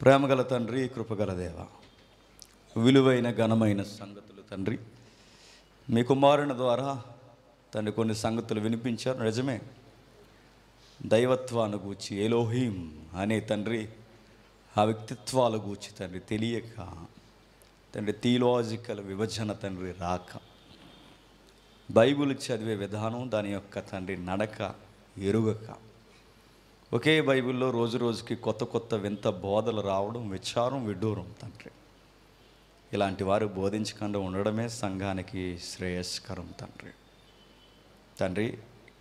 ప్రేమగల తండ్రి, కృపగల దేవ, విలువైన ఘనమైన సంగతులు తండ్రి మీ కుమారుని ద్వారా తండ్రి కొన్ని సంగతులు వినిపించారు. నిజమే, దైవత్వాన్ని గూర్చి ఎలోహీం అనే తండ్రి ఆ వ్యక్తిత్వాల గూర్చి తండ్రి తెలియక తండ్రి థియలాజికల్ విభజన తండ్రి రాక, బైబిల్ చదివే విధానం దాని యొక్క తండ్రి నడక ఎరుగక, ఒకే బైబిల్లో రోజు రోజుకి కొత్త కొత్త వింత బోధలు రావడం విచారం విడ్డూరం తండ్రి. ఇలాంటి వారు బోధించకుండా ఉండడమే సంఘానికి శ్రేయస్కరం తండ్రి. తండ్రి,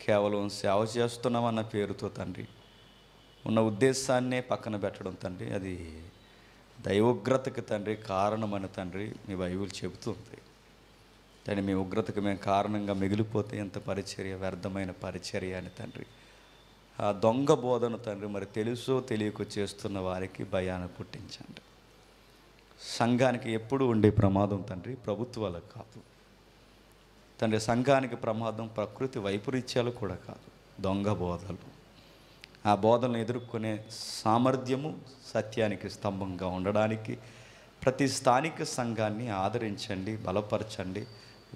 కేవలం సేవ చేస్తున్నామన్న పేరుతో తండ్రి ఉన్న ఉద్దేశాన్నే పక్కన పెట్టడం తండ్రి, అది దైవోగ్రతకి తండ్రి కారణమని తండ్రి మీ బైబిల్ చెబుతుంది. తండ్రి, మీ ఉగ్రతకు మేము కారణంగా మిగిలిపోతే ఎంత పరిచర్య, వ్యర్థమైన పరిచర్య అని తండ్రి ఆ దొంగ బోధన తండ్రి మరి తెలుసో తెలియకో చేస్తున్న వారికి భయాన్ని పుట్టించండి. సంఘానికి ఎప్పుడు ఉండే ప్రమాదం తండ్రి ప్రభుత్వాలకు కాదు తండ్రి, సంఘానికి ప్రమాదం ప్రకృతి వైపరీత్యాలు కూడా కాదు, దొంగ బోధలు. ఆ బోధనలు ఎదుర్కొనే సామర్థ్యము సత్యానికి స్తంభంగా ఉండడానికి ప్రతి స్థానిక సంఘాన్ని ఆదరించండి, బలపరచండి,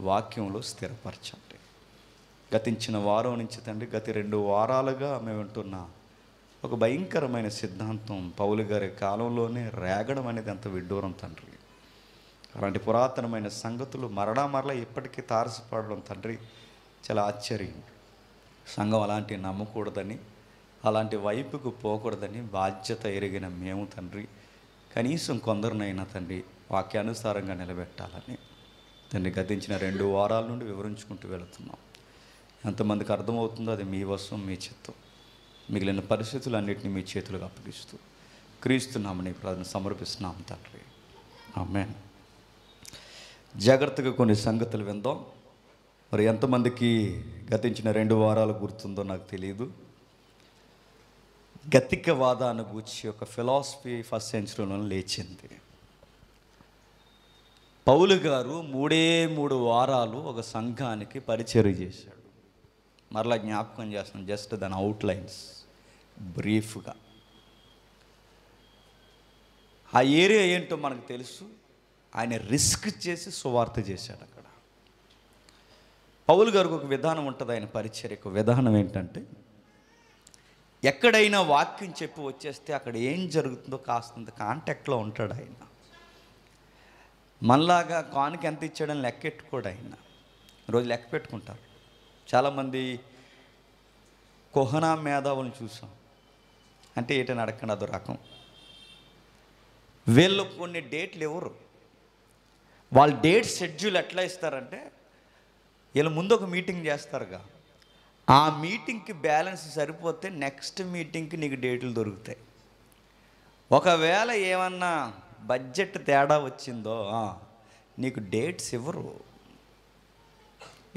వాక్యంలో స్థిరపరచండి. గతించిన వారం నుంచి తండ్రి గత 2 వారాలుగా మేము వింటున్న ఒక భయంకరమైన సిద్ధాంతం పౌలు గారి కాలంలోనే రేగడం అనేది అంత విడ్డూరం తండ్రి. అలాంటి పురాతనమైన సంగతులు మరలా ఇప్పటికీ తారసపడడం తండ్రి చాలా ఆశ్చర్యం. సంఘం అలాంటివి నమ్మకూడదని, అలాంటి వైపుకు పోకూడదని బాధ్యత ఎరిగిన మేము తండ్రి కనీసం కొందరినైనా తండ్రి వాక్యానుసారంగా నిలబెట్టాలని తండ్రి గతించిన 2 వారాల నుండి వివరించుకుంటూ వెళుతున్నాం. ఎంతమందికి అర్థమవుతుందో అది మీ వశం, మీ చిత్తం. మిగిలిన పరిస్థితులన్నింటినీ మీ చేతులకు అప్పగిస్తూ క్రీస్తున్నామని ప్రార్థన సమర్పిస్తున్నాం తండ్రి. ఆమేన్. జాగ్రత్తగా కొన్ని సంగతులు విందాం. మరి ఎంతమందికి గతించిన 2 వారాలు గుర్తుందో నాకు తెలియదు. గతికవాదాన్ని గూర్చి ఒక ఫిలాసఫీ ఫస్ట్ సెంచరీలో లేచింది. పౌలు గారు 3 వారాలు ఒక సంఘానికి పరిచర్య చేశాడు. మరలా జ్ఞాపకం చేస్తాను, జస్ట్ దాని అవుట్లైన్స్ బ్రీఫ్గా. ఆ ఏరియా ఏంటో మనకు తెలుసు. ఆయన రిస్క్ చేసి సువార్త చేశాడు అక్కడ. పౌలు గారికి ఒక విధానం ఉంటుంది ఆయన పరిచర్యకు. విధానం ఏంటంటే, ఎక్కడైనా వాక్యం చెప్పి వచ్చేస్తే అక్కడ ఏం జరుగుతుందో కాస్తంత కాంటాక్ట్లో ఉంటాడు ఆయన. మనలాగా కానుక ఎంత ఇచ్చాడని లెక్కెట్టుకోడు ఆయన. రోజు లెక్క పెట్టుకుంటారు. చాలామంది కోహనా మేధావులను చూసాం. అంటే ఏంటని అడగండి, అదో రకం. వీళ్ళు కొన్ని డేట్లు ఎవరు, వాళ్ళ డేట్ షెడ్యూల్ ఎట్లా ఇస్తారంటే, వీళ్ళు ముందు ఒక మీటింగ్ చేస్తారుగా, ఆ మీటింగ్కి బ్యాలెన్స్ సరిపోతే నెక్స్ట్ మీటింగ్కి నీకు డేట్లు దొరుకుతాయి. ఒకవేళ ఏమన్నా బడ్జెట్ తేడా వచ్చిందో నీకు డేట్స్ ఇవ్వరు.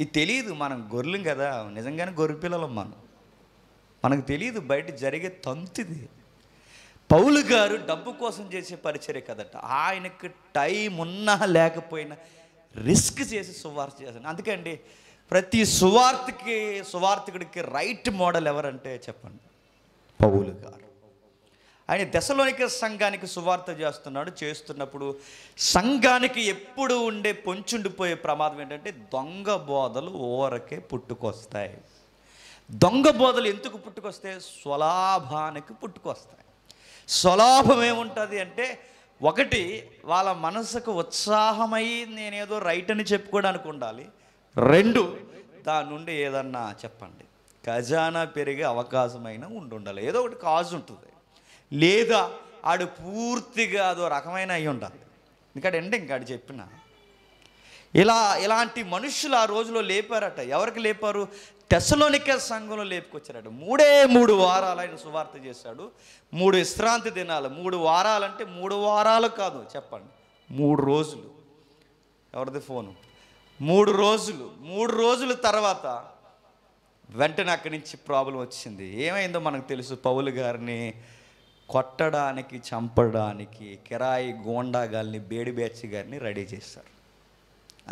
ఇది తెలియదు, మనం గొర్రెలం కదా, నిజంగానే గొర్రె పిల్లలం మనకు తెలియదు బయట జరిగే తంతుది. పౌలు గారు డబ్బు కోసం చేసే పరిచర్య కదట. ఆయనకు టైం ఉన్నా లేకపోయినా రిస్క్ చేసి సువార్త చేశాను. అందుకండి ప్రతి సువార్తికుడికి రైట్ మోడల్ ఎవరంటే చెప్పండి, పౌలు గారు. ఆయన దశలోనిక సంఘానికి సువార్త చేస్తున్నప్పుడు సంఘానికి ఎప్పుడు ఉండే పొంచుండిపోయే ప్రమాదం ఏంటంటే, దొంగ బోధలు ఊరకే పుట్టుకొస్తాయి. దొంగ బోధలు ఎందుకు పుట్టుకొస్తాయి? స్వలాభానికి పుట్టుకొస్తాయి. స్వలాభం ఏముంటుంది అంటే, ఒకటి వాళ్ళ మనసుకు ఉత్సాహమై నేనేదో రైట్ అని చెప్పుకోవడానికి ఉండాలి. 2 దాని నుండి ఏదన్నా చెప్పండి ఖజానా పెరిగే అవకాశమైనా ఉండాలి. ఏదో ఒకటి కాజు ఉంటుంది. లేదా ఆడు పూర్తిగా అదో రకమైన అయి ఉండాలి. ఎందుకంటే ఇంకాడు చెప్పిన ఇలాంటి మనుషులు ఆ రోజులో లేపారట. ఎవరికి లేపారు? తెస్సలోనిక సంఘంలో లేపుకొచ్చారట. 3 వారాలు ఆయన సువార్త చేశాడు. 3 విశ్రాంతి దినాలు. 3 వారాలంటే 3 వారాలు కాదు, చెప్పండి 3 రోజులు. ఎవరిది ఫోను? 3 రోజులు. 3 రోజుల తర్వాత వెంటనే అక్కడి నుంచి ప్రాబ్లం వచ్చింది. ఏమైందో మనకు తెలుసు. పౌలు గారిని కొట్టడానికి, చంపడానికి కిరాయి గోండాగాల్ని, బేడి బ్యాచ్ గారిని రెడీ చేశారు.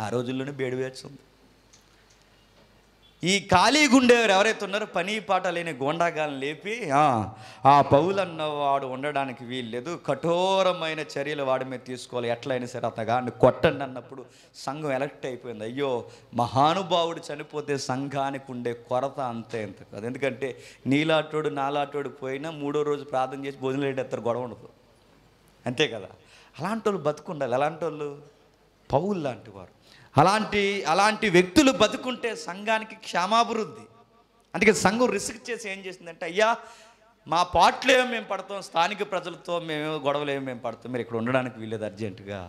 ఆ రోజుల్లోనే బేడి బ్యాచ్ ఉంది. ఈ ఖాళీ గుండెవారు ఎవరైతే ఉన్నారో పని పాట లేని గోండాగాలను లేపి ఆ పౌలన్న వాడు ఉండడానికి వీల్లేదు, కఠోరమైన చర్యలు వాడి మీద తీసుకోవాలి, ఎట్లయినా సరే అతగాడిని కొట్టండి అన్నప్పుడు సంఘం ఎలక్ట్ అయిపోయింది. అయ్యో, మహానుభావుడు చనిపోతే సంఘానికి ఉండే కొరత అంతే ఎంత కాదు. ఎందుకంటే నీలాటోడు నాలాటోడు పోయినా 3వ రోజు ప్రార్థన చేసి భోజనం లేటెత్తారు, గొడవ ఉండదు, అంతే కదా. అలాంటి వాళ్ళు బతుకుండాలి. అలాంటి వాళ్ళు పౌలు లాంటి వారు, అలాంటి వ్యక్తులు బతుకుంటే సంఘానికి క్షేమాభివృద్ధి. అందుకే సంఘం రిస్క్ చేసి ఏం చేసిందంటే, అయ్యా మా పాటలు ఏమో మేము పడతాం, స్థానిక ప్రజలతో మేమేమో గొడవలు ఏమో మేము పడతాం, మీరు ఇక్కడ ఉండడానికి వీలేదు, అర్జెంటుగా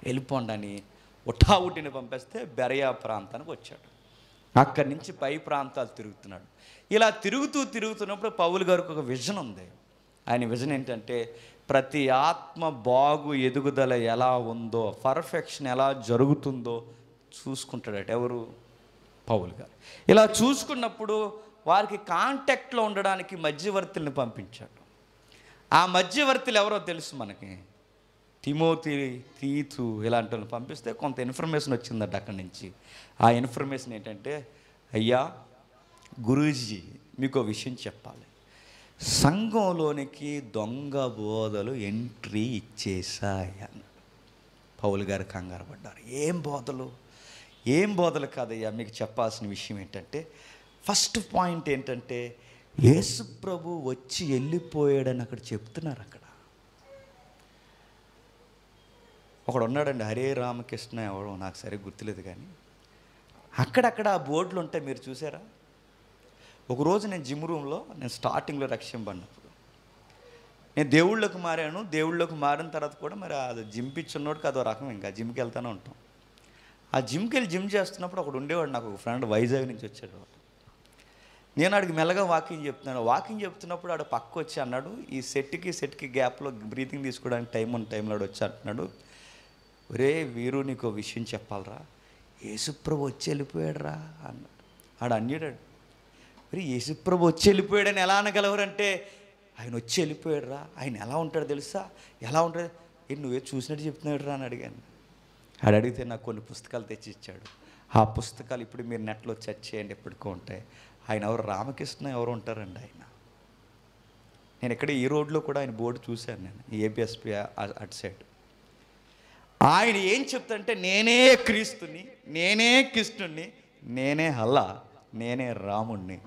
వెళ్ళిపోండి అని ఉట్టిని పంపిస్తే బెరయా ప్రాంతానికి వచ్చాడు. అక్కడి నుంచి పై ప్రాంతాలు తిరుగుతున్నాడు. ఇలా తిరుగుతున్నప్పుడు పౌలు గారికి ఒక విజన్ ఉంది. ఆయన విజన్ ఏంటంటే, ప్రతి ఆత్మ బాగు ఎదుగుదల ఎలా ఉందో, పర్ఫెక్షన్ ఎలా జరుగుతుందో చూసుకుంటాడట. ఎవరు? పౌలు గారు. ఇలా చూసుకున్నప్పుడు వారికి కాంటాక్ట్లో ఉండడానికి మధ్యవర్తుల్ని పంపించాడు. ఆ మధ్యవర్తులు ఎవరో తెలుసు మనకి, తిమోతి, తీతు ఇలాంటి వాళ్ళని పంపిస్తే కొంత ఇన్ఫర్మేషన్ వచ్చిందట అక్కడి నుంచి. ఆ ఇన్ఫర్మేషన్ ఏంటంటే, అయ్యా గురూజీ మీకు విషయం చెప్పాలి, సంఘంలోనికి దొంగ బోధలు ఎంట్రీ ఇచ్చేసాయని. పౌలు గారు కంగారు పడ్డారు. ఏం బోధలు కాదయ్యా, మీకు చెప్పాల్సిన విషయం ఏంటంటే, ఫస్ట్ పాయింట్ ఏంటంటే, యేసు ప్రభు వచ్చి వెళ్ళిపోయాడని అక్కడ చెప్తున్నారు. అక్కడ ఒకడు ఉన్నాడండి, హరే రామకృష్ణ ఎవడో నాకు సరిగ్గా గుర్తులేదు, కానీ అక్కడక్కడ ఆ బోర్డులు ఉంటాయి, మీరు చూసారా? ఒకరోజు నేను జిమ్ రూమ్లో, నేను స్టార్టింగ్లో రక్షింపడినప్పుడు నేను దేవుళ్ళకి మారాను. దేవుళ్ళకి మారిన తర్వాత కూడా మరి అది జిమ్ పిచ్ ఉన్నోడికి అదో రకం, ఇంకా జిమ్కి వెళ్తూనే ఉంటాం. ఆ జిమ్కి వెళ్ళి జిమ్ చేస్తున్నప్పుడు ఒకడు ఉండేవాడు, నాకు ఒక ఫ్రెండ్ వైజాగ్ నుంచి వచ్చాడు. నేను ఆడికి మెల్లగా వాకింగ్ చెప్తున్నాను. వాకింగ్ చెప్తున్నప్పుడు ఆడు పక్క వచ్చి అన్నాడు, ఈ సెట్కి గ్యాప్లో బ్రీతింగ్ తీసుకోవడానికి టైంలో వచ్చి అంటున్నాడు, ఒరే వీరు నీకు విషయం చెప్పాలరా, యేసుప్రభు వచ్చి వెళ్ళిపోయాడు రా అన్నాడు. ఆడు అన్నాడు, మరి యేసుప్రభు వచ్చి వెళ్ళిపోయాడని ఎలా అనగలవరంటే, ఆయన వచ్చి వెళ్ళిపోయాడు రా, ఆయన ఎలా ఉంటాడు తెలుసా, ఎలా ఉంటాడు, నువ్వే చూసినట్టు చెప్తున్నాడు రా అని అడిగాను. ఆడు అడిగితే నాకు కొన్ని పుస్తకాలు తెచ్చి ఇచ్చాడు. ఆ పుస్తకాలు ఇప్పుడు మీరు నెట్లో సెర్చ్ చేయండి, ఎప్పటికో ఉంటాయి. ఆయన ఎవరు? రామకృష్ణ ఎవరు ఉంటారండి ఆయన. నేను ఇక్కడ ఈ రోడ్లో కూడా ఆయన బోర్డు చూశాను, నేను ఏబిఎస్పి అటు సైడ్. ఆయన ఏం చెప్తాడంటే, నేనే క్రీస్తుని, నేనే కృష్ణుణ్ణి, నేనే హల్లా, నేనే రాముణ్ణి,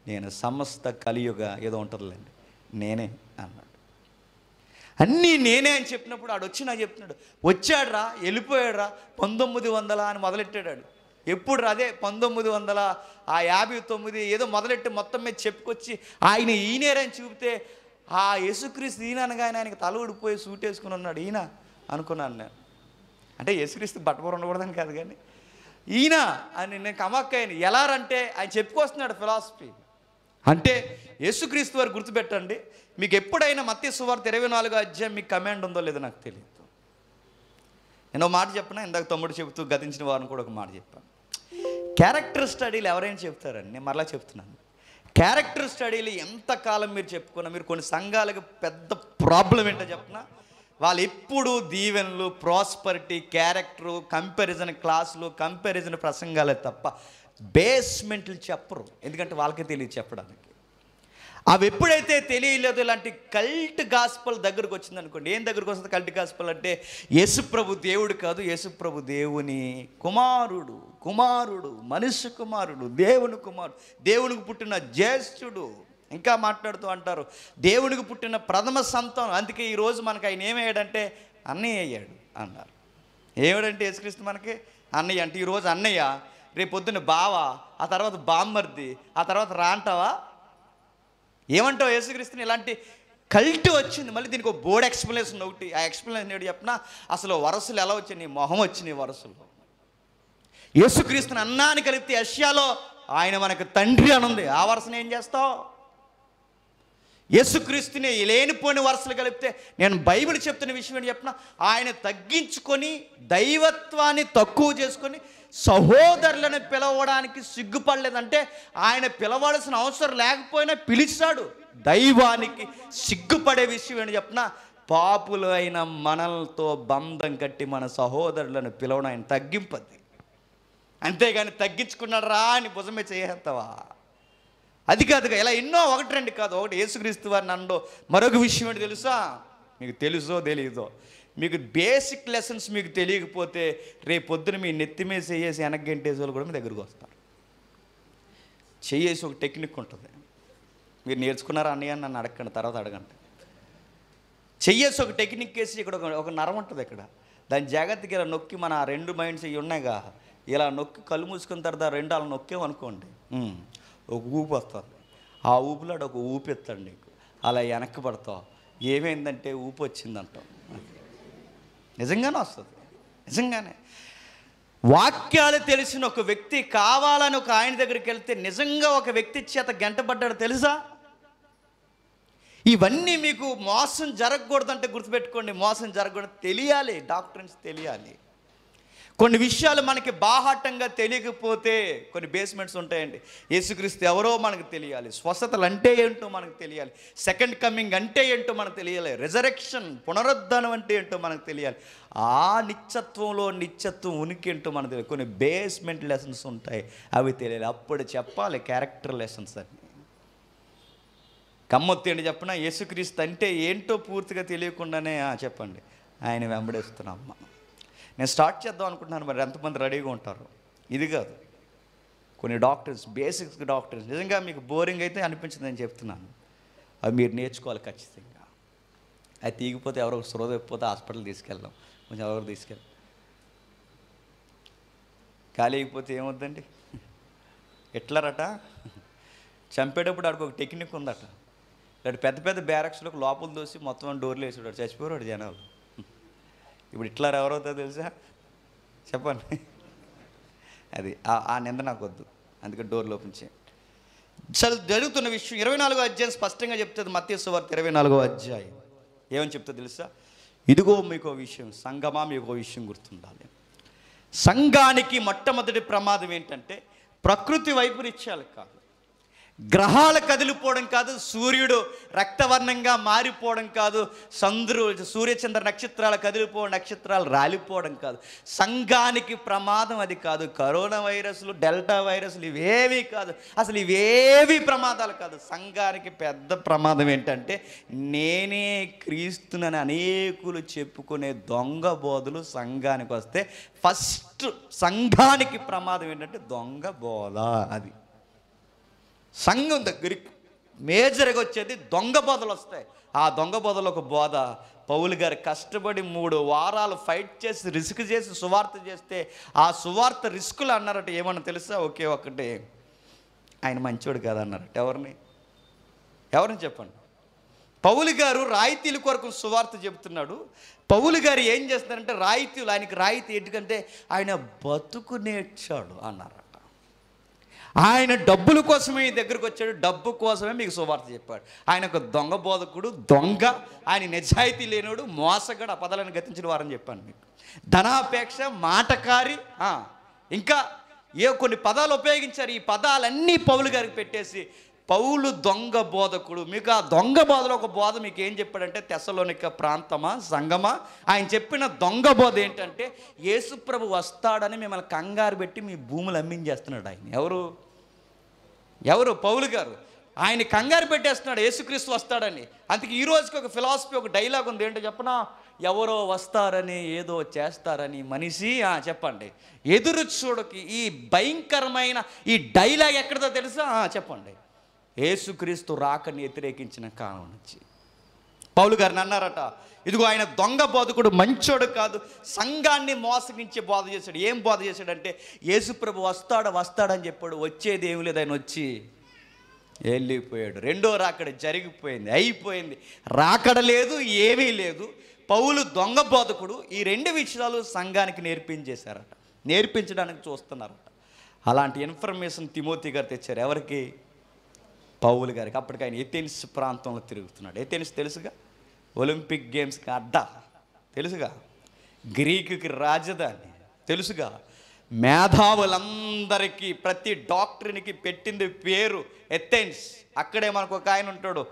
నేను సమస్త కలియుగ ఏదో ఉంటుందిలేండి, నేనే అన్నాడు. అన్నీ నేనే అని చెప్పినప్పుడు ఆడు వచ్చి నాకు చెప్తున్నాడు, వచ్చాడు రా, వెళ్ళిపోయాడు రా, 1900 అని మొదలెట్టాడు. ఎప్పుడు అదే 1959 ఏదో మొదలెట్టి మొత్తం మీద చెప్పుకొచ్చి ఆయన ఈయనేరని చూపితే, ఆ యేసుక్రీస్తు ఈయన అనగానే ఆయనకి తల ఊడిపోయి సూట్ వేసుకుని ఉన్నాడు. ఈయన అనుకున్నాను నేను, అంటే యేసుక్రీస్తు బట్టబొర ఉండకూడదని కాదు, కానీ ఈయన అని నేను కమక్కయ్యాను. ఎలా అంటే ఆయన చెప్పుకొస్తున్నాడు ఫిలాసఫీ. అంటే యేసుక్రీస్తు వారు గుర్తుపెట్టండి, మీకు ఎప్పుడైనా మత్తయి సువార్త 24వ అధ్యాయం మీకు కమాండ్ ఉందో లేదో నాకు తెలియదు. నేను ఒక మాట చెప్పినా, ఇందాక తమ్ముడు చెబుతూ గతించిన వారిని కూడా ఒక మాట చెప్పాను. క్యారెక్టర్ స్టడీలు ఎవరైనా చెప్తారండి, నేను మరలా చెప్తున్నాను. క్యారెక్టర్ స్టడీలు ఎంతకాలం మీరు చెప్పుకున్నా, మీరు కొన్ని సంఘాలకు పెద్ద ప్రాబ్లం ఏంటో చెప్పినా, వాళ్ళు ఎప్పుడు దీవెనలు, ప్రాస్పరిటీ, క్యారెక్టరు, కంపారిజన్ క్లాసులు, కంపారిజన్ ప్రసంగాలే తప్ప బేస్మెంట్లు చెప్పరు. ఎందుకంటే వాళ్ళకే తెలియదు చెప్పడానికి. అవి ఎప్పుడైతే తెలియలేదు, ఇలాంటి కల్ట్ గాస్పల్ దగ్గరకు వచ్చిందనుకోండి. ఏం దగ్గరకు వస్తుంది కల్ట్ గాస్పల్ అంటే, యేసుప్రభు దేవుడు కాదు, యేసుప్రభు దేవుని కుమారుడు, మనుష్య కుమారుడు, దేవుని కుమారుడు, దేవునికి పుట్టిన జ్యేష్ఠుడు. ఇంకా మాట్లాడుతూ అంటారు, దేవునికి పుట్టిన ప్రథమ సంతానం. అందుకే ఈరోజు మనకు ఆయన ఏమయ్యాడంటే అన్నయ్య అయ్యాడు అన్నారు. ఏమిడంటే యేసుక్రీస్తు మనకి అన్నయ్య అంటే, ఈరోజు అన్నయ్య, రేపు పొద్దున్న బావ, ఆ తర్వాత బామ్మర్ది, ఆ తర్వాత రాంటావా, ఏమంటావు యేసుక్రీస్తుని? ఇలాంటి కల్ట్ వచ్చింది. మళ్ళీ దీనికి ఒక బోర్డ్ ఎక్స్ప్లెనేషన్ ఒకటి. ఆ ఎక్స్ప్లెనేషన్ ఏంటి చెప్పినా, అసలు వరసలు ఎలా వచ్చాయి, నీ మొహం వచ్చినాయి వరసలు. యేసుక్రీస్తుని అన్నాన్ని కలిపితే యెషయాలో ఆయన మనకు తండ్రి అని ఉంది. ఆ వరసను ఏం చేస్తావు? యేసుక్రీస్తుని లేనిపోని వరసలు కలిపితే, నేను బైబిల్ చెప్తున్న విషయం ఏంటి చెప్పిన, ఆయన తగ్గించుకొని దైవత్వాన్ని తక్కువ చేసుకొని సహోదరులను పిలవడానికి సిగ్గుపడలేదంటే, ఆయన పిలవాల్సిన అవసరం లేకపోయినా పిలిచాడు. దైవానికి సిగ్గుపడే విషయం ఏంటి చెప్పిన, పాపులు అయిన మనలతో బంధం కట్టి మన సహోదరులను పిలవడం ఆయన తగ్గింపది. అంతేగాని తగ్గించుకున్నాడు రా అని భుజమే చేస్తావా? అది కాదుగా. ఇలా ఎన్నో, ఒకటి రెండు కాదు. ఒకటి యేసుక్రీస్తు వారిని అనడో. మరొక విషయం ఏంటి తెలుసా? మీకు తెలుసో తెలియదో, మీకు బేసిక్ లెసన్స్ మీకు తెలియకపోతే రేపు పొద్దున మీ నెత్తి మీద చేసి వెనక్కి గంటేసే వాళ్ళు కూడా మీ దగ్గరికి వస్తారు. చేసి ఒక టెక్నిక్ ఉంటుంది. మీరు నేర్చుకున్నారా అన్నయ్య అని నన్ను అడగండి, తర్వాత అడగండి. చెయ్యేసి ఒక టెక్నిక్ వేసి ఇక్కడ ఒక నరం ఉంటుంది. ఇక్కడ దాని జాగ్రత్తగా ఇలా నొక్కి, మన ఆ రెండు మైండ్స్ ఇవి ఉన్నాయిగా, ఇలా నొక్కి కళ్ళు మూసుకున్న తర్వాత రెండు అలా నొక్కేమనుకోండి, ఒక ఊపి వస్తుంది. ఆ ఊపిలో ఒక ఊపి ఎత్తాడు నీకు, అలా వెనక్కి పడతావు. ఏమైందంటే ఊపి వచ్చిందంటావు. నిజంగానే వస్తుంది, నిజంగానే. వాక్యాలు తెలిసిన ఒక వ్యక్తి కావాలని ఒక ఆయన దగ్గరికి వెళ్తే నిజంగా ఒక వ్యక్తి చేత గంటపడ్డాడు తెలుసా? ఇవన్నీ మీకు మోసం జరగకూడదంటే గుర్తుపెట్టుకోండి. మోసం జరగకూడదు తెలియాలి, డాక్టర్స్ తెలియాలి. కొన్ని విషయాలు మనకి బాహాటంగా తెలియకపోతే కొన్ని బేస్మెంట్స్ ఉంటాయండి. యేసుక్రీస్తు ఎవరో మనకు తెలియాలి, స్వస్థతలు అంటే ఏంటో మనకు తెలియాలి, సెకండ్ కమింగ్ అంటే ఏంటో మనకు తెలియాలి, రిజరెక్షన్ పునరుద్ధానం అంటే ఏంటో మనకు తెలియాలి. ఆ నిత్యత్వంలో నిత్యత్వం ఉనికి ఏంటో మనకు తెలియాలి. కొన్ని బేస్మెంట్ లెసన్స్ ఉంటాయి, అవి తెలియాలి. అప్పుడు చెప్పాలి క్యారెక్టర్ లెసన్స్ అని. కమ్మొత్తి ఏంటి చెప్పిన, యేసుక్రీస్తు అంటే ఏంటో పూర్తిగా తెలియకుండానే చెప్పండి ఆయన వెంబడేస్తున్నాం అమ్మ. నేను స్టార్ట్ చేద్దాం అనుకుంటున్నాను, మరి ఎంతమంది రెడీగా ఉంటారు? ఇది కాదు, కొన్ని డాక్టర్స్, బేసిక్స్ డాక్టర్స్. నిజంగా మీకు బోరింగ్ అయితే అనిపించిందని చెప్తున్నాను, అవి మీరు నేర్చుకోవాలి ఖచ్చితంగా. అది తీగిపోతే ఎవరో స్రోత అయిపోతే హాస్పిటల్ తీసుకెళ్దాం, కొంచెం ఎవరు తీసుకెళ్ళి. ఖాళీ అయిపోతే ఏమవుద్దండి? ఎట్లరట, చంపేటప్పుడు ఆడికి ఒక టెక్నిక్ ఉందట. ఇలాంటి పెద్ద పెద్ద బ్యారక్స్లోకి లోపల దోసి మొత్తం డోర్లు వేసాడు, చచ్చిపోయాడు జనాలు. ఇప్పుడు ఇట్లా ఎవరవుతుందో తెలుసా? చెప్పండి. అది ఆ నింద నాకు వద్దు, అందుకే డోర్లు ఓపెన్ చేయండి. జరుగుతున్న విషయం 24వ అధ్యాయం స్పష్టంగా చెప్తుంది. మత్తయి సువార్త 24వ అధ్యాయం ఏమని చెప్తుందో తెలుసా? ఇదిగో మీకు విషయం, సంఘమా మీకు విషయం గుర్తుండాలి. సంఘానికి మొట్టమొదటి ప్రమాదం ఏంటంటే ప్రకృతి వైపరీత్యాలు కాదు, గ్రహాలు కదిలిపోవడం కాదు, సూర్యుడు రక్తవర్ణంగా మారిపోవడం కాదు, సూర్యచంద్ర నక్షత్రాలు కదిలిపోవడం, నక్షత్రాలు రాలిపోవడం కాదు. సంఘానికి ప్రమాదం అది కాదు. కరోనా వైరస్లు, డెల్టా వైరస్లు ఇవేవి కాదు, అసలు ఇవేవి ప్రమాదాలు కాదు. సంఘానికి పెద్ద ప్రమాదం ఏంటంటే నేనే క్రీస్తునని అనేకులు చెప్పుకునే దొంగ బోధలు సంఘానికి వస్తే ఫస్ట్ సంఘానికి ప్రమాదం ఏంటంటే దొంగ బోధ. అది సంఘం దగ్గరికి మేజర్గా వచ్చేది దొంగ బోధలు వస్తాయి. ఆ దొంగ బోధలు ఒక బోధ. పౌలు గారు కష్టపడి 3 వారాలు ఫైట్ చేసి రిస్క్ చేసి సువార్త చేస్తే ఆ సువార్త రిస్కులు అన్నారట. ఏమన్నా తెలుసా? ఒకే ఒక్కటే, ఆయన మంచోడు కాదన్నారట. ఎవరిని చెప్పండి? పౌలు గారు రాయితీల కొరకు సువార్త చెబుతున్నాడు. పౌలు గారు ఏం చేస్తున్నారంటే రాయితీలు, ఆయనకి రాయితీ ఏంటంటే ఆయన బతుకు నేర్చాడు అన్నారట. ఆయన డబ్బుల కోసమే ఈ దగ్గరకు వచ్చాడు, డబ్బు కోసమే మీకు సువార్త చెప్పాడు. ఆయన ఒక దొంగ బోధకుడు, దొంగ, ఆయన నిజాయితీ లేనోడు, మోసగాడు, ఆ పదాలను గతించిన వారని చెప్పాను మీకు. ధనాపేక్ష, మాటకారి, ఇంకా కొన్ని పదాలు ఉపయోగించారు. ఈ పదాలన్నీ పౌలు గారికి పెట్టేసి పౌలు దొంగ బోధకుడు. మీకు ఆ దొంగ బోధలో ఒక బోధ మీకు ఏం చెప్పాడంటే, తెస్సలోనిక ప్రాంతమా, సంగమా, ఆయన చెప్పిన దొంగ బోధ ఏంటంటే యేసుప్రభు వస్తాడని మిమ్మల్ని కంగారు పెట్టి మీ భూములు అమ్మించేస్తున్నాడు ఆయన. ఎవరు? పౌలు గారు. ఆయన కంగారు పెట్టేస్తున్నాడు యేసుక్రీస్తు వస్తాడని. అందుకే ఈ రోజుకి ఒక ఫిలాసఫీ, ఒక డైలాగ్ ఉంది. ఏంటో చెప్పనా? ఎవరో వస్తారని, ఏదో చేస్తారని మనిషి చెప్పండి ఎదురు చూడకి. ఈ భయంకరమైన ఈ డైలాగ్ ఎక్కడిదో తెలుసా? చెప్పండి. యేసుక్రీస్తు రాకని వ్యతిరేకించిన కాలం నుంచి పౌలు గారిని అన్నారట, ఇదిగో ఆయన దొంగ బోధకుడు, మంచోడు కాదు, సంఘాన్ని మోసగించి బోధ చేశాడు. ఏం బోధ చేశాడంటే యేసుప్రభు వస్తాడని చెప్పాడు. వచ్చేది ఏమి లేదు, ఆయన వచ్చి వెళ్ళిపోయాడు. రెండో రాకడ జరిగిపోయింది, అయిపోయింది. రాకడ లేదు, ఏమీ లేదు. పౌలు దొంగ బోధకుడు. ఈ 2 విషయాలు సంఘానికి నేర్పించడానికి చూస్తున్నారట. అలాంటి ఇన్ఫర్మేషన్ తిమోతి గారు తెచ్చారు. ఎవరికి? పౌలు గారికి. అప్పటికి ఆయన ఏథెన్స్ ప్రాంతంలో తిరుగుతున్నాడు. ఏథెన్స్ తెలుసుగా, ఒలింపిక్ గేమ్స్కి అడ్డా తెలుసుగా, గ్రీకుకి రాజధాని తెలుసుగా, మేధావులందరికీ ప్రతి డాక్టర్నికి పెట్టింది పేరు ఏథెన్స్. అక్కడే మనకు ఒక ఆయన ఉంటాడు,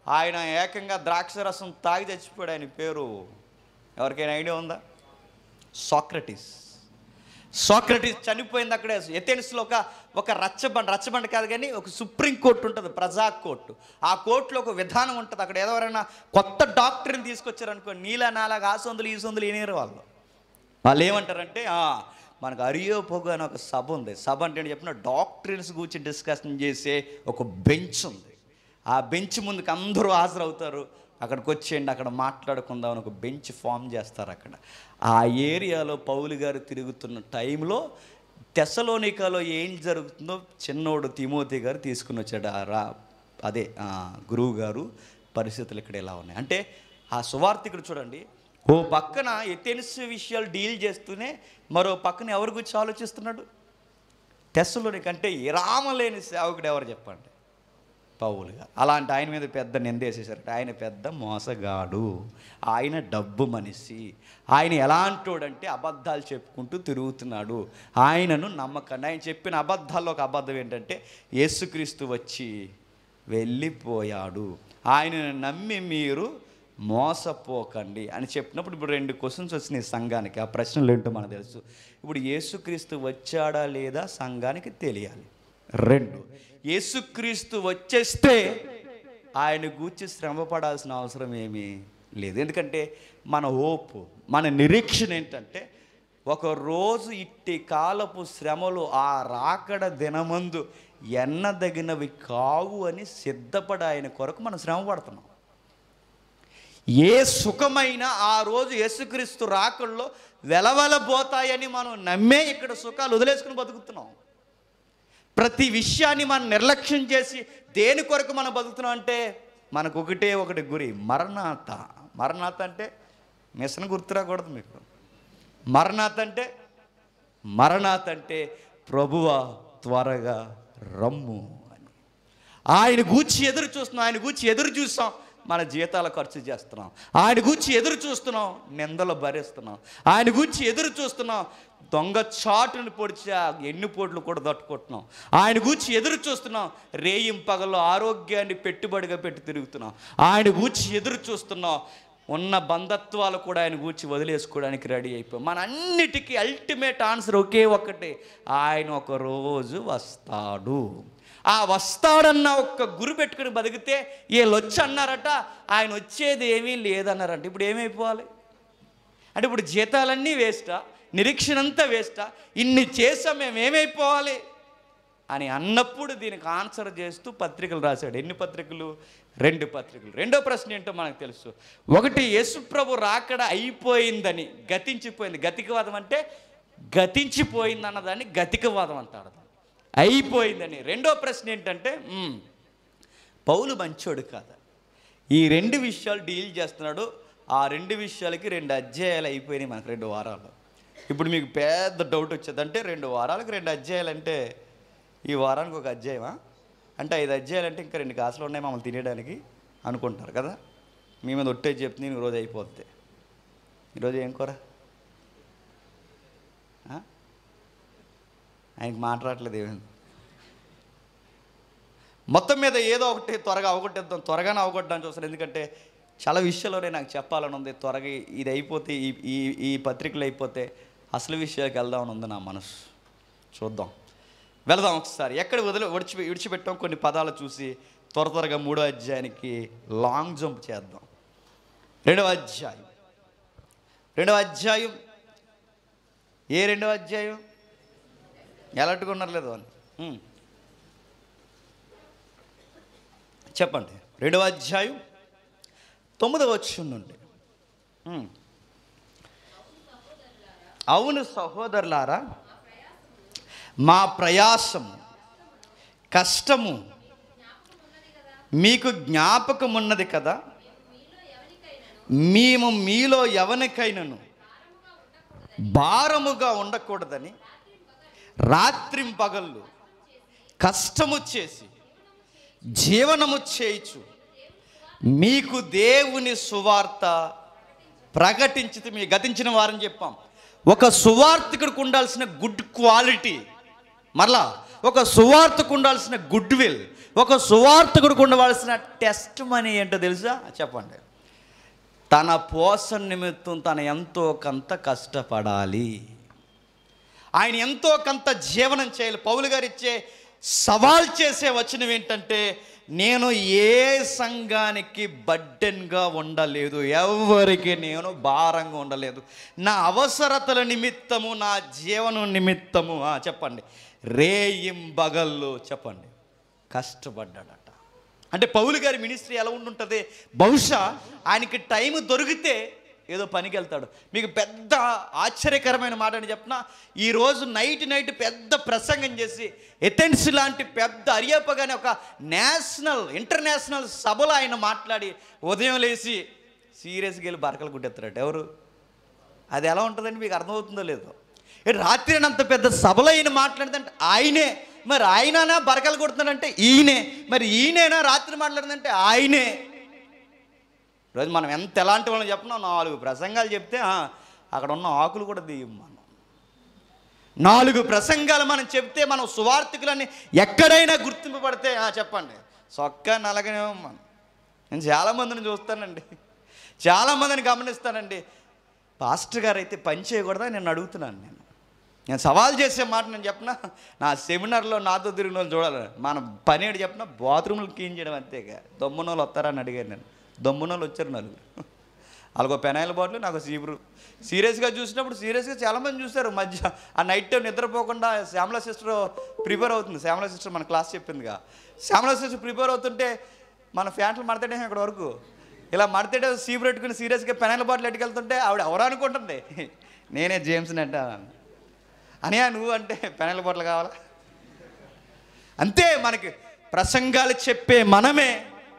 ఆయన ఏకంగా ద్రాక్షరసం తాగి చచ్చిపోయాడు. ఆయన పేరు ఎవరికైనా ఐడియా ఉందా? సాక్రటీస్. సోక్రటీస్ చనిపోయింది అక్కడే. ఎథెన్స్లో ఒక రచ్చబండ కాదు కానీ ఒక సుప్రీం కోర్టు ఉంటుంది, ప్రజా కోర్టు. ఆ కోర్టులో ఒక విధానం ఉంటుంది. అక్కడ ఎవరైనా కొత్త డాక్టర్ని తీసుకొచ్చారనుకో, నీలా నాలాగా ఆ సొందులు ఈ సొందులు వినేరు వాళ్ళు ఏమంటారంటే, మనకు అరియోపోగు అని ఒక సభ ఉంది. సభ అంటే చెప్పిన డాక్టర్స్ గురించి డిస్కషన్ చేసే ఒక బెంచ్ ఉంది. ఆ బెంచ్ ముందుకు అందరూ హాజరవుతారు. అక్కడికి వచ్చేయండి, అక్కడ మాట్లాడుకుందాం అని ఒక బెంచ్ ఫామ్ చేస్తారు అక్కడ. ఆ ఏరియాలో పౌలు గారు తిరుగుతున్న టైంలో తెస్సలోనికలో ఏం జరుగుతుందో చిన్నోడు తిమోతి గారు తీసుకుని వచ్చాడు. అదే గురువు గారు పరిస్థితులు ఇక్కడ ఎలా ఉన్నాయి అంటే, ఆ సువార్థికుడు చూడండి, ఓ పక్కన ఎథెన్స్ విషయాలు డీల్ చేస్తూనే మరో పక్కన ఎవరి గురించి ఆలోచిస్తున్నాడు? తెస్సలోనిక అంటే విరామలేని సేవకుడు ఎవరు చెప్పండి? పౌలు గారు. అలాంటి ఆయన మీద పెద్ద నిందేసేసారట. ఆయన పెద్ద మోసగాడు, ఆయన డబ్బు మనిషి, ఆయన ఎలాంటోడంటే అబద్ధాలు చెప్పుకుంటూ తిరుగుతున్నాడు, ఆయనను నమ్మకండి. ఆయన చెప్పిన అబద్ధాల్లో ఒక అబద్ధం ఏంటంటే, యేసుక్రీస్తు వచ్చి వెళ్ళిపోయాడు, ఆయనను నమ్మి మీరు మోసపోకండి అని చెప్పినప్పుడు ఇప్పుడు 2 క్వశ్చన్స్ వచ్చినాయి సంఘానికి. ఆ ప్రశ్నలు ఏంటో మనకు తెలుసు. ఇప్పుడు యేసుక్రీస్తు వచ్చాడా లేదా సంఘానికి తెలియాలి. 2, యేసుక్రీస్తు వచ్చేస్తే ఆయన గూర్చి శ్రమ పడాల్సిన అవసరం ఏమీ లేదు. ఎందుకంటే మన హోప్, మన నిరీక్షణ ఏంటంటే, ఒకరోజు ఇట్టి కాలపు శ్రమలు ఆ రాకడ దినమందు ఎన్నదగినవి కావు అని సిద్ధపడి ఆయన కొరకు మనం శ్రమ పడుతున్నాం. ఏ సుఖమైనా ఆ రోజు యేసుక్రీస్తు రాకల్లో వెలవెలబోతాయని మనం నమ్మే ఇక్కడ సుఖాలు వదిలేసుకుని బతుకుతున్నాం. ప్రతి విషయాన్ని మనం నిర్లక్ష్యం చేసి దేని కొరకు మనం బతుకుతున్నాం అంటే, మనకు ఒకటి గురి, మరణాత. మరణాత అంటే మిషన్ గుర్తురాకూడదు మీకు. మరణాత అంటే ప్రభువా త్వరగా రమ్ము అని. ఆయన గూర్చి ఎదురు చూస్తాం, మన జీతాల ఖర్చు చేస్తున్నాం. ఆయన గూర్చి ఎదురు చూస్తున్నాం, నిందలు భరిస్తున్నాం. ఆయన గూర్చి ఎదురు చూస్తున్నాం, దొంగ చాటుని పొడిచి ఎన్ని పోట్లు కూడా తట్టుకుంటున్నాం. ఆయన గూర్చి ఎదురు చూస్తున్నాం, రేయింపగల్లో ఆరోగ్యాన్ని పెట్టుబడిగా పెట్టి తిరుగుతున్నాం. ఆయన గూర్చి ఎదురు చూస్తున్నాం, ఉన్న బంధత్వాలు కూడా ఆయన గూర్చి వదిలేసుకోవడానికి రెడీ అయిపోయాం. మన అన్నిటికీ అల్టిమేట్ ఆన్సర్ ఒకే ఒక్కటే, ఆయన ఒక రోజు వస్తాడు. ఆ వస్తాడన్న ఒక్క గురి పెట్టుకుని బతికితే వీళ్ళు వచ్చి అన్నారట, ఆయన వచ్చేది ఏమీ లేదన్నారంట. ఇప్పుడు ఏమైపోవాలి అంటే, ఇప్పుడు జీతాలన్నీ వేస్టా, నిరీక్షణ అంతా వేస్టా, ఇన్ని చేసాం, మేము ఏమైపోవాలి అని అన్నప్పుడు దీనికి ఆన్సర్ చేస్తూ పత్రికలు రాశాడు. ఎన్ని పత్రికలు? 2 పత్రికలు. రెండో ప్రశ్న ఏంటో మనకు తెలుసు. ఒకటి, యేసుప్రభు రాకడ అయిపోయిందని, గతించిపోయింది. గతికవాదం అంటే గతించిపోయింది అన్నదాన్ని గతికవాదం అంటారు, అయిపోయిందని. రెండో ప్రశ్న ఏంటంటే, పౌలు మంచోడు కాదా? ఈ 2 విషయాలు డీల్ చేస్తున్నాడు. ఆ 2 విషయాలకి 2 అధ్యాయాలు అయిపోయినాయి మనకు 2 వారాలు. ఇప్పుడు మీకు పెద్ద డౌట్ వచ్చేది, అంటే 2 వారాలకు 2 అధ్యాయాలు అంటే ఈ వారానికి ఒక అధ్యాయమా? అంటే 5 అధ్యాయాలు అంటే ఇంకా 2 కాసులు ఉన్నాయి మమ్మల్ని తినేయడానికి అనుకుంటారు కదా. మీ మీద ఒట్టేది చెప్తుంది, ఈరోజు అయిపోద్ది. ఈరోజు ఏం కూర? ఆయనకి మాట్లాడలేదు ఏమైంది. మొత్తం మీద ఏదో ఒకటి త్వరగా అవగొట్టేద్దాం, త్వరగానే అవగొట్టడానికి చూస్తాను. ఎందుకంటే చాలా విషయాల్లోనే నాకు చెప్పాలని ఉంది. త్వరగా ఇది అయిపోతే, ఈ పత్రికలు అయిపోతే అసలు విషయాలకు వెళ్దామని ఉంది నా మనసు. చూద్దాం, వెళదాం ఒకసారి. ఎక్కడ విడిచిపెట్టాం కొన్ని పదాలు చూసి త్వరగా 3వ అధ్యాయానికి లాంగ్ జంప్ చేద్దాం. 2వ అధ్యాయం. ఏ 2వ అధ్యాయం? ఎలాంటికున్నారు లేదు అని చెప్పండి. 2వ అధ్యాయం 9వ వచనం నుండి. అవును సహోదరులారా, మా ప్రయాసము కష్టము మీకు జ్ఞాపకమున్నది కదా. మేము మీలో ఎవరికైనాను భారముగా ఉండకూడదని రాత్రింపగళ్ళు కష్టము చేసి జీవనము చేయుచు మీకు దేవుని సువార్త ప్రకటించితే. మీ గతించిన వారని చెప్పాం. ఒక సువార్తికుడికి ఉండాల్సిన గుడ్ క్వాలిటీ, మరలా ఒక సువార్తకు ఉండాల్సిన గుడ్ విల్, ఒక సువార్తకుడికి ఉండవలసిన టెస్ట్ మనీ ఏంటో తెలుసా? చెప్పండి. తన పోషణ నిమిత్తం తన ఎంతో కొంత కష్టపడాలి. ఆయన ఎంతో కొంత జీవనం చేయాలి. పౌలు గారు ఇచ్చే సవాల్ చేసే వచనం ఏంటంటే, నేను ఏ సంఘానికి బర్డెన్గా ఉండలేదు, ఎవరికి నేను భారంగా ఉండలేదు. నా అవసరతల నిమిత్తము, నా జీవనం నిమిత్తము చెప్పండి రేయింబగళ్ళు చెప్పండి కష్టపడ్డాడట. అంటే పౌలు గారి మినిస్ట్రీ ఎలా ఉండుంటుంది? బహుశా ఆయనకి టైం దొరికితే ఏదో పనికి వెళ్తాడు. మీకు పెద్ద ఆశ్చర్యకరమైన మాట అని చెప్పిన, ఈరోజు నైట్ పెద్ద ప్రసంగం చేసి ఎథెన్స్ లాంటి పెద్ద అరియపగానే ఒక ఇంటర్నేషనల్ సభలో ఆయన మాట్లాడి ఉదయం లేచి సీరియస్గా వెళ్ళి బరకలు కుట్టేస్తారట. ఎవరు? అది ఎలా ఉంటుందండి? మీకు అర్థమవుతుందో లేదో. రాత్రి అంత పెద్ద సభలో ఈయన మాట్లాడిందంటే ఆయనే. మరి ఆయననా బరకలు కొడుతున్నాడంటే ఈయనే. మరి ఈయనైనా రాత్రి మాట్లాడిందంటే ఆయనే. ఈరోజు మనం ఎలాంటి వాళ్ళని చెప్పినా 4 ప్రసంగాలు చెప్తే అక్కడ ఉన్న ఆకులు కూడా తీయం. మనం 4 ప్రసంగాలు మనం చెప్తే మనం సువార్థికులని ఎక్కడైనా గుర్తింపబడితే చెప్పండి సొక్క నలగనేమో. నేను చాలామందిని చూస్తానండి, చాలామందిని గమనిస్తానండి. పాస్టర్ గారు అయితే పని చేయకూడదా నేను అడుగుతున్నాను. నేను సవాల్ చేసే మాట నేను చెప్పినా, నా సెమినార్లో నాతో తిరిగిన వాళ్ళు చూడాలి. మన పని ఏడు చెప్పినా బాత్రూమ్లు క్లీన్ చేయడం అంతేగా. దొమ్మునోళ్ళు వస్తారని అడిగాను నేను. దొమ్మునోళ్ళు వచ్చారు 4. వాళ్ళకు పెనాయిల్ బాటిల్, నాకు సీపురు. సీరియస్గా చూసినప్పుడు సీరియస్గా చాలామంది చూస్తారు. మధ్య ఆ నైట్ టైం నిద్రపోకుండా శ్యామలా సిస్టర్ ప్రిపేర్ అవుతుంది. శ్యామలా సిస్టర్ మన క్లాస్ చెప్పిందిగా. శ్యామలా సిస్టర్ ప్రిపేర్ అవుతుంటే మన ఫ్యాంట్లు మడతాడే ఇక్కడ వరకు ఇలా మడతాడే సీపు పెట్టుకుని సీరియస్గా పెనాయిల్ బాటిల్ ఎట్టుకెళ్తుంటే ఆవిడ ఎవరు అనుకుంటుంది, నేనే జేమ్స్ని అంటాను. అనియా నువ్వు అంటే పెనాయిల్ బాటిల్ కావాలా? అంతే. మనకి ప్రసంగాలు చెప్పే మనమే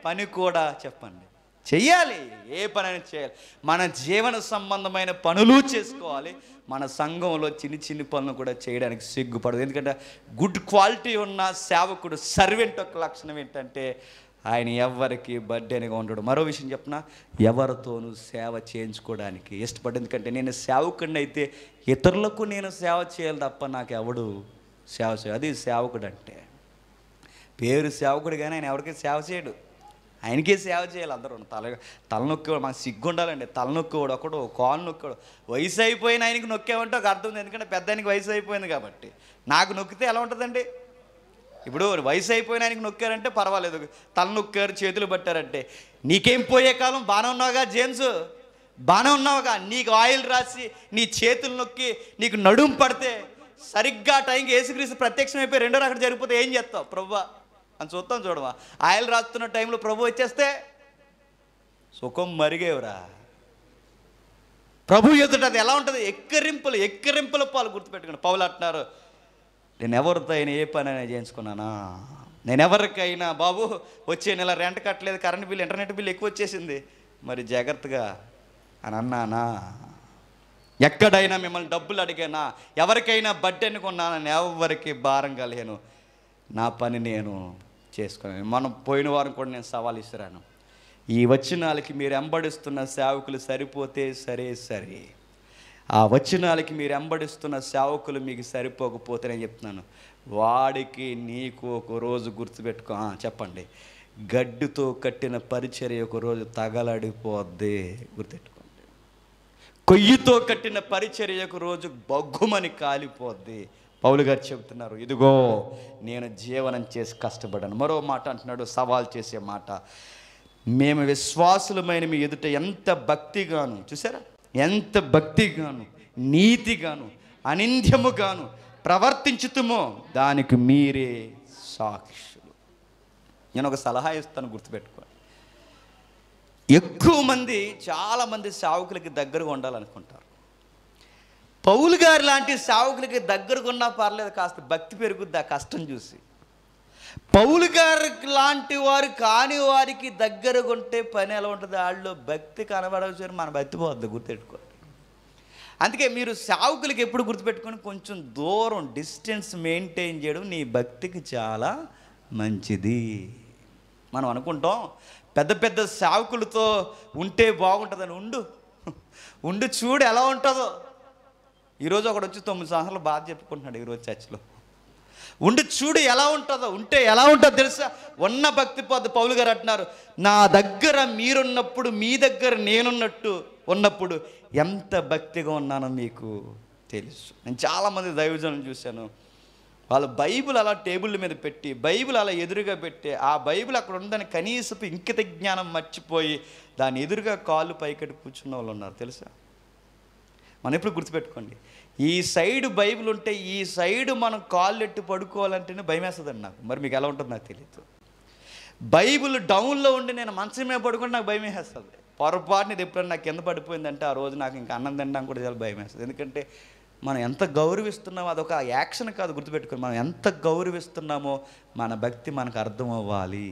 పని కూడా చెప్పండి చెయ్యాలి. ఏ పనైనా చేయాలి. మన జీవన సంబంధమైన పనులు చేసుకోవాలి. మన సంఘంలో చిన్ని పనులు కూడా చేయడానికి సిగ్గుపడదు. ఎందుకంటే గుడ్ క్వాలిటీ ఉన్న సేవకుడు, సర్వెంట్ యొక్క లక్షణం ఏంటంటే ఆయన ఎవరికి బర్డెన్గా ఉండడు. మరో విషయం చెప్పిన, ఎవరితోనూ సేవ చేయించుకోవడానికి ఇష్టపడ్డ. ఎందుకంటే నేను సేవకుడిని అయితే ఇతరులకు నేను సేవ చేయాలి తప్ప నాకు ఎవడు సేవ చేయాలి. అది సేవకుడు అంటే. పేరు సేవకుడు కానీ ఆయన ఎవరికి సేవ చేయడు. ఆయనకే సేవ చేయాలి. అందరూ తలనొక్కేవాడు. మాకు సిగ్గు ఉండాలండి. తలనొక్కేవాడు ఒకడు, కాలు నొక్కేవాడు. వయసు అయిపోయిన ఆయనకి నొక్కేమంటే ఒక అర్థం ఉంది. ఎందుకంటే పెద్ద ఆయనకి వయసు అయిపోయింది కాబట్టి. నాకు నొక్కితే ఎలా ఉంటుందండి? ఇప్పుడు వయసు అయిపోయిన ఆయనకి నొక్కారంటే పర్వాలేదు, తల నొక్కారు, చేతులు పట్టారంటే నీకేం పోయే కాలం బాగానే ఉన్నావుగా జేమ్స్, బాగానే ఉన్నావుగా. నీకు ఆయిల్ రాసి నీ చేతులు నొక్కి నీకు నడుం పడితే సరిగ్గా టైంకి యేసుక్రీస్తు ప్రత్యక్షం అయిపోయి 2వ రాకడ జరిగిపోతే ఏం చేస్తావు? ప్రభువా అని చూస్తాం. చూడవా, ఆయిల్ రాస్తున్న టైంలో ప్రభు వచ్చేస్తే సుఖం మరిగేవరా. ప్రభు ఎదుట అది ఎలా ఉంటుంది? ఎక్కిరింపుల పాలు. గుర్తుపెట్టుకుని పౌలు అంటున్నారు, నేను ఎవరితో అయినా ఏ పని అయినా చేయించుకున్నానా? నేను ఎవరికైనా బాబు వచ్చే నెల రెంట్ కట్టలేదు, కరెంట్ బిల్, ఇంటర్నెట్ బిల్ ఎక్కువ వచ్చేసింది, మరి జాగ్రత్తగా అని అన్నానా? ఎక్కడైనా మిమ్మల్ని డబ్బులు అడిగానా? ఎవరికైనా బడ్డెని కొన్నానా? నేను ఎవరికి భారంగా లేను. నా పని నేను చేసుకున్నాను. మనం పోయిన వారం కూడా నేను సవాల్ ఇస్తున్నాను. ఈ వచనాలకి మీరు ఎంబడిస్తున్న సేవకులు సరిపోతే సరే, ఆ వచనాలకి మీరు ఎంబడిస్తున్న సేవకులు మీకు సరిపోకపోతే నేను చెప్తున్నాను, వాడికి నీకు ఒక రోజు గుర్తుపెట్టుకో. చెప్పండి, గడ్డితో కట్టిన పరిచర్య ఒక రోజు తగలడిపోద్ది. గుర్తుపెట్టుకోండి. కొయ్యితో కట్టిన పరిచర్య ఒక రోజు బొగ్గుమని కాలిపోద్ది. పౌలు గారు చెబుతున్నారు, ఇదిగో నేను జీవనం చేసి కష్టపడ్డాను. మరో మాట అంటున్నాడు, సవాల్ చేసే మాట, మేము విశ్వాసులమైన మీ ఎదుట ఎంత భక్తిగాను, చూసారా, ఎంత భక్తిగాను, నీతిగాను, అనింద్యముగాను ప్రవర్తించుతుమో దానికి మీరే సాక్షులు. నేను ఒక సలహా ఇస్తాను, గుర్తుపెట్టుకోండి. ఎక్కువ మంది, చాలామంది సేవకులకి దగ్గరగా ఉండాలనుకుంటారు. పౌలు గారు లాంటి సేవకులకి దగ్గరగా ఉన్నా పర్లేదు, కాస్త భక్తి పెరుగుద్ది ఆ కష్టం చూసి. పౌలు గారు లాంటి వారు కాని వారికి దగ్గరగా ఉంటే పని ఎలా ఉంటుంది? వాళ్ళు భక్తి కనబడవచ్చు, మన భక్తి పోద్ది. గుర్తుపెట్టుకోండి. అందుకే మీరు సేవకులకి ఎప్పుడు గుర్తుపెట్టుకొని కొంచెం దూరం, డిస్టెన్స్ మెయింటైన్ చేయడం నీ భక్తికి చాలా మంచిది. మనం అనుకుంటాం పెద్ద పెద్ద సేవకులతో ఉంటే బాగుంటుందని. ఉండు చూడు ఎలా ఉంటుందో. ఈరోజు ఒకడు వచ్చి 9 సంవత్సరాలు బాధ చెప్పుకుంటున్నాడు ఈరోజు చర్చిలో. చూడు ఎలా ఉంటుందో. ఉంటే ఎలా ఉంటుందో తెలుసా? ఉన్న భక్తి పొద్దు. పౌలు గారు అంటున్నారు, నా దగ్గర మీరున్నప్పుడు, మీ దగ్గర నేనున్నట్టు ఉన్నప్పుడు ఎంత భక్తిగా ఉన్నానో మీకు తెలుసు. నేను చాలామంది దైవజనులను చూశాను, వాళ్ళు బైబిల్ అలా టేబుల్ మీద పెట్టి, బైబిల్ అలా ఎదురుగా పెట్టి, ఆ బైబిల్ అక్కడ ఉందని కనీసపు ఇంకిత జ్ఞానం మర్చిపోయి దాని ఎదురుగా కాళ్ళు పైకట్టి కూర్చున్న వాళ్ళు ఉన్నారు తెలుసా. మనం ఎప్పుడు గుర్తుపెట్టుకోండి, ఈ సైడు బైబిల్ ఉంటే ఈ సైడు మనం కాళ్ళు ఎట్టి పడుకోవాలంటేనే భయం వేస్తుందండి నాకు. మరి మీకు ఎలా ఉంటుందో నాకు తెలియదు. బైబిల్ డౌన్లో ఉండి నేను మంచం మీద పడుకుంటే నాకు భయం వేస్తుంది. పొరపాటున ఇది ఎప్పుడన్నా నాకు కింద పడిపోయిందంటే ఆ రోజు నాకు ఇంకా అన్నం తినడానికి కూడా చాలా భయం వేస్తుంది. ఎందుకంటే మనం ఎంత గౌరవిస్తున్నామో అదొక యాక్షన్ కాదు, గుర్తుపెట్టుకొని మనం ఎంత గౌరవిస్తున్నామో మన భక్తి మనకు అర్థం అవ్వాలి.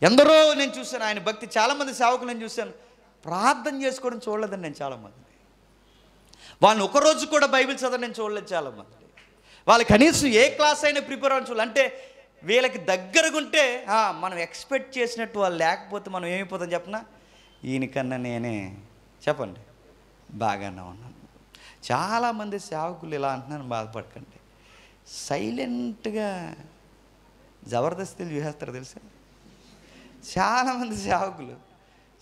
ఎందరో నేను చూశాను ఆయన భక్తి, చాలామంది సేవకులు నేను చూశాను ప్రార్థన చేసుకోవడం చూడలేదండి నేను చాలామంది. వాళ్ళని ఒకరోజు కూడా బైబిల్ చదవడం నేను చూడలేదు చాలామంది. వాళ్ళు కనీసం ఏ క్లాస్ అయినా ప్రిపేర్ అవ్వడం చూడాలి. అంటే వీళ్ళకి దగ్గరగా ఉంటే మనం ఎక్స్పెక్ట్ చేసినట్టు వాళ్ళు లేకపోతే మనం ఏమైపోతాం చెప్పనా, ఈయనకన్నా నేనే చెప్పండి బాగానే ఉన్నాను. చాలామంది సేవకులు ఇలా అంటున్నాను, బాధపడకండి. సైలెంట్గా జబర్దస్తులు చూసేస్తారు తెలుసా. చాలామంది సేవకులు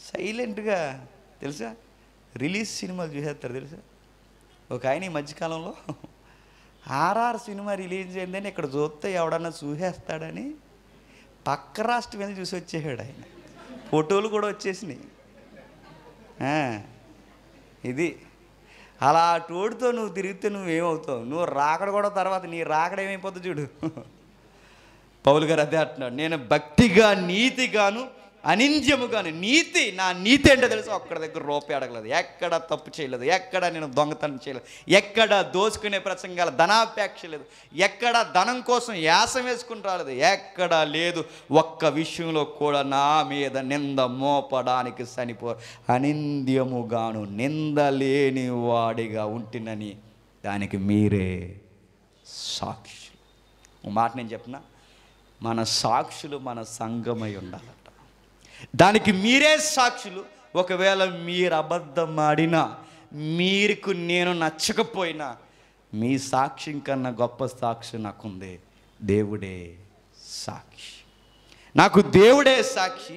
సైలెంట్గా తెలుసా రిలీజ్ సినిమాలు చూసేస్తారు తెలుసా. ఒక ఆయన ఈ మధ్యకాలంలో ఆర్ఆర్ సినిమా రిలీజ్ అయిందని ఇక్కడ చూస్తే ఎవడన్నా చూసేస్తాడని పక్క రాష్ట్రం మీద చూసి వచ్చేసాడు ఆయన. ఫోటోలు కూడా వచ్చేసినాయి. ఇది అలా తోడుతో నువ్వు తిరిగితే నువ్వేమవుతావు, నువ్వు రాకడ కూడా తర్వాత నీ రాకడ ఏమైపోతుంది చూడు. పౌలు గారు అదే అంటున్నాడు, నేను భక్తిగా నీతిగాను అనింద్యముగాను. నీతి, నా నీతి అంటే తెలుసు, ఒక్కడి దగ్గర రూపాయి అడగలేదు, ఎక్కడ తప్పు చేయలేదు, ఎక్కడ నేను దొంగతనం చేయలేదు, ఎక్కడ దోచుకునే ప్రసంగాలు ధనాపేక్ష లేదు, ఎక్కడ ధనం కోసం యాసం వేసుకుని రాలేదు, ఎక్కడ లేదు. ఒక్క విషయంలో కూడా నా మీద నింద మోపడానికి సనిపోరు. అనింద్యముగాను నిందలేని వాడిగా ఉంటినని దానికి మీరే సాక్షి. ఒక మాట నేను చెప్పిన, మన సాక్షులు మన సంఘమై ఉండాలట. దానికి మీరే సాక్షులు. ఒకవేళ మీరు అబద్ధం ఆడినా, మీకు నేను నచ్చకపోయినా, మీ సాక్ష్యం కన్నా గొప్ప సాక్షి నాకుంది. దేవుడే సాక్షి. నాకు దేవుడే సాక్షి,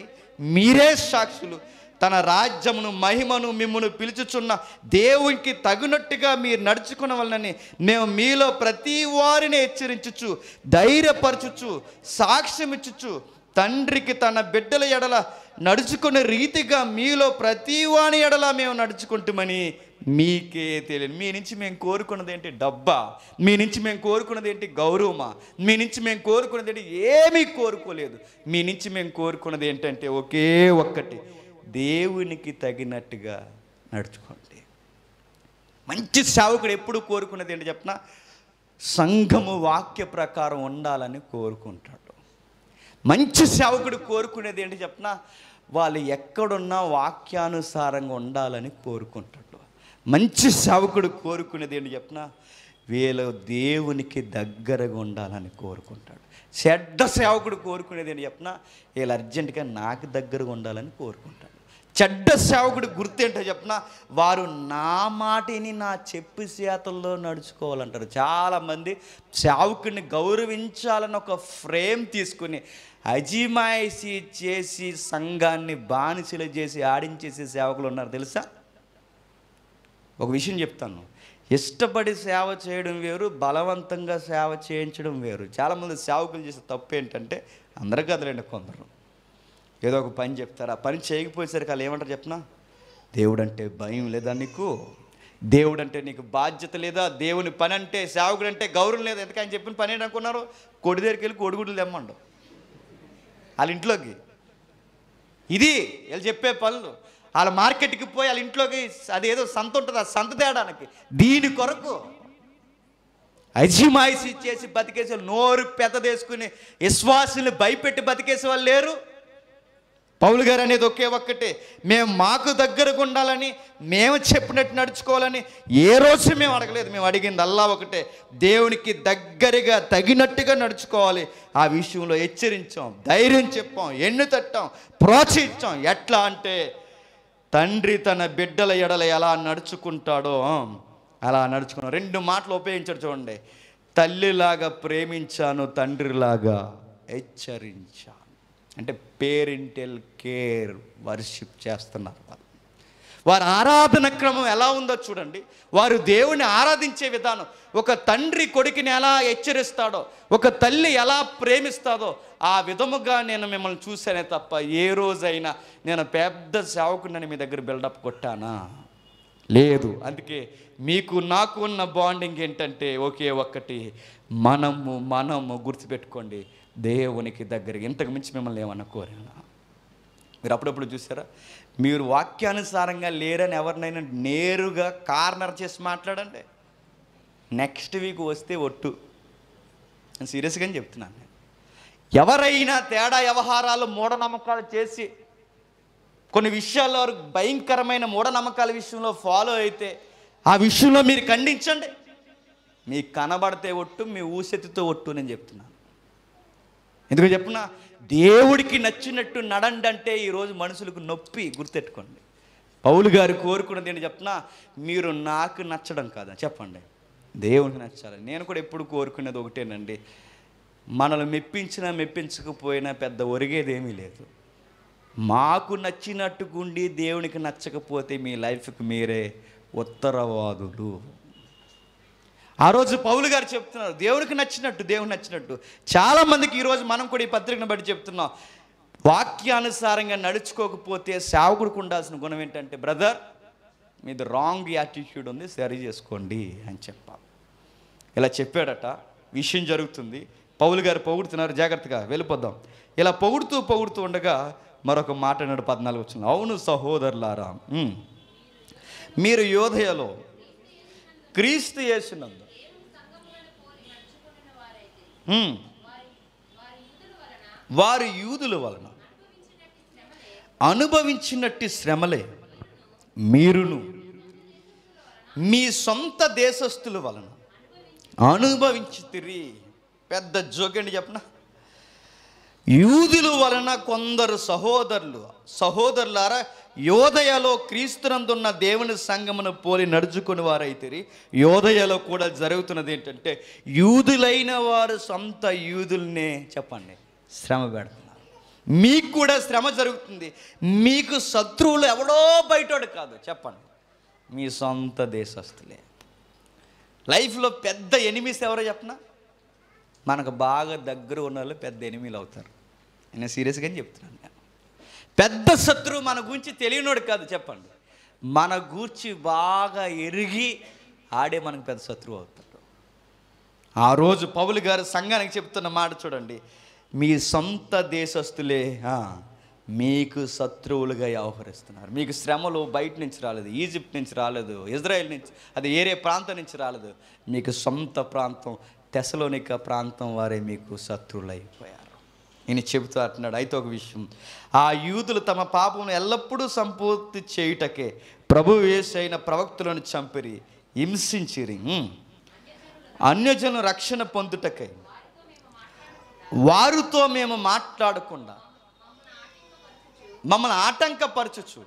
మీరే సాక్షులు. తన రాజ్యమును మహిమను మిమ్మును పిలుచుచున్న దేవునికి తగినట్టుగా మీరు నడుచుకున్న వలనని మేము మీలో ప్రతి వారిని హెచ్చరించుచు, ధైర్యపరచుచు, సాక్ష్యం ఇచ్చుచు, తండ్రికి తన బిడ్డల ఎడల నడుచుకునే రీతిగా మీలో ప్రతి వాని ఎడల మేము నడుచుకుంటామని మీకే తెలియదు. మీ నుంచి మేము కోరుకున్నది ఏంటి? డబ్బా? మీ నుంచి మేము కోరుకున్నది ఏంటి? గౌరవమా? మీ నుంచి మేము కోరుకున్నది ఏంటి? ఏమీ కోరుకోలేదు. మీ నుంచి మేము కోరుకున్నది ఏంటంటే ఒకే ఒక్కటి, దేవునికి తగినట్టుగా నడుచుకోండి. మంచి సేవకుడు ఎప్పుడు కోరుకున్నది ఏంటి చెప్పిన, సంఘము వాక్య ప్రకారం ఉండాలని కోరుకుంటాడు. మంచి సేవకుడు కోరుకునేది ఏంటి చెప్పిన, వాళ్ళు ఎక్కడున్నా వాక్యానుసారంగా ఉండాలని కోరుకుంటాడు. మంచి సేవకుడు కోరుకునేది ఏంటి చెప్పిన, వీళ్ళు దేవునికి దగ్గరగా ఉండాలని కోరుకుంటాడు. చెడ్డ సేవకుడు కోరుకునేది ఏంటి చెప్పిన, వీళ్ళు అర్జెంటుగా నాకు దగ్గరగా ఉండాలని కోరుకుంటాడు. చెడ్డ సేవకుడు గుర్తేంటో చెప్పిన, వారు నా మాటిని నా చెప్పు చేతల్లో నడుచుకోవాలంటారు. చాలామంది సేవకుడిని గౌరవించాలని ఒక ఫ్రేమ్ తీసుకుని అజమాయిషీ చేసి సంఘాన్ని బానిసలు చేసి ఆడించేసే సేవకులు ఉన్నారు తెలుసా. ఒక విషయం చెప్తాను, ఇష్టపడి సేవ చేయడం వేరు, బలవంతంగా సేవ చేయించడం వేరు. చాలామంది సేవకులు చేసే తప్పు ఏంటంటే, అందరూ కదలండి, కొందరు ఏదో ఒక పని చెప్తారు, ఆ పని చేయకపోయేసరికి వాళ్ళు ఏమంటారు చెప్పినా, దేవుడు అంటే భయం లేదా నీకు, దేవుడు అంటే నీకు బాధ్యత లేదా, దేవుని పని అంటే సేవకుడు అంటే గౌరవం లేదా. ఎందుకని చెప్పిన పని ఏంటనుకున్నారు, కొడి దగ్గరికి వెళ్ళి కొడుగుడ్లు తెమ్మండు వాళ్ళ ఇంట్లోకి. ఇది వీళ్ళు చెప్పే పనులు. వాళ్ళ మార్కెట్కి పోయి వాళ్ళ ఇంట్లోకి అదేదో సంత ఉంటుంది, ఆ సంత తేడానికి దీని కొరకు అజమాయిషీ చేసి బతికేసే వాళ్ళు, నోరు పెద్దదేసుకుని విశ్వాసుల్ని భయపెట్టి బతికేసే వాళ్ళు లేరు. పౌలు గారు అనేది ఒకే ఒక్కటే, మేము మాకు దగ్గరకు ఉండాలని, మేము చెప్పినట్టు నడుచుకోవాలని ఏ రోజు మేము అడగలేదు. మేము అడిగింది అల్లా ఒకటే, దేవునికి దగ్గరగా తగినట్టుగా నడుచుకోవాలి. ఆ విషయంలో హెచ్చరించాం, ధైర్యం చెప్పాం, ఎన్ను తట్టాం, ప్రోత్సహించాం. ఎట్లా అంటే, తండ్రి తన బిడ్డల ఎడల ఎలా నడుచుకుంటాడో అలా నడుచుకున్నాం. 2 మాటలు ఉపయోగించాడు చూడండి, తల్లిలాగా ప్రేమించాను, తండ్రిలాగా హెచ్చరించాను. అంటే పేరెంటల్ కేర్ వర్షిప్ చేస్తున్నారు వాళ్ళు. వారి ఆరాధన క్రమం ఎలా ఉందో చూడండి. వారు దేవుని ఆరాధించే విధానం, ఒక తండ్రి కొడుకుని ఎలా హెచ్చరిస్తాడో, ఒక తల్లి ఎలా ప్రేమిస్తాడో ఆ విధముగా నేను మిమ్మల్ని చూశానే తప్ప ఏ రోజైనా నేను పెద్ద సేవకుడిని మీ దగ్గర బిల్డప్ కొట్టానా? లేదు. అందుకే మీకు నాకు ఉన్న బాండింగ్ ఏంటంటే ఒకే ఒక్కటి, మనము గుర్తుపెట్టుకోండి, దేవునికి దగ్గర. ఇంతకు మించి మిమ్మల్ని ఏమన్నా కోరానా? మీరు అప్పుడప్పుడు చూసారా, మీరు వాక్యానుసారంగా లేరని ఎవరినైనా నేరుగా కార్నర్ చేసి మాట్లాడండి, నెక్స్ట్ వీక్ వస్తే ఒట్టు. నేను సీరియస్గానే చెప్తున్నాను. ఎవరైనా తేడా వ్యవహారాలు మూఢనమ్మకాలు చేసి కొన్ని విషయాల్లో భయంకరమైన మూఢనమ్మకాల విషయంలో ఫాలో అయితే ఆ విషయంలో మీరు ఖండించండి. మీకు కనబడితే ఒట్టు, మీ ఊసెత్తితో ఒట్టు నేను చెప్తున్నాను. ఎందుకు చెప్పునా, దేవుడికి నచ్చినట్టు నడండి అంటే ఈరోజు మనుషులకు నొప్పి. గుర్తెట్టుకోండి. పౌలు గారు కోరుకున్నది ఏంటి చెప్తున్నా, మీరు నాకు నచ్చడం కాదా, చెప్పండి, దేవునికి నచ్చాలి. నేను కూడా ఎప్పుడు కోరుకునేది ఒకటేనండి, మనల్ని మెప్పించినా మెప్పించకపోయినా పెద్ద ఒరిగేదేమీ లేదు. మాకు నచ్చినట్టుకుండి దేవునికి నచ్చకపోతే మీ లైఫ్కి మీరే ఉత్తరవాదులు. ఆ రోజు పౌలు గారు చెప్తున్నారు, దేవునికి నచ్చినట్టు. చాలామందికి ఈరోజు మనం కూడా ఈ పత్రికను బట్టి చెప్తున్నాం, వాక్యానుసారంగా నడుచుకోకపోతే సేవకుడికి ఉండాల్సిన గుణం ఏంటంటే, బ్రదర్ మీది రాంగ్ యాటిట్యూడ్ ఉంది, సరి చేసుకోండి అని చెప్పాలి. ఇలా చెప్పాడట. విషయం జరుగుతుంది. పౌలు గారు పొగుడుతున్నారు, జాగ్రత్తగా వెళ్ళిపోద్దాం. ఇలా పొగుడుతూ ఉండగా మరొక మాట అన్నాడు 14 వచనంలో, అవును సహోదరులారా, మీరు యోధయలో క్రీస్తు యేసునందు వారి యూదుల వలన అనుభవించినట్టి శ్రమలే మీరును మీ సొంత దేశస్థుల వలన అనుభవించితిరి. పెద్ద జోకండి చెప్పనా. యూదుల వలన కొందరు సహోదరులారా యోదయలో క్రీస్తునందున్న దేవుని సంఘమును పోలి నడుచుకుని వారైతే, యోదయలో కూడా జరుగుతున్నది ఏంటంటే, యూదులైన వారు సొంత యూదుల్నే చెప్పండి శ్రమ పెడుతున్నారు. మీకు కూడా శ్రమ జరుగుతుంది. మీకు శత్రువులు ఎవడో బయటోడు కాదు, చెప్పండి, మీ సొంత దేశస్తులే. లైఫ్లో పెద్ద ఎనిమీస్ ఎవరో చెప్పనా, మనకు బాగా దగ్గర ఉన్న వాళ్ళు పెద్ద ఎనిమీలు అవుతారు. నేను సీరియస్గానే చెప్తున్నాను. పెద్ద శత్రువు మన గురించి తెలియనోడు కాదు, చెప్పండి, మన గూర్చి బాగా ఎరిగి ఆడే మనకు పెద్ద శత్రువు అవుతాడు. ఆ రోజు పౌలు గారు సంఘానికి చెప్తున్న మాట చూడండి, మీ సొంత దేశస్తులే మీకు శత్రువులుగా వ్యవహరిస్తున్నారు. మీకు శ్రమలు బయట నుంచి రాలేదు, ఈజిప్ట్ నుంచి రాలేదు, ఇజ్రాయెల్ నుంచి, అది ఏరే ప్రాంతం నుంచి రాలేదు. మీకు సొంత ప్రాంతం తెసలోనిక ప్రాంతం వారే మీకు శత్రువులు అయిపోయారు. ఈయన చెబుతూ అంటున్నాడు, అయితే ఒక విషయం, ఆ యూదులు తమ పాపమును ఎల్లప్పుడూ సంపూర్తి చేయుటకే ప్రభువు యేసు అయిన ప్రవక్తులను చంపిరి, హింసించిరి. అన్యజనుల రక్షణ పొందుటకై వారితో మేము మాట్లాడకుండా మమ్మల్ని ఆటంకపరచుచు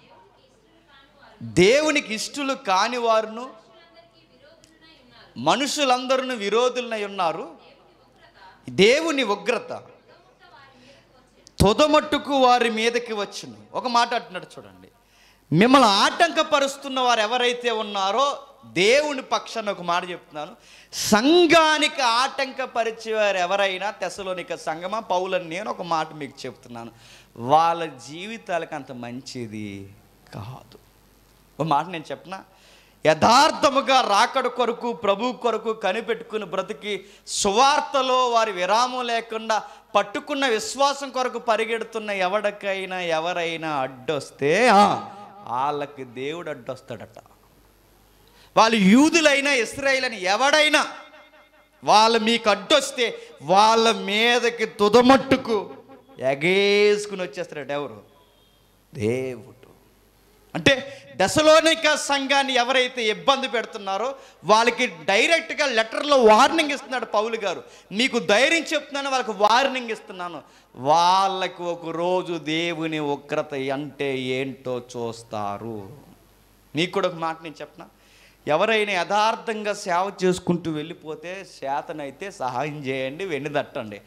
దేవునికి ఇష్టలు కాని వారును మనుషులందరూ విరోధులై ఉన్నారు. దేవుని ఉగ్రత తొదమట్టుకు వారి మీదకి వచ్చును. ఒక మాట అంటున్నాడు చూడండి, మిమ్మల్ని ఆటంకపరుస్తున్న వారు ఎవరైతే ఉన్నారో దేవుని పక్షాన ఒక మాట చెప్తున్నాను, సంఘానికి ఆటంకపరిచేవారు ఎవరైనా, తెసలోనిక సంఘమా పౌలని నేను ఒక మాట మీకు చెప్తున్నాను, వాళ్ళ జీవితాలకు అంత మంచిది కాదు. ఒక మాట నేను చెప్పనా, యథార్థముగా రాకడ కొరకు ప్రభు కొరకు కనిపెట్టుకుని బ్రతికి సువార్తలో వారి విరామం లేకుండా పట్టుకున్న విశ్వాసం కొరకు పరిగెడుతున్న ఎవరైనా అడ్డొస్తే వాళ్ళకి దేవుడు అడ్డొస్తాడట. వాళ్ళు యూదులైనా ఇశ్రాయేలైనా ఎవడైనా వాళ్ళు మీకు అడ్డొస్తే వాళ్ళ మీదకి తుదమట్టుకు ఎగేసుకుని వచ్చేస్తాడట. ఎవరు? దేవుడు. అంటే దశలోనిక సంఘాన్ని ఎవరైతే ఇబ్బంది పెడుతున్నారో వాళ్ళకి డైరెక్ట్గా లెటర్లో వార్నింగ్ ఇస్తున్నాడు పౌలు గారు. మీకు ధైర్యం చెప్తున్నాను, వాళ్ళకి వార్నింగ్ ఇస్తున్నాను, వాళ్ళకి ఒక రోజు దేవుని ఉగ్రత అంటే ఏంటో చూస్తారు. నీకు కూడా ఒక మాట నేను చెప్పనా, ఎవరైనా యథార్థంగా సేవ చేసుకుంటూ వెళ్ళిపోతే శాతనైతే సహాయం చేయండి, వెన్ను తట్టండి.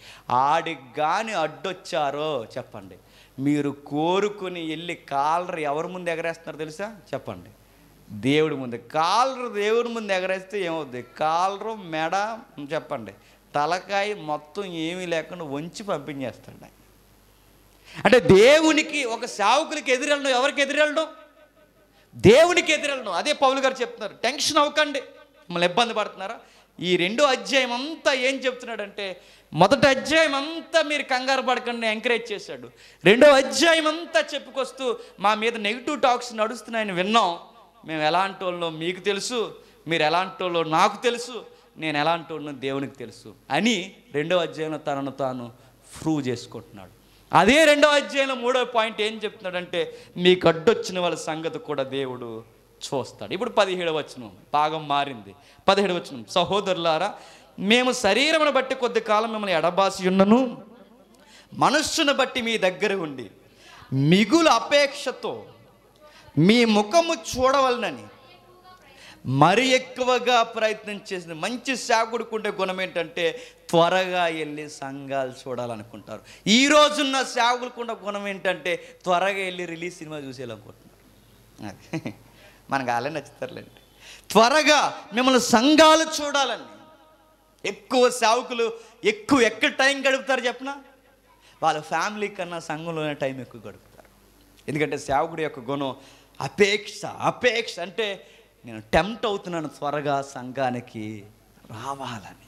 ఆడికి కానీ అడ్డొచ్చారో చెప్పండి, మీరు కోరుకొని వెళ్ళి కాలర్ ఎవరి ముందు ఎగరేస్తున్నారు తెలుసా? చెప్పండి. దేవుడి ముందు. కాలర్ దేవుడి ముందు ఎగరేస్తే ఏమవుద్ది? కాలరు మెడ చెప్పండి తలకాయ మొత్తం ఏమీ లేకుండా వంచి పంపించేస్తాడు ఆయన. అంటే దేవునికి ఒక సేవకులకి ఎదురెళ్ళడం, ఎవరికి ఎదురెళ్ళడం? దేవునికి ఎదురెళ్ళడం. అదే పౌలు గారు చెప్తున్నారు, టెన్షన్ అవ్వకండి. మిమ్మల్ని ఇబ్బంది పడుతున్నారా? ఈ 2వ అధ్యాయం అంతా ఏం చెప్తున్నాడంటే, మొదటి అధ్యాయం అంతా మీరు కంగారు పడకండి ఎంకరేజ్ చేశాడు. 2వ అధ్యాయం అంతా చెప్పుకొస్తూ మా మీద నెగిటివ్ టాక్స్ నడుస్తున్నాయని విన్నాం. మేము ఎలాంటి వాళ్ళో మీకు తెలుసు, మీరు ఎలాంటి వాళ్ళో నాకు తెలుసు, నేను ఎలాంటి వాళ్ళో దేవునికి తెలుసు అని 2వ అధ్యాయంలో తనను తాను ప్రూవ్ చేసుకుంటున్నాడు. అదే 2వ అధ్యాయంలో 3వ పాయింట్ ఏం చెప్తున్నాడంటే, మీకు అడ్డొచ్చిన వాళ్ళ సంగతి కూడా దేవుడు చూస్తాడు. ఇప్పుడు 17వ వచనం భాగం మారింది. 17వ వచనం, సహోదరులారా, మేము శరీరమును బట్టి కొద్ది కాలం మిమ్మల్ని ఎడబాసి ఉన్నను, మనస్సును బట్టి మీ దగ్గర ఉండి మిగులు అపేక్షతో మీ ముఖము చూడవలనని మరి ఎక్కువగా ప్రయత్నం చేసింది. మంచి సేవకుడికి ఉండే గుణం ఏంటంటే త్వరగా వెళ్ళి సంఘాలు చూడాలనుకుంటారు. ఈ రోజున్న సేవకులకు ఉండే గుణం ఏంటంటే త్వరగా వెళ్ళి రిలీజ్ సినిమా చూసేయాలనుకుంటున్నారు. అది మనకు వాళ్ళే నచ్చుతారులేండి. త్వరగా మిమ్మల్ని సంఘాలు చూడాలని. ఎక్కువ సేవకులు ఎక్కడ టైం గడుపుతారు చెప్పిన? వాళ్ళ ఫ్యామిలీ కన్నా సంఘంలోనే టైం ఎక్కువ గడుపుతారు. ఎందుకంటే సేవకుడి యొక్క గుణం అపేక్ష అంటే నేను టెంప్ట్ అవుతున్నాను త్వరగా సంఘానికి రావాలని,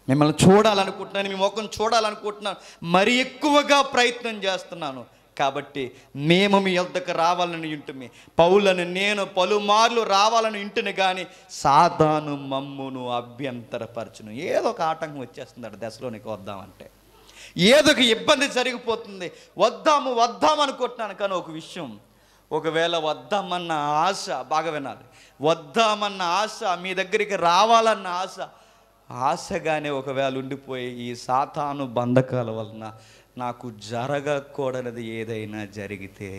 మిమ్మల్ని చూడాలనుకుంటున్నాను, మీ ముఖం చూడాలనుకుంటున్నాను, మరి ఎక్కువగా ప్రయత్నం చేస్తున్నాను. కాబట్టి మేము మీ యొద్దకు రావాలని ఇంటిమి. పౌలను నేను పలుమార్లు రావాలని ఇంటిని కానీ సాతాను మమ్మును అభ్యంతరపరచును. ఏదో ఒక ఆటంకం వచ్చేస్తుంది అక్కడ దశలోనికి వద్దామంటే, ఏదో ఒక ఇబ్బంది జరిగిపోతుంది. వద్దాం అనుకుంటున్నాను. కానీ ఒక విషయం, ఒకవేళ వద్దామన్న ఆశ, బాగా వినాలి, వద్దామన్న ఆశ, మీ దగ్గరికి రావాలన్న ఆశగానే ఒకవేళ ఉండిపోయి ఈ సాతాను బంధకాల వలన నాకు జరగకూడనిది ఏదైనా జరిగితే,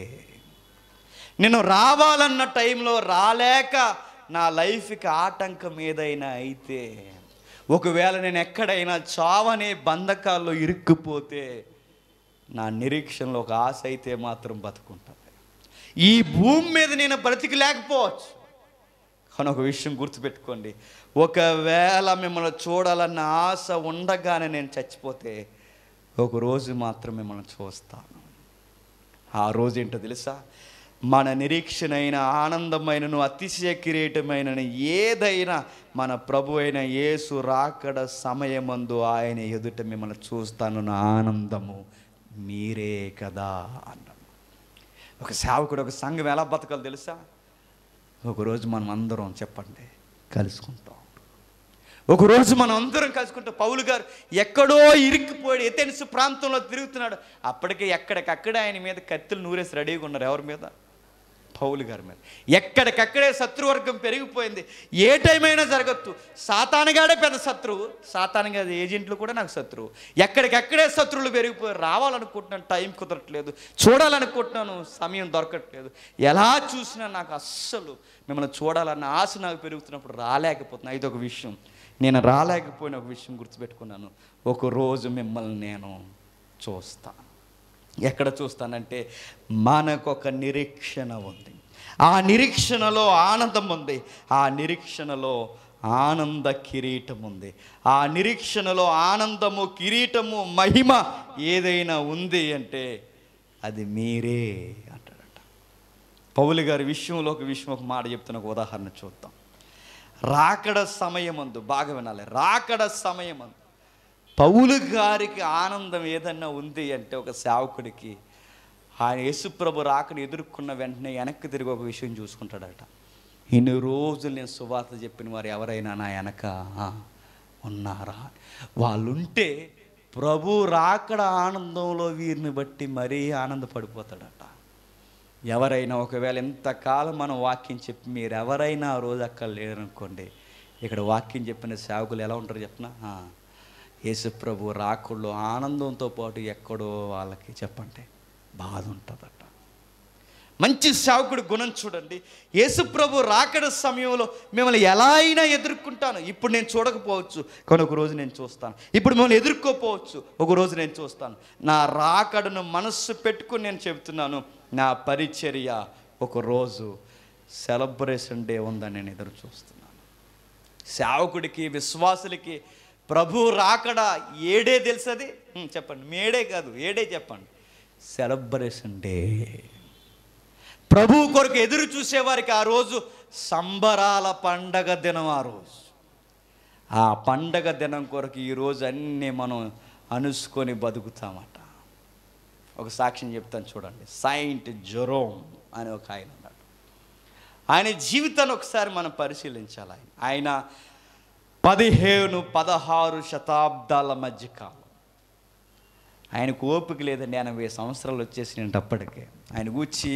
నేను రావాలన్న టైంలో రాలేక నా లైఫ్కి ఆటంకం ఏదైనా అయితే, ఒకవేళ నేను ఎక్కడైనా చావనే బంధకాల్లో ఇరుక్కుపోతే, నా నిరీక్షణలో ఒక ఆశ అయితే మాత్రం బతుకుంటుంది. ఈ భూమి మీద నేను బ్రతికలేకపోవచ్చు. కానీ ఒక విషయం గుర్తుపెట్టుకోండి, ఒకవేళ మిమ్మల్ని చూడాలన్న ఆశ ఉండగానే నేను చచ్చిపోతే ఒకరోజు మాత్రం మిమ్మల్ని చూస్తాను. ఆ రోజు ఏంటో తెలుసా? మన నిరీక్షణ అయిన ఆనందమైనను అతిశయ కిరీటమైన ఏదైనా మన ప్రభు అయిన యేసు రాకడ సమయమందు ఆయన ఎదుట మిమ్మల్ని చూస్తాను, నా ఆనందము మీరే కదా అన్నాడు. ఒక సేవకుడు, ఒక సంఘం ఎలా బతకాలో తెలుసా? ఒకరోజు మనం అందరం చెప్పండి కలుసుకుంటాం. ఒకరోజు మనం అందరం కలుసుకుంటాం. పౌలు గారు ఎక్కడో ఇరుక్కుపోయాడు, ఎథెన్స్ ప్రాంతంలో తిరుగుతున్నాడు. అప్పటికే ఎక్కడికక్కడే ఆయన మీద కత్తులు నూరేసి రెడీగా ఉన్నారు. ఎవరి మీద? పౌలు గారి మీద. ఎక్కడికక్కడే శత్రువర్గం పెరిగిపోయింది. ఏ టైం అయినా జరగచ్చు. సాతానుగాడే పెద్ద శత్రువు, సాతానుగాడి ఏజెంట్లు కూడా నాకు శత్రువు. ఎక్కడికక్కడే శత్రువులు పెరిగిపోయారు. రావాలనుకుంటున్నాను, టైం కుదరట్లేదు. చూడాలనుకుంటున్నాను, సమయం దొరకట్లేదు. ఎలా చూసినా నాకు అస్సలు మిమ్మల్ని చూడాలన్న ఆశ నాకు పెరుగుతున్నప్పుడు రాలేకపోతున్నాను. ఇది ఒక విషయం. నేను రాలేకపోయిన ఒక విషయం గుర్తుపెట్టుకున్నాను, ఒకరోజు మిమ్మల్ని నేను చూస్తాను. ఎక్కడ చూస్తానంటే మనకొక నిరీక్షణ ఉంది. ఆ నిరీక్షణలో ఆనందం ఉంది. ఆ నిరీక్షణలో ఆనంద కిరీటం ఉంది. ఆ నిరీక్షణలో ఆనందము, కిరీటము, మహిమ ఏదైనా ఉంది అంటే అది మీరే అంటాడట. పౌలు గారి విషయంలో ఒక మాట చెప్తున్న ఒక ఉదాహరణ చూద్దాం. రాకడ సమయమందు, బాగా వినాలి, రాకడ సమయమందు పౌలు గారికి ఆనందం ఏదన్నా ఉంది అంటే, ఒక సేవకుడికి ఆయన యేసుప్రభు రాకడ ఎదుర్కొన్న వెంటనే వెనక్కి తిరిగి ఒక విషయం చూసుకుంటాడట. ఇన్ని రోజులు నేను సువార్త చెప్పిన వారు ఎవరైనా నా వెనక ఉన్నారా? వాళ్ళుంటే ప్రభు రాకడ ఆనందంలో వీరిని బట్టి మరీ ఆనందపడిపోతాడట. ఎవరైనా ఒకవేళ ఎంతకాలం మనం వాక్యం చెప్పి మీరు ఎవరైనా ఆ రోజు అక్కడ లేరనుకోండి, ఇక్కడ వాక్యం చెప్పిన సేవకులు ఎలా ఉంటారు చెప్పిన? యేసుప్రభు రాకడలో ఆనందంతో పాటు ఎక్కడో వాళ్ళకి చెప్పండి బాధ ఉంటుందట. మంచి సేవకుడి గుణం చూడండి. యేసుప్రభు రాకడ సమయంలో మిమ్మల్ని ఎలా అయినా ఎదుర్కొంటాను. ఇప్పుడు నేను చూడకపోవచ్చు, కానీ ఒక రోజు నేను చూస్తాను. ఇప్పుడు మిమ్మల్ని ఎదుర్కోపోవచ్చు, ఒక రోజు నేను చూస్తాను. నా రాకడను మనస్సు పెట్టుకుని నేను చెబుతున్నాను, నా పరిచర్య ఒకరోజు సెలబ్రేషన్ డే ఉందని నేను ఎదురు చూస్తున్నాను. సేవకుడికి, విశ్వాసులకి ప్రభు రాకడ ఏడే తెలుసది? చెప్పండి. మేడే కాదు, ఏడే చెప్పండి. Celebration day. ప్రభు కొరకు ఎదురు చూసేవారికి ఆ రోజు సంబరాల పండగ దినం. ఆ రోజు, ఆ పండగ దినం కొరకు ఈరోజు అన్నీ మనం అనుసుకొని బతుకుతామట. ఒక సాక్ష్యం చెప్తాను చూడండి. సెయింట్ జెరోమ్ అని ఒక ఆయన ఉన్నాడు. ఆయన జీవితాన్ని ఒకసారి మనం పరిశీలించాలి. ఆయన 15-16 శతాబ్దాల మధ్య కాలం. ఆయనకు ఓపిక లేదండి. 80 సంవత్సరాలు వచ్చేసినప్పటికే ఆయన కూర్చి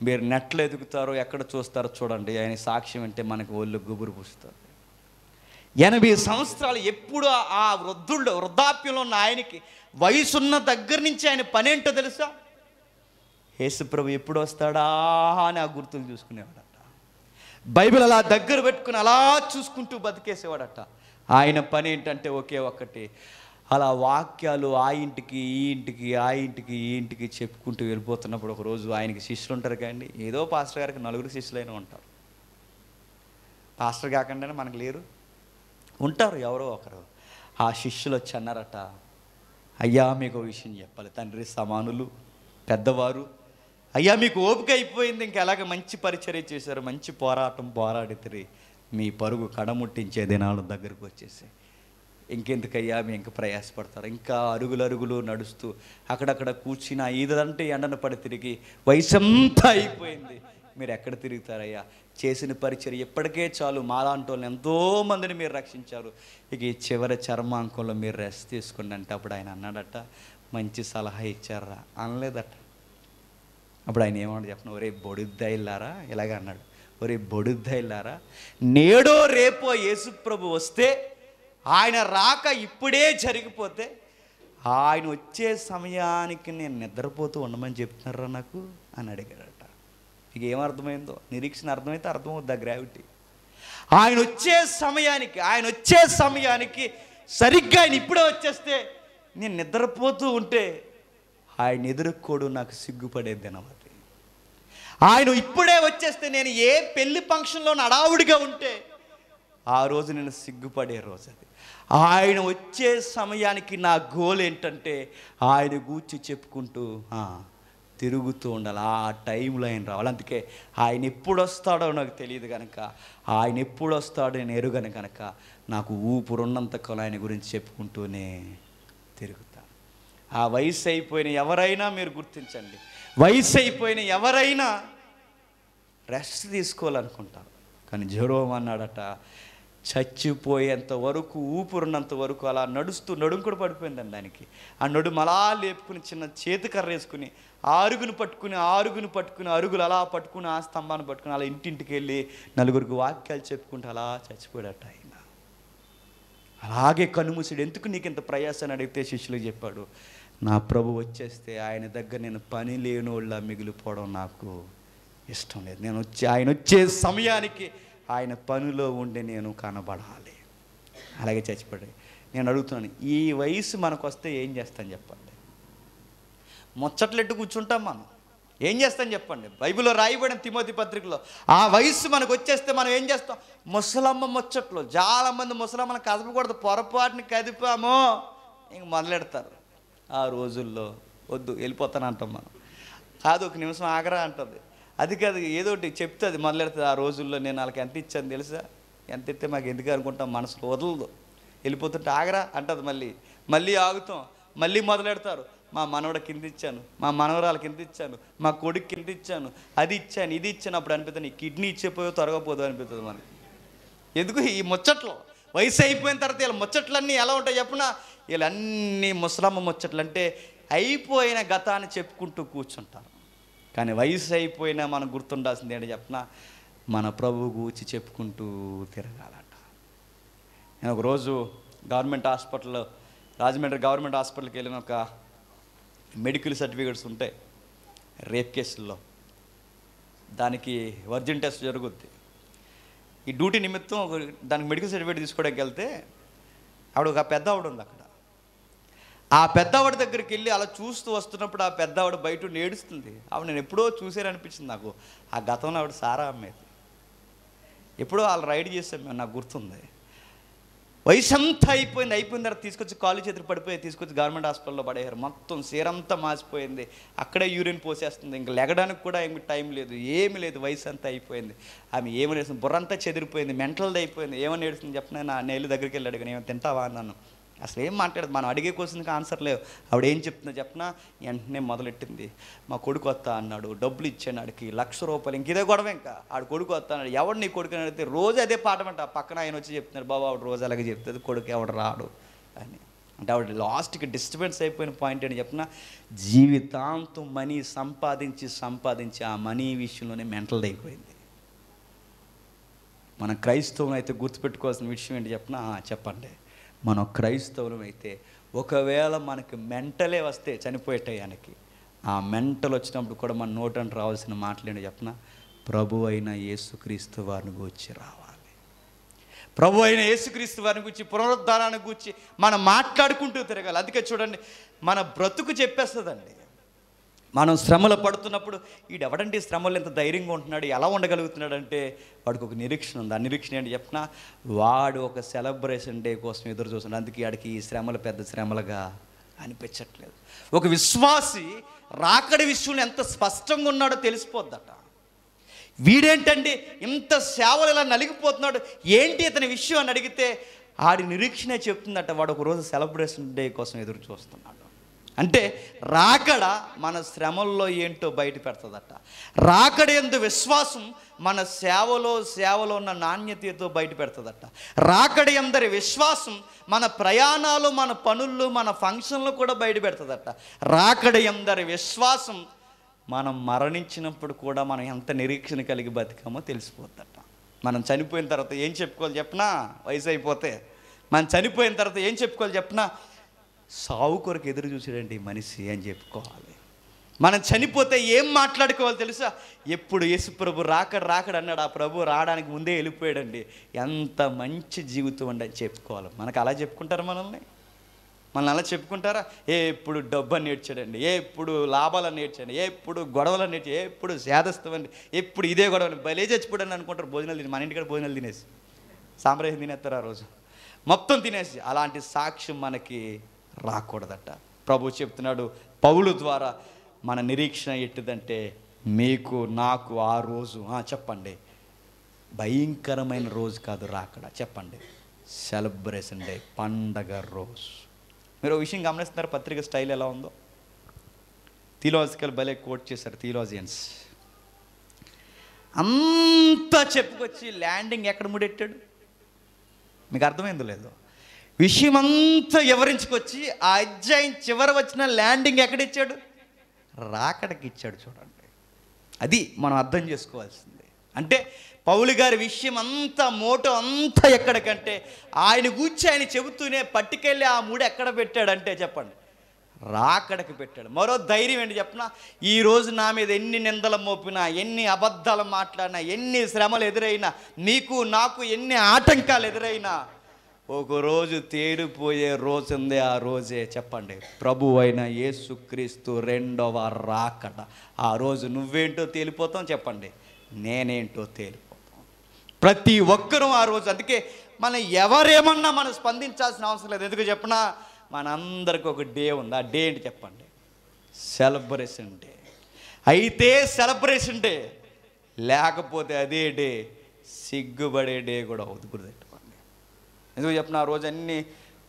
మీరు నెట్లో ఎదుగుతారో ఎక్కడ చూస్తారో చూడండి. ఆయన సాక్ష్యం అంటే మనకు ఒళ్ళు గుబురు పూస్తారు. 80 సంవత్సరాలు ఎప్పుడు ఆ వృద్ధాప్యంలో ఉన్న ఆయనకి వయసున్న దగ్గర నుంచి ఆయన పని ఏంటో తెలుసా? యేసుప్రభు ఎప్పుడు వస్తాడా అని ఆ గుర్తులు చూసుకునేవాడట. బైబిల్ అలా దగ్గర పెట్టుకుని అలా చూసుకుంటూ బతికేసేవాడట. ఆయన పని ఏంటంటే ఒకే ఒక్కటి, అలా వాక్యాలు ఆ ఇంటికి ఈ ఇంటికి, ఆ ఇంటికి ఈ ఇంటికి చెప్పుకుంటూ వెళ్ళిపోతున్నప్పుడు ఒకరోజు ఆయనకి శిష్యులు ఉంటారు కానీ, ఏదో పాస్టర్ గారికి 4 శిష్యులైనా ఉంటారు. పాస్టర్ కాకుండానే మనకు లేరు, ఉంటారు ఎవరో ఒకరు. ఆ శిష్యులు వచ్చి అన్నారట, అయ్యా మీకు విషయం చెప్పాలి. తండ్రి సమానులు, పెద్దవారు, అయ్యా మీకు ఓపిక అయిపోయింది, ఇంకా ఎలాగ మంచి పరిచర్య చేశారు, మంచి పోరాటం పోరాడితే మీ పరుగు కడముట్టించే దినాలు దగ్గరకు వచ్చేసాయి. ఇంకెందుకయ్యా మీ ఇంకా ప్రయాసపడతారు? ఇంకా అరుగులు నడుస్తూ అక్కడక్కడ కూర్చుని ఇదంటే ఎండను పడి తిరిగి వయసంతా అయిపోయింది, మీరు ఎక్కడ తిరుగుతారయ్యా? చేసిన పరిచర్య ఎప్పటికే చాలు. మాలాంటి వాళ్ళని ఎంతోమందిని మీరు రక్షించారు, ఇక ఈ చివరి చర్మాంకంలో మీరు రెస్ట్ తీసుకోండి అంటే అప్పుడు ఆయన అన్నాడట, మంచి సలహా ఇచ్చారా అనలేదట. అప్పుడు ఆయన ఏమన్నా చెప్పిన, ఒరే బొడుద్దాయిల్లారా, ఇలాగ అన్నాడు, ఒరే బొడుద్దాయిల్లారా, నేడో రేపో యేసుప్రభు వస్తే, ఆయన రాక ఇప్పుడే జరిగిపోతే, ఆయన వచ్చే సమయానికి నేను నిద్రపోతూ ఉండమని చెప్తున్నారా నాకు అని అడిగాడట. ఇక ఏమర్థమైందో, నిరీక్షణ అర్థమైతే అర్థమవుద్ది ఆ గ్రావిటీ. ఆయన వచ్చే సమయానికి సరిగ్గా ఆయన ఇప్పుడే వచ్చేస్తే, నేను నిద్రపోతూ ఉంటే ఆయన ఎదుర్కోడు నాకు సిగ్గుపడే దినవతి. ఆయన ఇప్పుడే వచ్చేస్తే, నేను ఏ పెళ్లి ఫంక్షన్లో హడావుడిగా ఉంటే ఆ రోజు నేను సిగ్గుపడే రోజు అది. ఆయన వచ్చే సమయానికి నా గోల్ ఏంటంటే, ఆయన గూర్చి చెప్పుకుంటూ తిరుగుతూ ఉండాలి. ఆ టైంలో ఆయన రావాలి. అందుకే ఆయన ఎప్పుడు వస్తాడో నాకు తెలియదు కనుక, ఆయన ఎప్పుడు వస్తాడో నేను ఎరుగను కనుక, నాకు ఊపురున్నంతకాలం ఆయన గురించి చెప్పుకుంటూనే తిరుగుతాను. ఆ వయసు అయిపోయిన ఎవరైనా మీరు గుర్తించండి, వయసు అయిపోయిన ఎవరైనా రెస్ట్ తీసుకోవాలనుకుంటారు. కానీ జెరోమ్ అన్నాడట, చచ్చిపోయేంత వరకు, ఊపిరున్నంత వరకు అలా నడుస్తూ, నడుము కూడా పడిపోయిందండి దానికి. ఆ నడుము అలా లేపుకుని చిన్న చేతికర్ర వేసుకుని ఆరుగును పట్టుకుని అరుగులు అలా పట్టుకుని ఆ స్తంభాన్ని పట్టుకుని అలా ఇంటింటికి వెళ్ళి నలుగురికి వాక్యాలు చెప్పుకుంటూ అలా చచ్చిపోయాడట ఆయన. అలాగే కన్నుమూసాడు. ఎందుకు నీకు ఇంత ప్రయాసం అని అడిగితే శిష్యులకు చెప్పాడు, నా ప్రభు వచ్చేస్తే ఆయన దగ్గర నేను పని లేనోళ్ళ మిగిలిపోవడం నాకు ఇష్టం లేదు. ఆయన వచ్చే సమయానికి ఆయన పనిలో ఉండి నేను కనబడాలి. అలాగే చచ్చిపోయాడు. నేను అడుగుతున్నాను, ఈ వయసు మనకు వస్తే ఏం చేస్తాం చెప్పండి? ముచ్చట్లెట్టు కూర్చుంటాం మనం, ఏం చేస్తాం చెప్పండి? బైబిల్లో రాయబడిన తిమోతి పత్రికలో ఆ వయసు మనకు వచ్చేస్తే మనం ఏం చేస్తాం? ముసలమ్మ ముచ్చట్లు. చాలామంది ముసలమ్మను కదపకూడదు, పొరపాటుని కదిపామో ఇంక మొదలెడతారు. ఆ రోజుల్లో వద్దు వెళ్ళిపోతానంటాం మనం. కాదు, ఒక నిమిషం ఆగరా అంటుంది. అది కాదు, ఏదో ఒకటి చెప్తే అది మొదలెడుతుంది. ఆ రోజుల్లో నేను వాళ్ళకి ఎంత ఇచ్చాను తెలుసా, ఎంత ఇస్తే మాకు ఎందుకు అనుకుంటాం, మనసులో వదలదు. వెళ్ళిపోతుంటే ఆగరా అంటుంది, మళ్ళీ ఆగుతాం, మళ్ళీ మొదలెడతారు. మా మనవడ కింద ఇచ్చాను, మా మనవరాల కింద ఇచ్చాను, మా కొడుకు కింద ఇచ్చాను, అది ఇచ్చాను, ఇది ఇచ్చాను. అప్పుడు అనిపిస్తుంది నీ కిడ్నీ ఇచ్చేపోయో తొరగపోదు అనిపిస్తుంది మనకి. ఎందుకు ఈ ముచ్చట్లు? వయసు అయిపోయిన తర్వాత వీళ్ళ ముచ్చట్లన్నీ ఎలా ఉంటాయి చెప్పున? వీళ్ళన్నీ ముసలమ్మ ముచ్చట్లు, అంటే అయిపోయిన గతాన్ని చెప్పుకుంటూ కూర్చుంటారు. కానీ వయసు అయిపోయినా మనకు గుర్తుండాల్సింది ఏంటో చెప్పిన, మన ప్రభువు గూర్చి చెప్పుకుంటూ తిరగాలట. నేను ఒకరోజు రాజమండ్రి గవర్నమెంట్ హాస్పిటల్కి వెళ్ళిన, ఒక మెడికల్ సర్టిఫికేట్స్ ఉంటాయి రేప్ కేసుల్లో. దానికి వర్జిన్ టెస్ట్ జరుగుద్ది. ఈ డ్యూటీ నిమిత్తం దానికి మెడికల్ సర్టిఫికేట్ తీసుకోవడానికి వెళ్తే ఒక పెద్ద ఆవిడ ఉంది అక్కడ. ఆ పెద్ద ఆవిడ దగ్గరికి వెళ్ళి అలా చూస్తూ వస్తున్నప్పుడు ఆ పెద్ద ఆవిడ బయట ఏడుస్తుంది. ఆవిడ నేను ఎప్పుడో చూసారనిపించింది నాకు. ఆ గతంలో ఆవిడ సారా అమ్మేది. ఎప్పుడో వాళ్ళు రైడ్ చేసాం మేము, నాకు గుర్తుంది. వయసు అంతా అయిపోయిన తర్వాత తీసుకొచ్చి కాలు చేతులు పడిపోయి తీసుకొచ్చి గవర్నమెంట్ హాస్పిటల్లో పడేయారు. మొత్తం సీరంతా మాసిపోయింది, అక్కడే యూరిన్ పోసేస్తుంది. ఇంకా లెగడానికి కూడా ఏమి టైం లేదు, ఏమి లేదు, వయసు అంతా అయిపోయింది. ఆమె ఏమని ఏడుస్తుంది, బుర్రంతా చెదిరిపోయింది, మెంటల్ది అయిపోయింది. ఏమని ఏడుస్తుంది చెప్పిన, నా నేళ్ళు దగ్గరికి వెళ్ళి అడిగాను, ఏమైనా తింటావా అన్నాను. అసలు ఏం మాట్లాడదు, మనం అడిగే క్వశ్చన్కి ఆన్సర్ లేవు. ఆవిడ ఏం చెప్తుందో చెప్పినా వెంటనే మొదలెట్టింది. మా కొడుకు వస్తా అన్నాడు, డబ్బులు ఇచ్చాను ఆడికి ₹1,00,000. ఇంక ఇదే గొడవ. ఇంకా ఆడు కొడుకు వస్తా అన్నాడు. ఎవడు నీ కొడుకు అని అడిగితే రోజు అదే పాఠమంట. పక్కన ఆయన వచ్చి చెప్తున్నారు, బాబు ఆవిడ రోజు అలాగే చెప్తుంది, కొడుకు ఎవడు రాడు అని. అంటే ఆవిడ లాస్ట్కి డిస్టర్బెన్స్ అయిపోయిన పాయింట్ అని చెప్పిన, జీవితాంతం మనీ సంపాదించి ఆ మనీ విషయంలోనే మెంటల్ అయిపోయింది. మన క్రైస్తవం అయితే గుర్తుపెట్టుకోవాల్సిన విషయం ఏంటి చెప్పినా, చెప్పండి, మనం క్రైస్తవులం అయితే ఒకవేళ మనకి మెంటలే వస్తే చనిపోయే టయానికి, ఆ మెంటల్ వచ్చినప్పుడు కూడా మన నోటంటే రావాల్సిన మాటలేంటి చెప్పిన, ప్రభు అయిన యేసుక్రీస్తు వారిని గూర్చి రావాలి. ప్రభు అయిన యేసుక్రీస్తు వారిని గూర్చి, పునరుద్ధారాన్ని గూర్చి మనం మాట్లాడుకుంటూ తిరగాలి. అందుకే చూడండి, మన బ్రతుకు చెప్పేస్తుందండి. మనం శ్రమలు పడుతున్నప్పుడు వీడెవడంటే శ్రమలు ఎంత ధైర్యంగా ఉంటున్నాడు, ఎలా ఉండగలుగుతున్నాడు అంటే వాడికి ఒక నిరీక్షణ ఉంది. ఆ నిరీక్షణ ఏంటి చెప్పినా, వాడు ఒక సెలబ్రేషన్ డే కోసం ఎదురు చూస్తున్నాడు. అందుకే వాడికి ఈ శ్రమలు పెద్ద శ్రమలుగా అనిపించట్లేదు. ఒక విశ్వాసి రాకడి విషయంలో ఎంత స్పష్టంగా ఉన్నాడో తెలిసిపోద్దట. వీడేంటండి ఇంత సేవలు ఇలా నలిగిపోతున్నాడు, ఏంటి ఇతని విషయం అని అడిగితే ఆడి నిరీక్షణ చెప్తుందట, వాడు ఒకరోజు సెలబ్రేషన్ డే కోసం ఎదురు చూస్తున్నాడు. అంటే రాకడ మన శ్రమల్లో ఏంటో బయట పెడుతుందట. రాకడ యందు విశ్వాసం మన సేవలో ఉన్న నాణ్యతతో బయట పెడుతుందట. రాకడ యందరి విశ్వాసం మన ప్రయాణాలు, మన పనుల్లో, మన ఫంక్షన్లు కూడా బయట పెడుతుందట. రాకడ యందరి విశ్వాసం మనం మరణించినప్పుడు కూడా మనం ఎంత నిరీక్షణ కలిగి బతికామో తెలిసిపోద్దట. మనం చనిపోయిన తర్వాత ఏం చెప్పుకోవాలి చెప్పినా, వయసు అయిపోతే మనం చనిపోయిన తర్వాత ఏం చెప్పుకోవాలి చెప్పినా, సావు కొరకు ఎదురు చూసాడండి ఈ మనిషి అని చెప్పుకోవాలి. మనం చనిపోతే ఏం మాట్లాడుకోవాలి తెలుసా, ఎప్పుడు యేసు ప్రభు రాకడ అన్నాడు, ఆ ప్రభు రావడానికి ముందే వెళ్ళిపోయాడండి, ఎంత మంచి జీవితం అండి అని చెప్పుకోవాలి. మనకు అలా చెప్పుకుంటారా మనల్ని అలా చెప్పుకుంటారా? ఎప్పుడు డబ్బు అని నేర్చాడండి, ఎప్పుడు లాభాలని నేర్చాడు, ఎప్పుడు గొడవలని నేర్చాడు, ఎప్పుడు సేదస్తమండి, ఎప్పుడు ఇదే గొడవని భలే చచ్చిపోయాడని అనుకుంటారు. భోజనాలు తిని మన ఇంటికాడ భోజనాలు తినేసి సాంబ్రాజ్యం తినేస్తారు ఆ రోజు మొత్తం తినేసి. అలాంటి సాక్ష్యం మనకి రాకూడదట. ప్రభు చెప్తున్నాడు పౌలు ద్వారా, మన నిరీక్షణ ఎట్టిదంటే మీకు నాకు ఆ రోజు చెప్పండి, భయంకరమైన రోజు కాదు రాకడ, చెప్పండి, సెలబ్రేషన్ డే, పండగ రోజు. మీరు ఒక విషయం గమనిస్తున్నారు, పత్రిక స్టైల్ ఎలా ఉందో. థియోలాజికల్ భలే కోట్ చేశారు థియోలాజియన్స్. అంతా చెప్పుకొచ్చి ల్యాండింగ్ ఎక్కడ ముడెట్టాడు మీకు అర్థమైందో లేదో, విషయం అంతా వివరించుకొచ్చి ఆ అధ్యాయం చివరి వచ్చిన ల్యాండింగ్ ఎక్కడిచ్చాడు, రాకడకి ఇచ్చాడు. చూడండి, అది మనం అర్థం చేసుకోవాల్సింది. అంటే పౌలు గారి విషయం అంతా మోటో అంతా ఎక్కడికంటే ఆయన గూర్చి ఆయన చెబుతూనే పట్టుకెళ్ళి ఆ మూడు ఎక్కడ పెట్టాడంటే చెప్పండి, రాకడకి పెట్టాడు. మరో ధైర్యం ఏంటి చెప్పినా, ఈరోజు నా మీద ఎన్ని నిందలు మోపినా, ఎన్ని అబద్ధాలు మాట్లాడినా, ఎన్ని శ్రమలు ఎదురైనా, నీకు నాకు ఎన్ని ఆటంకాలు ఎదురైనా, ఒకరోజు తేడిపోయే రోజు ఉంది. ఆ రోజే చెప్పండి, ప్రభు అయిన యేసుక్రీస్తు రెండవ రాకడ. ఆ రోజు నువ్వేంటో తేలిపోతాం, చెప్పండి నేనేంటో తేలిపోతాం, ప్రతి ఒక్కరూ ఆ రోజు. అందుకే మనం ఎవరేమన్నా మనం స్పందించాల్సిన అవసరం లేదు. ఎందుకు చెప్పినా, మనందరికి ఒక డే ఉంది. ఆ డే ఏంటి చెప్పండి, సెలబ్రేషన్ డే. అయితే సెలబ్రేషన్ డే, లేకపోతే అదే డే సిగ్గుపడే డే కూడా అవుతుంది. గుర్తుపెట్టుకోండి. ఎందుకు చెప్పిన, ఆ రోజు అన్నీ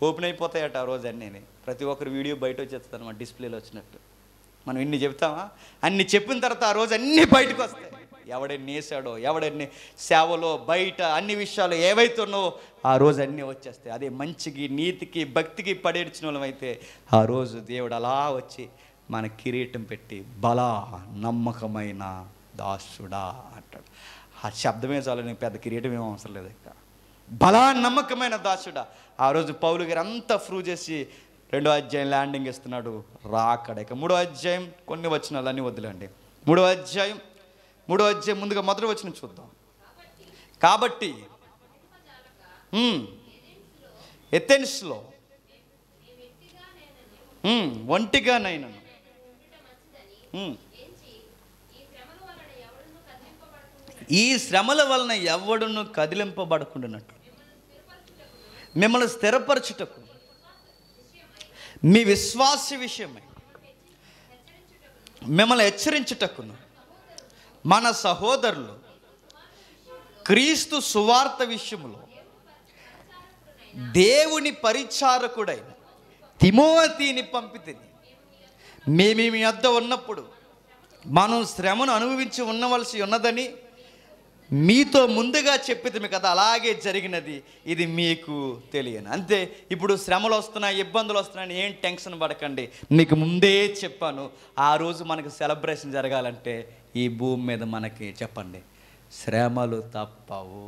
ఓపెన్ అయిపోతాయట. ఆ రోజు అన్నీ ప్రతి ఒక్కరు వీడియో బయట వచ్చేస్తుంది అన్నమాట, డిస్ప్లేలో వచ్చినట్టు. మనం ఇన్ని చెప్తామా, అన్ని చెప్పిన తర్వాత ఆ రోజు అన్నీ బయటకు వస్తాయి. ఎవడెన్ని వేసాడో, ఎవడెన్ని సేవలో బయట అన్ని విషయాలు ఏవైతే ఉన్నావో ఆ రోజు అన్నీ వచ్చేస్తాయి. అదే మంచికి, నీతికి, భక్తికి పడేడ్చిన వాళ్ళమైతే ఆ రోజు దేవుడు అలా వచ్చి మన కిరీటం పెట్టి బలా నమ్మకమైన దాసుడా అంటాడు. ఆ శబ్దమే చాలు, నీకు పెద్ద కిరీటం ఏమో అవసరం లేదు. ఇంకా బలా నమ్మకమైన దాసుడా. ఆ రోజు పౌలు గారు అంతా ప్రూవ్ చేసి 2వ అధ్యాయం ల్యాండింగ్ ఇస్తున్నాడు రాకడ. ఇక 3వ అధ్యాయం కొన్ని వచనాలు అన్నీ వదిలేండి. 3వ అధ్యాయం 3వ అధ్యాయం ముందుగా మొదటి వచనం చూద్దాం. కాబట్టి ఎథెన్స్లో ఒంటిగానైనను ఈ శ్రమల వలన ఎవడును కదిలింపబడకుండానట్లు మిమ్మల్ని స్థిరపరచుటకు మీ విశ్వాస విషయమై మిమ్మల్ని హెచ్చరించుటకును మన సహోదరులు క్రీస్తు సువార్త విషయములో దేవుని పరిచారకుడైన తిమోతిని పంపితిని. మేము మీ వద్ద ఉన్నప్పుడు మనం శ్రమను అనుభవించి ఉండవలసి ఉన్నదని మీతో ముందుగా చెప్పితిమి కదా, అలాగే జరిగినది. ఇది మీకు తెలియను. అంతే. ఇప్పుడు శ్రమలు వస్తున్నాయి, ఇబ్బందులు వస్తున్నాయని ఏం టెన్షన్ పడకండి. మీకు ముందే చెప్పాను, ఆ రోజు మనకు సెలబ్రేషన్ జరగాలంటే ఈ భూమి మీద మనకి చెప్పండి శ్రమలు తప్పవు.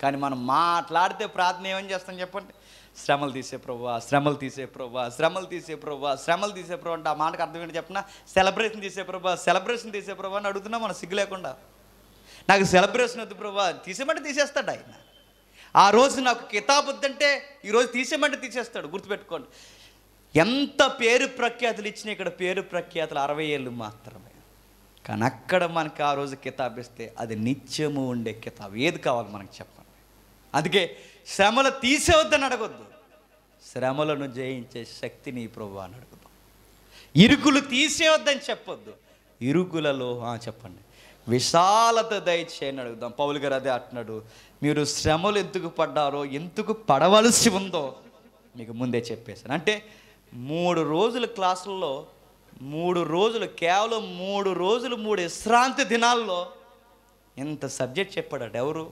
కానీ మనం మాట్లాడితే ప్రార్థన ఏమని చేస్తాం చెప్పండి? శ్రమలు తీసే ప్రభువా, శ్రమలు తీసే ప్రభువా, శ్రమలు తీసే ప్రభువా, శ్రమలు తీసే ప్రభు అంటే ఆ మాటకు అర్థం ఏంటి చెప్పిన? సెలబ్రేషన్ తీసే ప్రభువా, సెలబ్రేషన్ తీసే ప్రభు అని అడుగుతున్నా మనం సిగ్గు లేకుండా. నాకు సెలబ్రేషన్ వద్దు ప్రభు, తీసేమంటే తీసేస్తాడు ఆయన. ఆ రోజు నాకు కితాబు వద్దంటే ఈరోజు తీసేమంటే తీసేస్తాడు. గుర్తుపెట్టుకోండి. ఎంత పేరు ప్రఖ్యాతులు ఇచ్చినా ఇక్కడ పేరు ప్రఖ్యాతులు 60 ఏళ్ళు మాత్రమే. కానీ అక్కడ మనకు ఆ రోజు కితాబు ఇస్తే అది నిత్యము ఉండే కితాబు. ఏది కావాలి మనకు చెప్పండి. అందుకే శ్రమలు తీసేవద్దని అడగొద్దు, శ్రమలను జయించే శక్తిని ప్రభు అని అడుగుదాం. ఇరుకులు తీసేవద్దని చెప్పొద్దు, ఇరుకులలో చెప్పండి విశాలత దయచేయని అడుగుదాం. పౌలు గారు అదే అంటున్నాడు, మీరు శ్రమలు ఎందుకు పడ్డారో, ఎందుకు పడవలసి ఉందో మీకు ముందే చెప్పేశాను. అంటే 3 రోజుల క్లాసుల్లో 3 రోజులు, కేవలం 3 రోజులు 3 విశ్రాంతి దినాల్లో ఇంత సబ్జెక్ట్ చెప్పాడట. ఎవరు?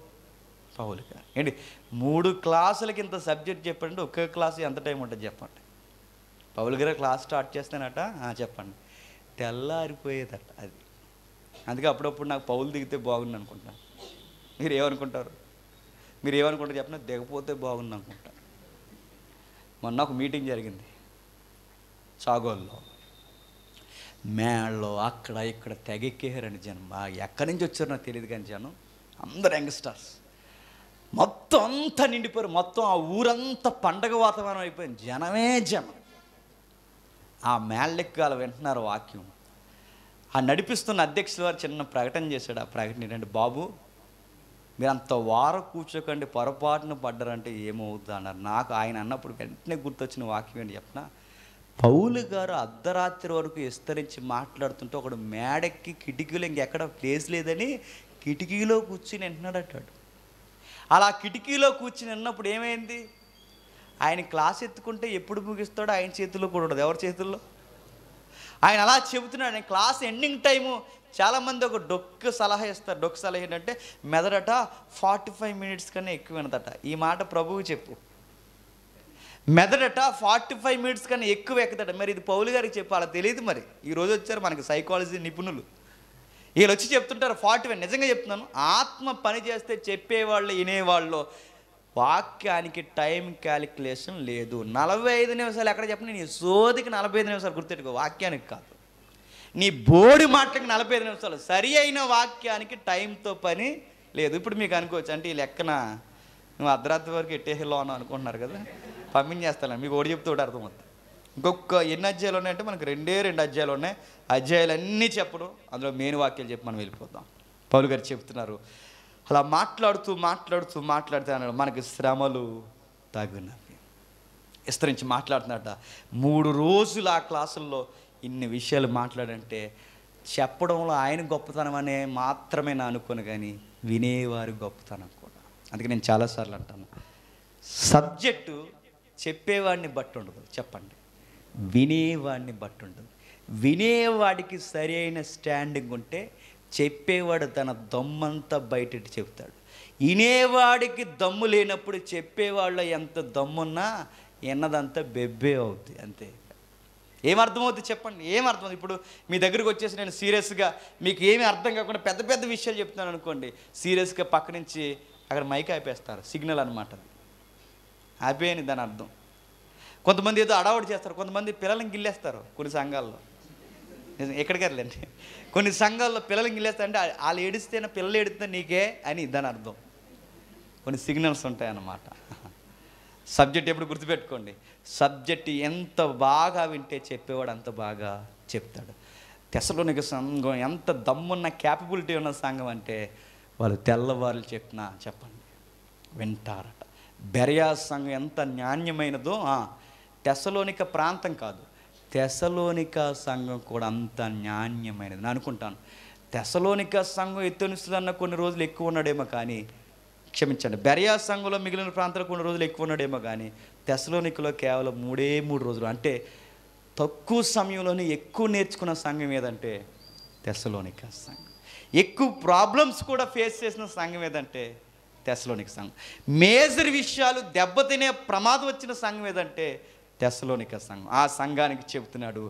పౌలు గారు. ఏంటి 3 క్లాసులకి ఇంత సబ్జెక్ట్ చెప్పండి. ఒకే క్లాసు ఎంత టైం ఉంటుంది చెప్పండి? పౌలు గారు క్లాస్ స్టార్ట్ చేస్తానట, చెప్పండి, తెల్లారిపోయేదట అది. అందుకే అప్పుడప్పుడు నాకు పౌలు దిగితే బాగుంది అనుకుంటాను. మీరు ఏమనుకుంటారు చెప్పిన? దిగపోతే బాగుంది అనుకుంటాను. మొన్న ఒక మీటింగ్ జరిగింది చాగోల్లో. మేళ్ళలో అక్కడ ఇక్కడ తెగెక్కేశారని జనం. ఎక్కడి నుంచి వచ్చారో నాకు తెలియదు కానీ జనం అందరు యంగ్స్టర్స్ మొత్తం అంతా నిండిపోయారు. మొత్తం ఆ ఊరంతా పండగ వాతావరణం అయిపోయింది. జనమే జనం. ఆ మేళ్ళెక్కాల వింటున్నారు వాక్యం. ఆ నడిపిస్తున్న అధ్యక్షుల వారు చిన్న ప్రకటన చేశాడు. ఆ ప్రకటన ఏంటంటే, బాబు మీరు అంత వారం కూర్చోకండి, పొరపాటున పడ్డారంటే ఏమవుద్ది అన్నారు. నాకు ఆయన అన్నప్పుడు వెంటనే గుర్తొచ్చిన వాక్యం ఏంటి చెప్పిన? పౌలు గారు అర్ధరాత్రి వరకు విస్తరించి మాట్లాడుతుంటే ఒకడు మేడెక్కి కిటికీలో ఇంకెక్కడ ప్లేస్ లేదని కిటికీలో కూర్చుని వింటున్నాడటాడు. అలా కిటికీలో కూర్చుని విన్నప్పుడు ఏమైంది? ఆయన క్లాస్ ఎత్తుకుంటే ఎప్పుడు ముగిస్తాడో ఆయన చేతుల్లో కూడా ఉండదు. ఎవరి చేతుల్లో? ఆయన అలా చెబుతున్నాడు. క్లాస్ ఎండింగ్ టైము చాలామంది ఒక డొక్కు సలహా ఇస్తారు. డొక్కు సలహా ఏంటంటే మెదడట 45 మినిట్స్ కన్నా ఎక్కువ వినదట. ఈ మాట ప్రభువు చెప్పు. మెదడట 45 మినిట్స్ కన్నా ఎక్కువ ఎక్కుదట. మరి ఇది పౌలు గారికి చెప్పు, అలా తెలియదు. మరి ఈరోజు వచ్చారు మనకి సైకాలజీ నిపుణులు, వీళ్ళు వచ్చి చెప్తుంటారు 45. నిజంగా చెప్తున్నాను, ఆత్మ పని చేస్తే చెప్పేవాళ్ళు వినేవాళ్ళు వాక్యానికి టైం క్యాలిక్యులేషన్ లేదు. 45 నిమిషాలు ఎక్కడ చెప్పండి? నీ సోదికి 45 నిమిషాలు గుర్తెట్టుకో, వాక్యానికి కాదు. నీ బోడి మాటలకి 45 నిమిషాలు. సరి అయిన వాక్యానికి టైంతో పని లేదు. ఇప్పుడు మీకు అనుకోవచ్చు, అంటే ఈ లెక్కన నువ్వు అర్ధరాత్రి వరకు ఎట్టేలో అని అనుకుంటున్నారు కదా, పంపించేస్తాను. మీకు ఒకటి చెప్తే ఒకటి అర్థమవుతుంది. ఇంకొక ఎన్ని అధ్యాయాలు ఉన్నాయంటే మనకు 2 అధ్యాయాలు ఉన్నాయి. అధ్యాయాలన్నీ చెప్పడం, అందులో మెయిన్ వాక్యాలు చెప్పి మనం వెళ్ళిపోతాం. పౌలు గారు చెప్తున్నారు, అలా మాట్లాడుతూ అన్నాడు, మనకి శ్రమలు తగినవి. విస్తరించి మాట్లాడుతున్నట్ట. 3 రోజులు ఆ క్లాసుల్లో ఇన్ని విషయాలు మాట్లాడంటే చెప్పడంలో ఆయన గొప్పతనం అనే మాత్రమే నా అనుకోను, కానీ వినేవారి గొప్పతనం కూడా. అందుకే నేను చాలాసార్లు అంటాను, సబ్జెక్టు చెప్పేవాడిని బట్టి ఉండదు, చెప్పండి, వినేవాడిని బట్టి ఉండదు. వినేవాడికి సరి అయిన స్టాండింగ్ ఉంటే చెప్పేవాడు తన దమ్మంతా బయటెట్టి చెప్తాడు. వినేవాడికి దమ్ము లేనప్పుడు చెప్పేవాళ్ళ ఎంత దమ్మున్నా ఎన్నదంతా బెబ్బే అవుతుంది. అంతే. ఏమర్థమవుతుంది చెప్పండి? ఏమర్థమవుతుంది? ఇప్పుడు మీ దగ్గరికి వచ్చేసి నేను సీరియస్గా మీకు ఏమీ అర్థం కాకుండా పెద్ద పెద్ద విషయాలు చెప్తున్నాను అనుకోండి, సీరియస్గా పక్క నుంచి అక్కడ మైక్ ఆపేస్తారు. సిగ్నల్ అనమాట అది. ఆపేయని దాని అర్థం. కొంతమంది ఏదో అడావుడి చేస్తారు, కొంతమంది పిల్లల్ని గిల్లేస్తారు కొన్ని సంఘాల్లో. ఎక్కడికి వెళ్ళండి. కొన్ని సంఘాల్లో పిల్లలు ఇంగిలేస్తా అంటే వాళ్ళు ఏడిస్తేనే పిల్లలు ఏడిస్తే నీకే అని దాని అర్థం. కొన్ని సిగ్నల్స్ ఉంటాయన్నమాట. సబ్జెక్ట్ ఎప్పుడు గుర్తుపెట్టుకోండి, సబ్జెక్ట్ ఎంత బాగా వింటే చెప్పేవాడు అంత బాగా చెప్తాడు. తెస్సలోనిక సంఘం ఎంత దమ్మున్న క్యాపబిలిటీ ఉన్న సంఘం అంటే వాళ్ళు తెల్లవారులు చెప్పినా చెప్పండి వింటారట. బెరయా సంఘం ఎంత నాణ్యమైనదో తెస్సలోనిక ప్రాంతం కాదు, తెస్సలోనిక సంఘం కూడా అంత నాణ్యమైనది. నేను అనుకుంటాను తెస్సలోనిక సంఘం ఎత్తునిస్తుందన్న కొన్ని రోజులు ఎక్కువ ఉన్నాడేమో కానీ, క్షమించండి, బెరయా సంఘంలో మిగిలిన ప్రాంతాలు కొన్ని రోజులు ఎక్కువ ఉన్నాడేమో కానీ తెస్సలోనికలో కేవలం 3 రోజులు. అంటే తక్కువ సమయంలోనే ఎక్కువ నేర్చుకున్న సంఘం ఏదంటే తెస్సలోనిక సంఘం. ఎక్కువ ప్రాబ్లమ్స్ కూడా ఫేస్ చేసిన సంఘం ఏదంటే తెస్సలోనిక సంఘం. మేజర్ విషయాలు దెబ్బతినే ప్రమాదం వచ్చిన సంఘం ఏదంటే తెస్సలోనిక సంఘం. ఆ సంఘానికి చెబుతున్నాడు,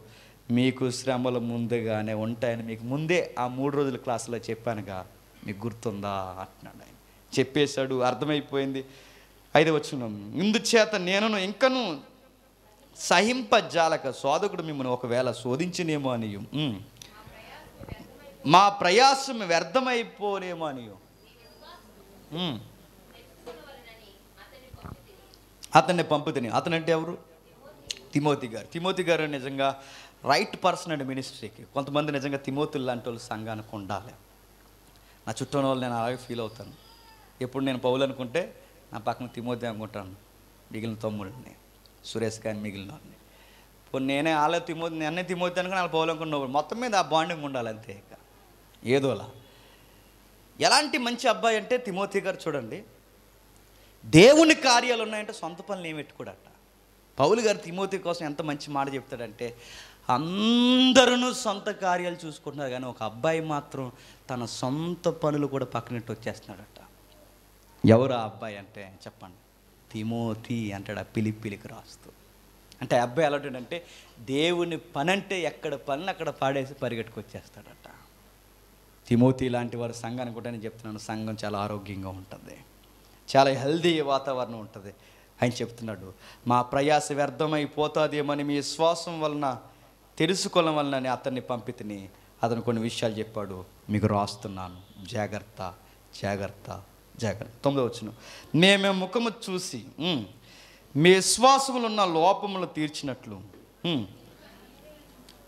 మీకు శ్రమలు ముందుగానే ఉంటాయని మీకు ముందే ఆ 3 రోజుల క్లాసులో చెప్పానుగా, మీకు గుర్తుందా అంటున్నాడు. ఆయన చెప్పేశాడు, అర్థమైపోయింది. 5వ వచనం, ఇందుచేత నేను ఇంకను సహింపజాలక శోధకుడు మిమ్మల్ని ఒకవేళ శోధించినేమో అనియు, మా ప్రయాసం వ్యర్థమైపోనేమో అనియు అతన్ని పంపుతిని. అతనంటే ఎవరు? తిమోతి గారు. తిమోతి గారు నిజంగా రైట్ పర్సన్ అండి మినిస్ట్రీకి. కొంతమంది నిజంగా తిమోతులు లాంటి వాళ్ళు సంఘానికి ఉండాలి. నా చుట్టూ వాళ్ళు నేను అలాగే ఫీల్ అవుతాను. ఎప్పుడు నేను పౌలు అనుకుంటే నా పక్కన తిమోతి అనుకుంటాను, మిగిలిన తమ్ముడిని సురేష్ కానీ మిగిలిన వాళ్ళని. ఇప్పుడు నేనే వాళ్ళ తిమోతి, నేనే తిమోతి అనుకుని వాళ్ళ పౌలు అనుకున్నావు. మొత్తం మీద ఆ బాండింగ్ ఉండాలి అంతే. ఇక ఏదోలా ఎలాంటి మంచి అబ్బాయి అంటే తిమోతి గారు చూడండి, దేవుని కార్యాలు ఉన్నాయంటే సొంత పనులు ఏమి పెట్టుకోడట. పౌలు గారు తిమోతి కోసం ఎంత మంచి మాట చెప్తాడంటే, అందరూ సొంత కార్యాలు చూసుకుంటున్నారు కానీ ఒక అబ్బాయి మాత్రం తన సొంత పనులు కూడా పక్కనట్టు వచ్చేస్తున్నాడట. ఎవరు ఆ అబ్బాయి అంటే చెప్పండి, తిమోతి అంటాడు ఆ పిలికి రాస్తూ. అంటే ఆ అబ్బాయి ఎలాంటిదంటే దేవుని పని అంటే ఎక్కడ పని అక్కడ పాడేసి పరిగెట్టుకొచ్చేస్తాడట. తిమోతి లాంటి వారు సంఘానికి కూడా నేను చెప్తున్నాను, సంఘం చాలా ఆరోగ్యంగా ఉంటుంది, చాలా హెల్దీ వాతావరణం ఉంటుంది. ఆయన చెప్తున్నాడు, మా ప్రయాస వ్యర్థమైపోతుందేమని మీ విశ్వాసం వలన తెలుసుకోవడం వలన అతన్ని పంపితిని. అతను కొన్ని విషయాలు చెప్పాడు, మీకు రాస్తున్నాను, జాగ్రత్త జాగ్రత్త జాగ్రత్త. 9వ వచనం, మేము ముఖము చూసి మీ విశ్వాసములు ఉన్న లోపములు తీర్చినట్లు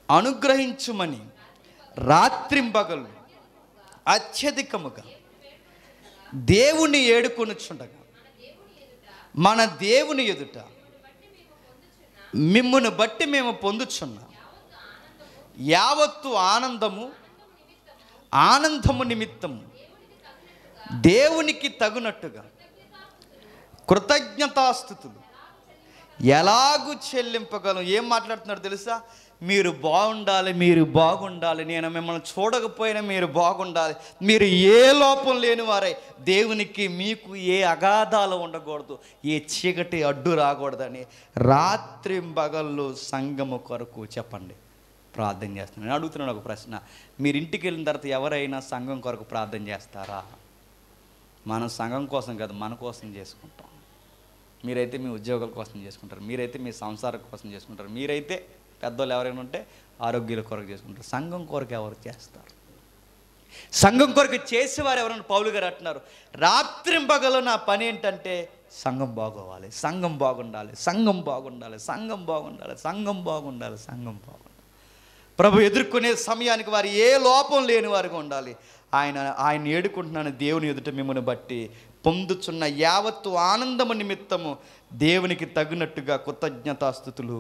అనుగ్రహించుమని రాత్రింబగలు అత్యధికముగా దేవుని ఏడుకొనుచుండగా మన దేవుని ఎదుట మిమ్మును బట్టి మేము పొందుచున్నాం యావత్తు ఆనందము నిమిత్తము దేవునికి తగునట్టుగా కృతజ్ఞతాస్తుతులు ఎలాగూ చెల్లింపగలం. ఏం మాట్లాడుతున్నాడు తెలుసా? మీరు బాగుండాలి, మీరు బాగుండాలి, నేను మిమ్మల్ని చూడకపోయినా మీరు బాగుండాలి, మీరు ఏ లోపం లేని వారై దేవునికి మీకు ఏ అగాధాలు ఉండకూడదు, ఏ చీకటి అడ్డు రాకూడదని రాత్రింబగళ్ళు సంఘము కొరకు చెప్పండి ప్రార్థన చేస్తున్నాను. నేను అడుగుతున్నాను ఒక ప్రశ్న, మీరు ఇంటికి వెళ్ళిన తర్వాత ఎవరైనా సంఘం కొరకు ప్రార్థన చేస్తారా? మనం సంఘం కోసం కాదు, మన కోసం చేసుకుంటాం. మీరైతే మీ ఉద్యోగాల కోసం చేసుకుంటారు, మీరైతే మీ సంసారం కోసం చేసుకుంటారు, మీరైతే పెద్దవాళ్ళు ఎవరైనా ఉంటే ఆరోగ్యాల కొరకు చేసుకుంటారు. సంఘం కొరకు ఎవరు చేస్తారు? సంఘం కొరకు చేసేవారు ఎవరైనా? పౌలు గారు అంటున్నారు, రాత్రింపగలు నా పని ఏంటంటే సంఘం బాగోవాలి, సంఘం బాగుండాలి, సంఘం బాగుండాలి, సంఘం బాగుండాలి, సంఘం బాగుండాలి, సంఘం బాగుండాలి. ప్రభు ఎదుర్కొనే సమయానికి వారు ఏ లోపం లేని వారిగా ఉండాలి. ఆయన ఏడుకుంటున్నాను, దేవుని ఎదుట మిమ్మల్ని బట్టి పొందుచున్న యావత్తు ఆనందము నిమిత్తము దేవునికి తగినట్టుగా కృతజ్ఞతాస్తుతులు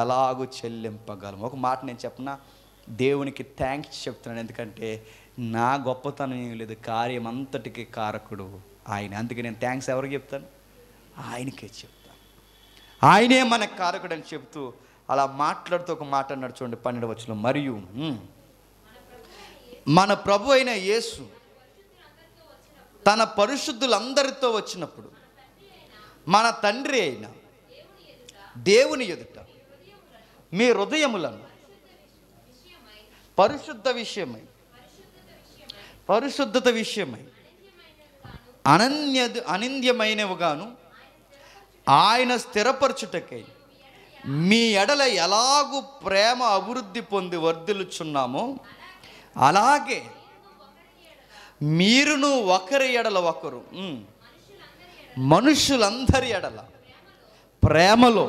ఎలాగూ చెల్లింపగలం. ఒక మాట నేను చెప్పనా, దేవునికి థ్యాంక్స్ చెప్తున్నాను. ఎందుకంటే నా గొప్పతనం ఏం లేదు, కార్యం అంతటికి కారకుడు ఆయన. అందుకే నేను థ్యాంక్స్ ఎవరికి చెప్తాను? ఆయనకే చెప్తాను. ఆయనే మన కారకుడు అని చెప్తూ అలా మాట్లాడుతూ ఒక మాట అన్నాడు చూడండి 12వ వచనం, మరియు మన ప్రభు అయిన యేసు తన పరిశుద్ధులందరితో వచ్చినప్పుడు మన తండ్రి అయిన దేవుని ఎదుట మీ హృదయములను పరిశుద్ధత విషయమై అనింద్యమైనవిగాను ఆయన స్థిరపరచుటకై మీ ఎడల ఎలాగూ ప్రేమ అభివృద్ధి పొంది వర్ధిల్లుచున్నామో అలాగే మీరును ఒకరి ఎడల ఒకరు మనుషులందరి ఎడల ప్రేమలో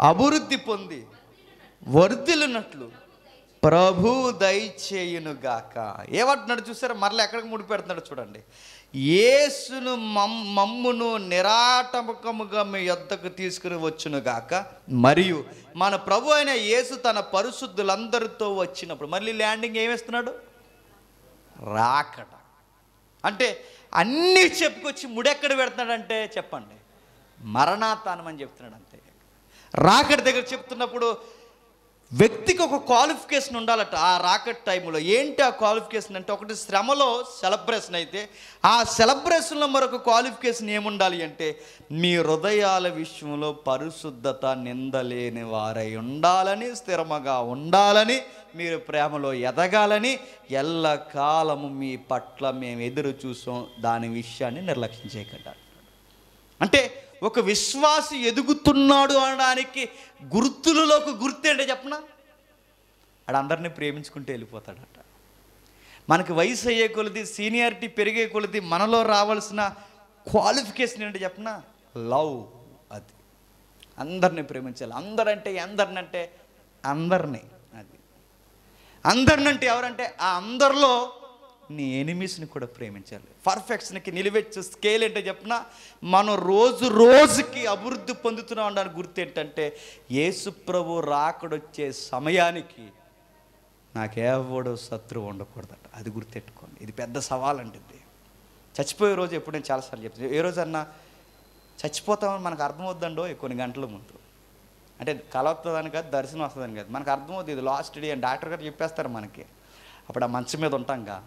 అభివృద్ధి పొంది వర్ధిల్లునట్లు ప్రభు దయచేయునుగాక. ఏమంటున్నాడు చూసారా? మరలా ఎక్కడికి ముడి పెడుతున్నాడు చూడండి. యేసును మమ్మును నిరాటంకముగా మీ యొద్దకు తీసుకుని వచ్చునుగాక, మరియు మన ప్రభు అయిన యేసు తన పరిశుద్ధులందరితో వచ్చినప్పుడు. మళ్ళీ ల్యాండింగ్ ఏమేస్తున్నాడు? రాకట. అంటే అన్నీ చెప్పుకొచ్చి ముడెక్కడ పెడుతున్నాడంటే చెప్పండి, మరణాతానం అని చెప్తున్నాడు. అంతే. రాకట దగ్గర చెప్తున్నప్పుడు వ్యక్తికి ఒక క్వాలిఫికేషన్ ఉండాలట. ఆ రాకట్ టైంలో ఏంటి ఆ క్వాలిఫికేషన్ అంటే, ఒకటి శ్రమలో సెలబ్రేషన్ అయితే, ఆ సెలబ్రేషన్లో మరొక క్వాలిఫికేషన్ ఏముండాలి అంటే, మీ హృదయాల విషయంలో పరిశుద్ధత నిందలేని వారై ఉండాలని, స్థిరముగా ఉండాలని, మీరు ప్రేమలో ఎదగాలని, ఎల్లకాలము మీ పట్ల మేము ఎదురు చూసాం, దాని విషయాన్ని నిర్లక్ష్యం చేయకుండా. అంటే ఒక విశ్వాసి ఎదుగుతున్నాడు అనడానికి గుర్తులలో ఒక గుర్తు ఏంటో చెప్పనా? ఆడు అందరినీ ప్రేమించుకుంటూ వెళ్ళిపోతాడట. మనకి వయసు అయ్యే కొలది, సీనియారిటీ పెరిగే కొలది మనలో రావాల్సిన క్వాలిఫికేషన్ ఏంటో చెప్పనా? లవ్. అది అందరినీ ప్రేమించాలి. అందరినంటే అందరినీ. అది అందరినంటే ఎవరంటే ఆ అందరిలో నీ ఎనిమీస్ని కూడా ప్రేమించాలి. పర్ఫెక్షన్కి నిలువెచ్చు స్కేల్ ఏంటో చెప్పిన, మనం రోజు రోజుకి అభివృద్ధి పొందుతున్నాం అనడానికి గుర్తు ఏంటంటే, యేసు ప్రభు రాకడొచ్చే సమయానికి నాకెవడో శత్రువు ఉండకూడదట. అది గుర్తెట్టుకోండి. ఇది పెద్ద సవాల్ అండి. ఇది చచ్చిపోయే రోజు ఎప్పుడు నేను చాలాసార్లు చెప్తాను, ఏ రోజన్నా చచ్చిపోతామని మనకు అర్థమవుద్దండో కొన్ని గంటల ముందు. అంటే కల వస్తుందని కాదు, దర్శనం వస్తుందని కాదు, మనకు అర్థమవుతుంది ఇది లాస్ట్ డే అని డాక్టర్ గారు చెప్పేస్తారు మనకి. అప్పుడు ఆ మంచం మీద ఉంటాంగా,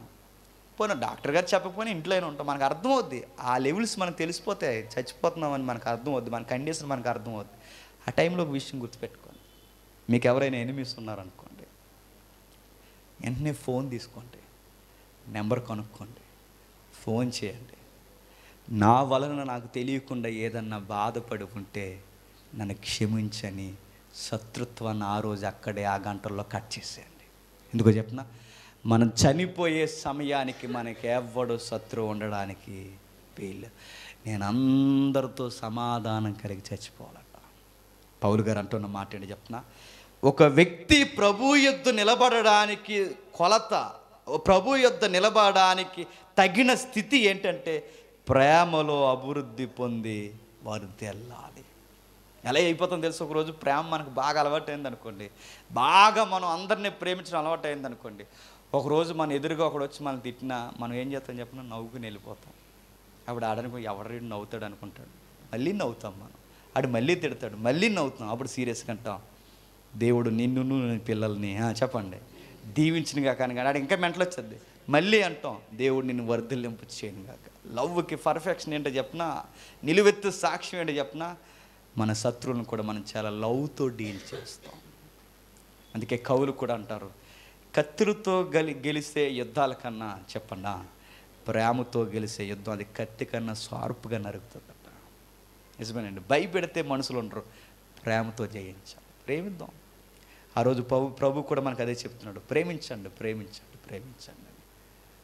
పోయినా డాక్టర్ గారు చెప్పకపోయినా ఇంట్లోనే ఉంటాం, మనకు అర్థమవుద్ది. ఆ లెవెల్స్ మనకు తెలిసిపోతాయి, చచ్చిపోతున్నామని మనకు అర్థమవుద్ది, మన కండిషన్ మనకు అర్థమవుద్ది. ఆ టైంలో ఒక విషయం గుర్తుపెట్టుకోండి. మీకు ఎవరైనా ఎనిమీస్ ఉన్నారనుకోండి, వెంటనే ఫోన్ తీసుకోండి, నెంబర్ కనుక్కోండి, ఫోన్ చేయండి. నా వలన నాకు తెలియకుండా ఏదన్నా బాధపడి ఉంటే నన్ను క్షమించని శత్రుత్వాన్ని ఆ రోజు అక్కడే ఆ గంటల్లో కట్ చేసేయండి. ఎందుకో చెప్పిన, మనం చనిపోయే సమయానికి మనకి ఎవ్వడు శత్రువు ఉండడానికి వీలు. నేను అందరితో సమాధానం కలిగి చచ్చిపోవాలట. పౌలు గారు అంటున్న మాట ఏంటి చెప్తున్నా, ఒక వ్యక్తి ప్రభు యుద్ధ నిలబడడానికి కొలత, ప్రభు యుద్ధ నిలబడడానికి తగిన స్థితి ఏంటంటే, ప్రేమలో అభివృద్ధి పొంది వారు తెల్లాలి. ఎలా అయిపోతుందో తెలుసు, ఒకరోజు ప్రేమ మనకు బాగా అలవాటు అయింది అనుకోండి, బాగా మనం అందరినీ ప్రేమించడం అలవాటు అయింది అనుకోండి, ఒకరోజు మన ఎదురుగా ఒకడు వచ్చి మనం తిట్టినా మనం ఏం చేస్తాం చెప్పినా, నవ్వుకుని వెళ్ళిపోతాం. అప్పుడు ఆడనుకో ఎవరు నవ్వుతాడు అనుకుంటాడు, మళ్ళీ నవ్వుతాం మనం. ఆడు మళ్ళీ తిడతాడు, మళ్ళీ నవ్వుతాం. అప్పుడు సీరియస్గా అంటాం, దేవుడు నిన్ను పిల్లల్ని చెప్పండి దీవించినగా కానీ ఆడు ఇంకా మెంటలు వచ్చేది. మళ్ళీ అంటాం, దేవుడు నిన్ను వర్ధిల్లింపు చేయను కాక. లవ్కి పర్ఫెక్షన్ ఏంటో చెప్పినా, నిలువెత్తు సాక్ష్యం ఏంటో చెప్పినా, మన శత్రువులను కూడా మనం చాలా లవ్తో డీల్ చేస్తాం. అందుకే కవులు కూడా అంటారు, కత్తులతో గెలిసే యుద్ధాల కన్నా చెప్పండా ప్రేమతో గెలిసే యుద్ధం అది కత్తి కన్నా షార్ప్గా నరుగుతుందట. నిజమేనండి. భయపెడితే మనుషులు ఉండరు, ప్రేమతో జయించాలి. ప్రేమిద్దాం. ఆ రోజు ప్రభు కూడా మనకు అదే చెప్తున్నాడు, ప్రేమించండి ప్రేమించండి ప్రేమించండి అని.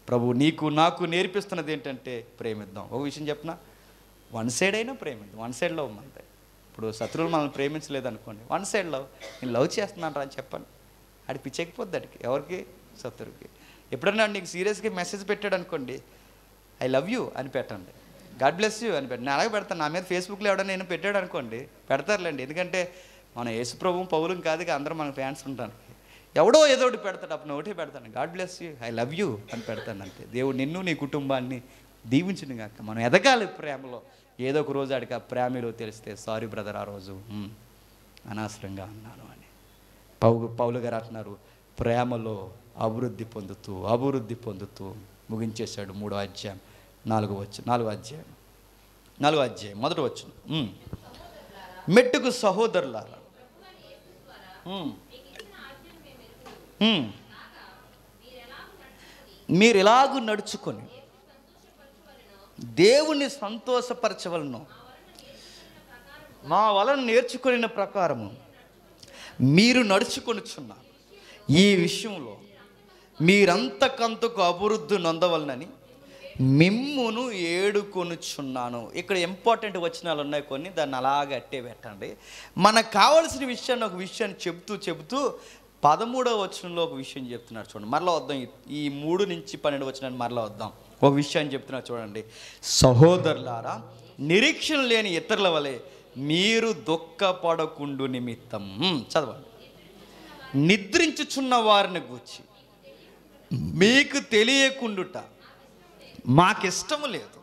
ప్రభు నీకు నాకు నేర్పిస్తున్నది ఏంటంటే ప్రేమిద్దాం. ఒక విషయం చెప్పిన, వన్ సైడ్ అయినా ప్రేమిద్దాం. వన్ సైడ్ లవ్ మనది. ఇప్పుడు శత్రువులు మనల్ని ప్రేమించలేదు అనుకోండి, వన్ సైడ్ లవ్, నేను లవ్ చేస్తున్నాను అని చెప్పండి. ఆడి పిచ్చెక్కిపోద్ది అడికి, ఎవరికి? శత్రువుకి. ఎప్పుడన్నా నీకు సీరియస్గా మెసేజ్ పెట్టాడు అనుకోండి, ఐ లవ్ యూ అని పెట్టండి, గాడ్ బ్లెస్ యూ అని నేను అలాగే పెడతాను. నా మీద ఫేస్బుక్లో ఎవడన్నా నేను పెట్టాడు అనుకోండి, పెడతారులేండి. ఎందుకంటే మన యేసుప్రభు పౌలం కాదుగా, అందరూ మన ఫ్యాన్స్ ఉంటాను. ఎవడో ఏదో ఒకటి పెడతాడు, అప్పుడు ఒకటే పెడతాను, God bless you, I love you అని పెడతాను అంతే. దేవుడు నిన్ను నీ కుటుంబాన్ని దీవించిన కాక. మనం ఎదగాలి ప్రేమలో. ఏదో ఒక రోజు ఆడికి ఆ ప్రేమలో తెలిస్తే, సారీ బ్రదర్ ఆ రోజు అనవసరంగా అన్నాను అని. పౌలు గారు అంటున్నారు, ప్రేమలో అభివృద్ధి పొందుతూ ముగించేశాడు. 3వ అధ్యాయం 4వ అధ్యాయం మొదటి వచనం. మెట్టుకు సహోదరులారా, మీరు ఎలాగూ నడుచుకొని దేవుని సంతోషపరచవలను నా వలన నేర్చుకున్న ప్రకారము మీరు నడుచుకొనుచున్నారు. ఈ విషయంలో మీరంతకంతకు అభివృద్ధి నొందవలనని మిమ్మును ఏడుకొనుచున్నాను. ఇక్కడ ఇంపార్టెంట్ వచనాలు ఉన్నాయి కొన్ని, దాన్ని అలాగే అట్టే పెట్టండి. మనకు కావాల్సిన విషయాన్ని ఒక విషయాన్ని చెబుతూ 13వ వచనంలో ఒక విషయం చెప్తున్నాడు చూడండి. మరలా వద్దాం, ఈ 3 నుంచి 12 వచనాన్ని మరలా వద్దాం. ఒక విషయాన్ని చెప్తున్నాడు చూడండి. సహోదరులారా, నిరీక్షణ లేని ఇతరుల వలె మీరు దుఃఖపడకుండు నిమిత్తం, చదవండి, నిద్రించుచున్న వారిని గూర్చి మీకు తెలియకుండుట మాకిష్టము లేదు.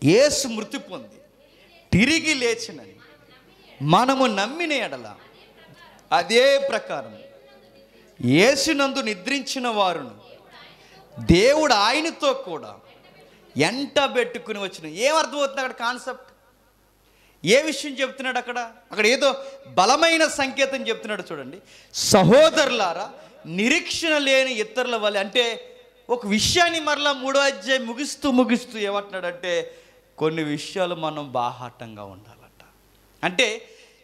యేసు మృతి పొంది తిరిగి లేచినని మనము నమ్మిన ఎడల అదే ప్రకారం యేసునందు నిద్రించిన వారును దేవుడు ఆయనతో కూడా ఎంటబెట్టుకుని వచ్చిన. ఏమర్థమవుతుంది అక్కడ కాన్సెప్ట్? ఏ విషయం చెప్తున్నాడు అక్కడ ఏదో బలమైన సంకేతం చెప్తున్నాడు చూడండి. సహోదరులారా, నిరీక్షణ లేని ఇతరుల వల్ల, అంటే ఒక విషయాన్ని మరలా 3వ అధ్యాయం ముగిస్తూ ఏమంటున్నాడంటే, కొన్ని విషయాలు మనం బాహాటంగా ఉండాలట. అంటే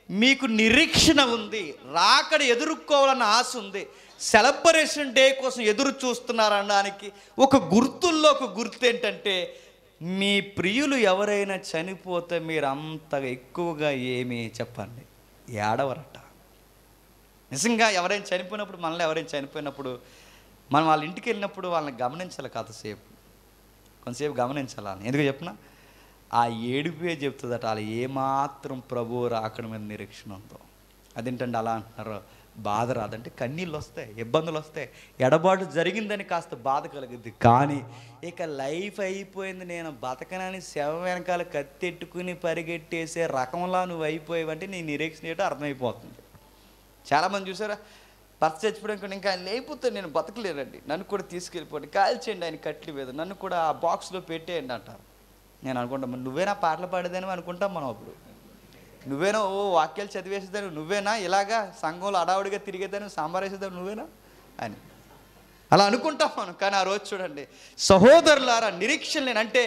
మీకు నిరీక్షణ ఉంది, రాకడ ఎదుర్కోవాలన్న ఆశ ఉంది, సెలబ్రేషన్ డే కోసం ఎదురు చూస్తున్నారనడానికి ఒక గుర్తు ఏంటంటే, మీ ప్రియులు ఎవరైనా చనిపోతే మీరు అంతగా ఎక్కువగా ఏమి చెప్పండి ఏడవరట. నిజంగా ఎవరైనా చనిపోయినప్పుడు, మనల్ని ఎవరైనా చనిపోయినప్పుడు మనం వాళ్ళ ఇంటికి వెళ్ళినప్పుడు వాళ్ళని గమనించాలి, కొంతసేపు గమనించాలని. ఎందుకు చెప్పిన ఆ ఏడుపే చెప్తుందట వాళ్ళు ఏమాత్రం ప్రభువు రాకడ మీద నిరీక్షణ ఉందో. అదేంటంటే అలా అంటున్నారు, బాధ రాదంటే కన్నీళ్ళు వస్తాయి, ఇబ్బందులు వస్తాయి, ఎడబాటు జరిగిందని కాస్త బాధ కలుగుద్ది. కానీ ఇక లైఫ్ అయిపోయింది, నేను బతకనని శవ వెనకాల కత్తెట్టుకుని పరిగెట్టేసే రకంలా నువ్వు అయిపోయావంటే నీ నిరీక్షణ ఏంటో అర్థమైపోతుంది. చాలామంది చూసారా, భర్త చచ్చిపోవడానికి ఇంకా ఆయన లేకపోతే నేను బతకలేనండి, నన్ను కూడా తీసుకెళ్ళిపోండి, కాల్చేయండి, ఆయన కట్లు మీద నన్ను కూడా ఆ బాక్స్లో పెట్టేయండి అంటారు. నేను అనుకుంటాం, నువ్వేనా పాటలు పాడేదని అనుకుంటాం మనం. అప్పుడు నువ్వేనా వాక్యాలు చదివేసేదాన్ని, నువ్వేనా ఇలాగా సంఘంలో అడావుడిగా తిరిగేదాన్ని, సాంబార్ వేసేదాన్ని నువ్వేనా అని అలా అనుకుంటాం మనం. కానీ ఆ రోజు చూడండి, సహోదరులారా, నిరీక్షణ లేని, అంటే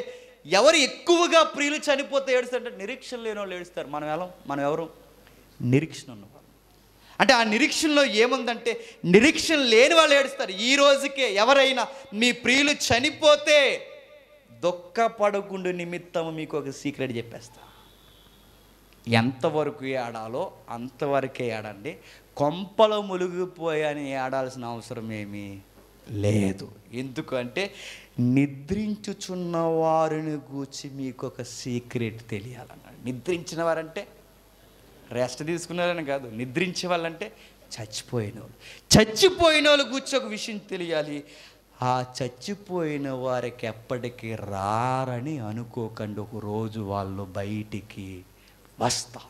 ఎవరు ఎక్కువగా ప్రియులు చనిపోతే ఏడుస్తారంటే నిరీక్షణ లేని వాళ్ళు ఏడుస్తారు. మనం ఎవరు నిరీక్షణ ఉన్నవాళ్ళు. అంటే ఆ నిరీక్షణలో ఏముందంటే, నిరీక్షణ లేని వాళ్ళు ఏడుస్తారు. ఈ రోజుకే ఎవరైనా మీ ప్రియులు చనిపోతే దుఃఖపడకుండు నిమిత్తం మీకు ఒక సీక్రెట్ చెప్పేస్తా. ఎంతవరకు ఏడాలో అంతవరకే ఏడండి, కొంపలో మునిగిపోయాని ఏడాల్సిన అవసరం ఏమీ లేదు. ఎందుకంటే నిద్రించుచున్న వారిని గూర్చి మీకు ఒక సీక్రెట్ తెలియాలన్నాడు. నిద్రించిన వారంటే రెస్ట్ తీసుకున్నారని కాదు, నిద్రించే వాళ్ళంటే చచ్చిపోయిన వాళ్ళు గూర్చి ఒక విషయం తెలియాలి. ఆ చచ్చిపోయిన వారికి ఎప్పటికీ రారని అనుకోకండి, ఒక రోజు వాళ్ళు బయటికి వస్తారు.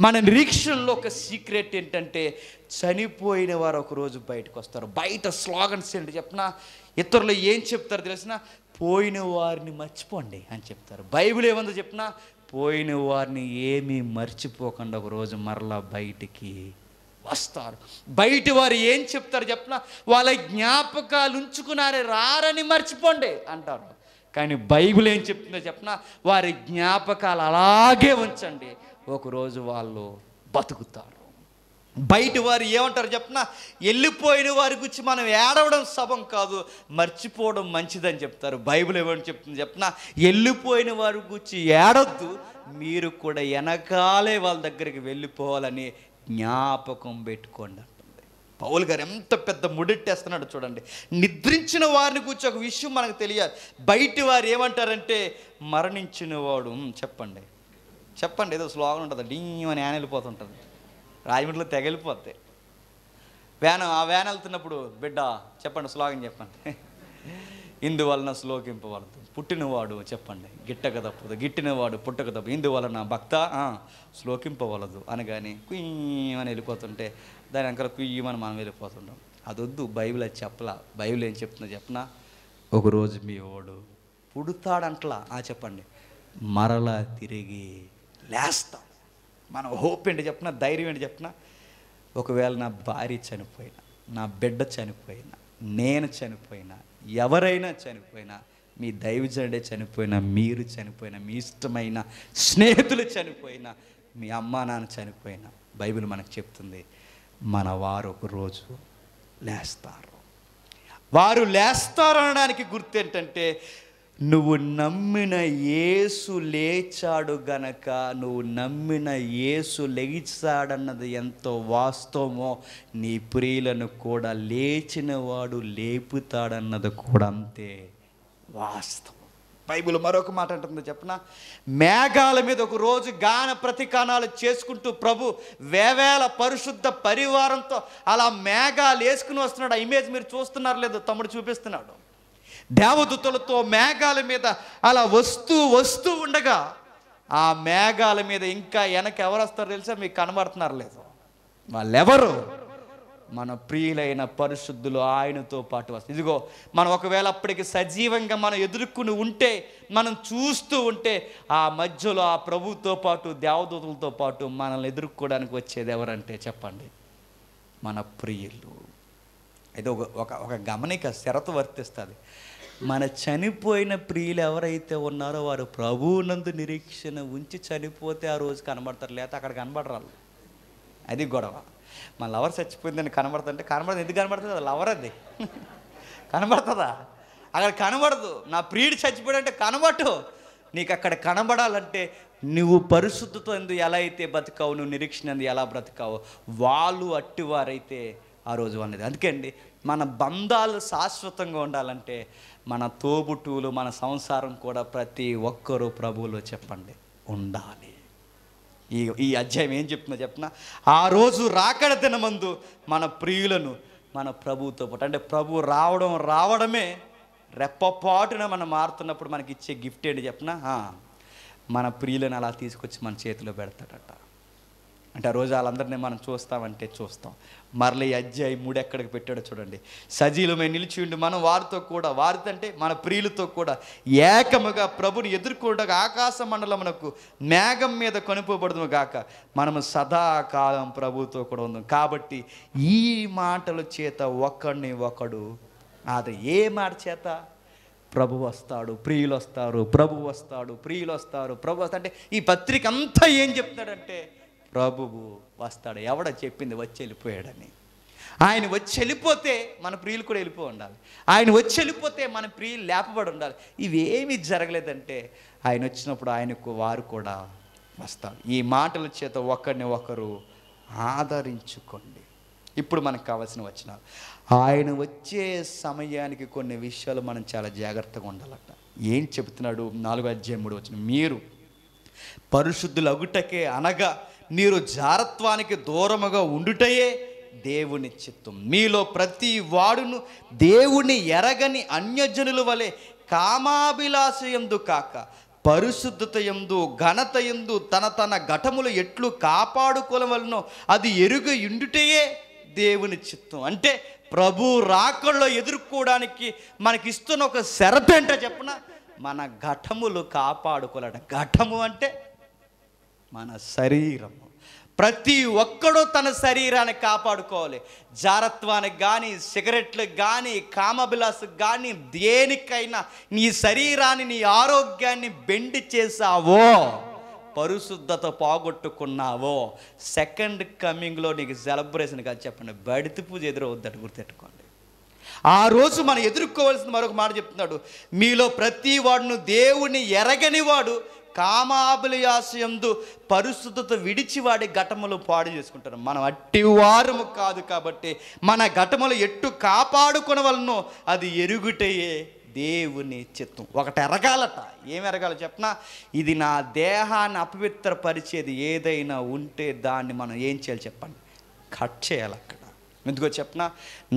మన నిరీక్షణలో ఒక సీక్రెట్ ఏంటంటే, చనిపోయిన వారు ఒకరోజు బయటకు వస్తారు. బయట స్లోగన్స్ ఏంటి చెప్పిన, ఇతరులు ఏం చెప్తారు తెలిసిన, పోయిన వారిని మర్చిపోండి అని చెప్తారు. బైబిల్ ఏముందో చెప్పిన, పోయిన వారిని ఏమీ మర్చిపోకుండా ఒకరోజు మరలా బయటికి వస్తారు. బయట వారు ఏం చెప్తారు చెప్పిన, వాళ్ళ జ్ఞాపకాలు ఉంచుకున్నారే, రారని మర్చిపోండి అంటారు. కానీ బైబిల్ ఏం చెప్తుందో చెప్పిన, వారి జ్ఞాపకాలు అలాగే ఉంచండి, ఒకరోజు వాళ్ళు బతుకుతారు. బయట వారు ఏమంటారు చెప్పిన, వెళ్ళిపోయిన వారి గురించి మనం ఏడవడం శవం కాదు, మర్చిపోవడం మంచిదని చెప్తారు. బైబిల్ ఏమని చెప్తుంది చెప్పిన, వెళ్ళిపోయిన వారి గురించి ఏడొద్దు, మీరు కూడా వెనకాలే వాళ్ళ దగ్గరికి వెళ్ళిపోవాలని జ్ఞాపకం పెట్టుకోండి అంటుంది. పౌలు గారు ఎంత పెద్ద ముడెట్టేస్తున్నాడు చూడండి. నిద్రించిన వారిని గురించి ఒక విషయం మనకు తెలియాలి. బయట వారు ఏమంటారంటే, మరణించిన వాడు చెప్పండి ఏదో స్లోగన్ ఉంటుంది, డీమని వ్యాన్ వెళ్ళిపోతుంటుంది, రాజమండ్రిలో తెగలిపోతాయి ఆ వ్యాన్ వెళ్తున్నప్పుడు, బిడ్డ చెప్పండి స్లోగన్ చెప్పండి, ఇందువలన శ్లోకింపవలదు పుట్టినవాడు, చెప్పండి గిట్టక తప్పదు, గిట్టినవాడు పుట్టక తప్పదు, ఇందువలన భక్త శ్లోకింపవలదు అనగానే కుయ్యమని వెళ్ళిపోతుంటే దాని వెనకాల కుయ్యమని మనం వెళ్ళిపోతుంటాం. అదొద్దు, బైబిల్ అది చెప్పలా. బైబిల్ ఏం చెప్తుందో చెప్పనా, ఒకరోజు మీ వాడు పుడతాడంట్లా, చెప్పండి మరలా తిరిగి లేస్తాం. మన హోప్ ఏంటి చెప్పిన, ధైర్యం ఏంటి చెప్పిన, ఒకవేళ నా భార్య చనిపోయినా, నా బిడ్డ చనిపోయినా, నేను చనిపోయినా, ఎవరైనా చనిపోయినా, మీ దైవజనుడే చనిపోయినా, మీరు చనిపోయినా, మీ ఇష్టమైన స్నేహితులు చనిపోయినా, మీ అమ్మా నాన్న చనిపోయినా, బైబిల్ మనకు చెప్తుంది మన వారు ఒక రోజు లేస్తారు. వారు లేస్తారు అనడానికి గుర్తు ఏంటంటే, నువ్వు నమ్మిన యేసు లేచాడు గనక, నువ్వు నమ్మిన యేసు లేచాడన్నది ఎంతో వాస్తవమో, నీ ప్రియులను కూడా లేచిన వాడు లేపుతాడన్నది కూడా అంతే వాస్తవం. బైబిల్ మరొక మాట అంటుంది చెప్పనా, మేఘాల మీద ఒక రోజు గాన ప్రతికానాలు చేసుకుంటూ ప్రభు వేవేల పరిశుద్ధ పరివారంతో అలా మేఘాలు వేసుకుని వస్తున్నాడు. ఆ ఇమేజ్ మీరు చూస్తున్నారు లేదో, తమ్ముడు చూపిస్తున్నాడు. దేవదూతలతో మేఘాల మీద అలా వస్తూ ఉండగా, ఆ మేఘాల మీద ఇంకా వెనక ఎవరు వస్తారో తెలుసా? మీకు కనబడుతున్నారు లేదు? వాళ్ళెవరు? మన ప్రియులైన పరిశుద్ధులు ఆయనతో పాటు వస్తారు. ఇదిగో మనం ఒకవేళ అప్పటికి సజీవంగా మనం ఎదుర్కొని ఉంటే, మనం చూస్తూ ఉంటే, ఆ మధ్యలో ఆ ప్రభుతో పాటు దేవదూతలతో పాటు మనల్ని ఎదుర్కోవడానికి వచ్చేది ఎవరంటే చెప్పండి, మన ప్రియులు. అయితే ఒక గమనిక షరతు వర్తిస్తుంది. మన చనిపోయిన ప్రియులు ఎవరైతే ఉన్నారో వారు ప్రభువునందు నిరీక్షణ ఉంచి చనిపోతే ఆ రోజు కనబడతారు, లేకపోతే అక్కడ కనబడరాళ్ళు. అది గొడవ. మన లవర్ చచ్చిపోయిందని కనబడుతుంటే కనబడదు. ఎందుకు కనబడుతుంది? అది లవర్, అది కనబడుతుందా? అక్కడ కనబడదు. నా ప్రియుడు చచ్చిపోయాడంటే కనబడు. నీకు అక్కడ కనబడాలంటే నువ్వు పరిశుద్ధతో ఎందు ఎలా అయితే బతికావు, నువ్వు నిరీక్షణ ఎందు ఎలా బ్రతికావో, వాళ్ళు అట్టివారైతే ఆ రోజు అనేది. అందుకే అండి, మన బంధాలు శాశ్వతంగా ఉండాలంటే మన తోబుట్టువులు, మన సంసారం కూడా ప్రతి ఒక్కరూ ప్రభువులో చెప్పండి ఉండాలి. ఈ అధ్యాయం ఏం చెప్తుందో చెప్పనా, ఆ రోజు రాకడ దినమందు మన ప్రియులను మన ప్రభువుతో పాటు, అంటే ప్రభు రావడమే రెప్పపాటున మనం మారుతున్నప్పుడు మనకి ఇచ్చే గిఫ్ట్ ఏంటి చెప్పనా, మన ప్రియులను అలా తీసుకొచ్చి మన చేతిలో పెడతాడట. అంటే ఆ రోజు వాళ్ళందరినీ మనం చూస్తామంటే చూస్తాం. మరల ఈ అధ్యాయం 3 ఎక్కడికి పెట్టాడో చూడండి. సజీలమై నిలిచి ఉండి మనం వారితో కూడా, వారితో అంటే మన ప్రియులతో కూడా ఏకముగా ప్రభుని ఎదుర్కొండగా ఆకాశ మండలమునకు మేఘం మీద కొనుపోబడుదుము గాక, మనము సదాకాలం ప్రభుతో కూడా ఉందాం. కాబట్టి ఈ మాటల చేత ఒకడిని ఒకడు అది ఏ మాట చేత? ప్రభు వస్తాడు, ప్రియులు వస్తారు, ప్రభు వస్తాడు, ప్రియులు వస్తారు, ప్రభు వస్తాడు. అంటే ఈ పత్రిక అంతా ఏం చెప్తాడంటే ప్రభువు వస్తాడు. ఎవడ చెప్పింది? వచ్చి వెళ్ళిపోయాడని. ఆయన వచ్చి వెళ్ళిపోతే మన ప్రియులు కూడా వెళ్ళిపో ఉండాలి. ఆయన వచ్చి వెళ్ళిపోతే మన ప్రియులు లేపబడి ఉండాలి. ఇవేమీ జరగలేదంటే ఆయన వచ్చినప్పుడు ఆయనకు వారు కూడా వస్తారు. ఈ మాటల చేత ఒకరిని ఒకరు ఆదరించుకోండి. ఇప్పుడు మనకు కావాల్సిన వచనాలు. ఆయన వచ్చే సమయానికి కొన్ని విషయాలు మనం చాలా జాగ్రత్తగా ఉండాలట. ఏం చెబుతున్నాడు? 4:3 మీరు పరిశుద్ధులు అగుటకే, అనగా మీరు జారత్వానికి దూరముగా ఉండుటయే దేవుని చిత్తం. మీలో ప్రతి వాడును దేవుని ఎరగని అన్యజనుల వలె కామాభిలాష యందు కాక పరిశుద్ధత యందు ఘనత యందు తన ఘటములు ఎట్లు కాపాడుకోవలనో అది ఎరుగ ఉండుటయే దేవుని చిత్తం. అంటే ప్రభు రాకల్లో ఎదుర్కోవడానికి మనకిస్తున్న ఒక షరతు ఏంటో చెప్పనా, మన ఘటములు కాపాడుకోవాలట. ఘటము అంటే మన శరీరము. ప్రతి ఒక్కడూ తన శరీరాన్ని కాపాడుకోవాలి. జారత్వానికి కానీ, సిగరెట్లకు కానీ, కామభిలాసుకు కానీ, దేనికైనా నీ శరీరాన్ని, నీ ఆరోగ్యాన్ని బెండి చేసావో, పరిశుద్ధత పోగొట్టుకున్నావో, సెకండ్ కమింగ్లో నీకు సెలబ్రేషన్ కాదు చెప్పండి, బడితి పూజ ఎదురవుద్దని గుర్తెట్టుకోండి. ఆ రోజు మనం ఎదుర్కోవాల్సిన మరొక మాట చెప్తున్నాడు, మీలో ప్రతి వాడును దేవుని ఎరగని వాడు కామాభిలాషయందు పరిశుద్ధత విడిచి వాడి ఘటములు పాడు చేసుకుంటారు. మనం అట్టివారము కాదు కాబట్టి మన ఘటములు ఎట్టు కాపాడుకొనవలనో అది ఎరుగుటయే దేవుని చిత్తం. ఒకటి ఎరగాలట. ఏం ఎరగాలి చెప్పనా, ఇది నా దేహాన్ని అపవిత్రపరిచేది ఏదైనా ఉంటే దాన్ని మనం ఏం చేయాలి చెప్పండి, కట్ చేయాలి. అక్కడ ఎందుకో చెప్పనా,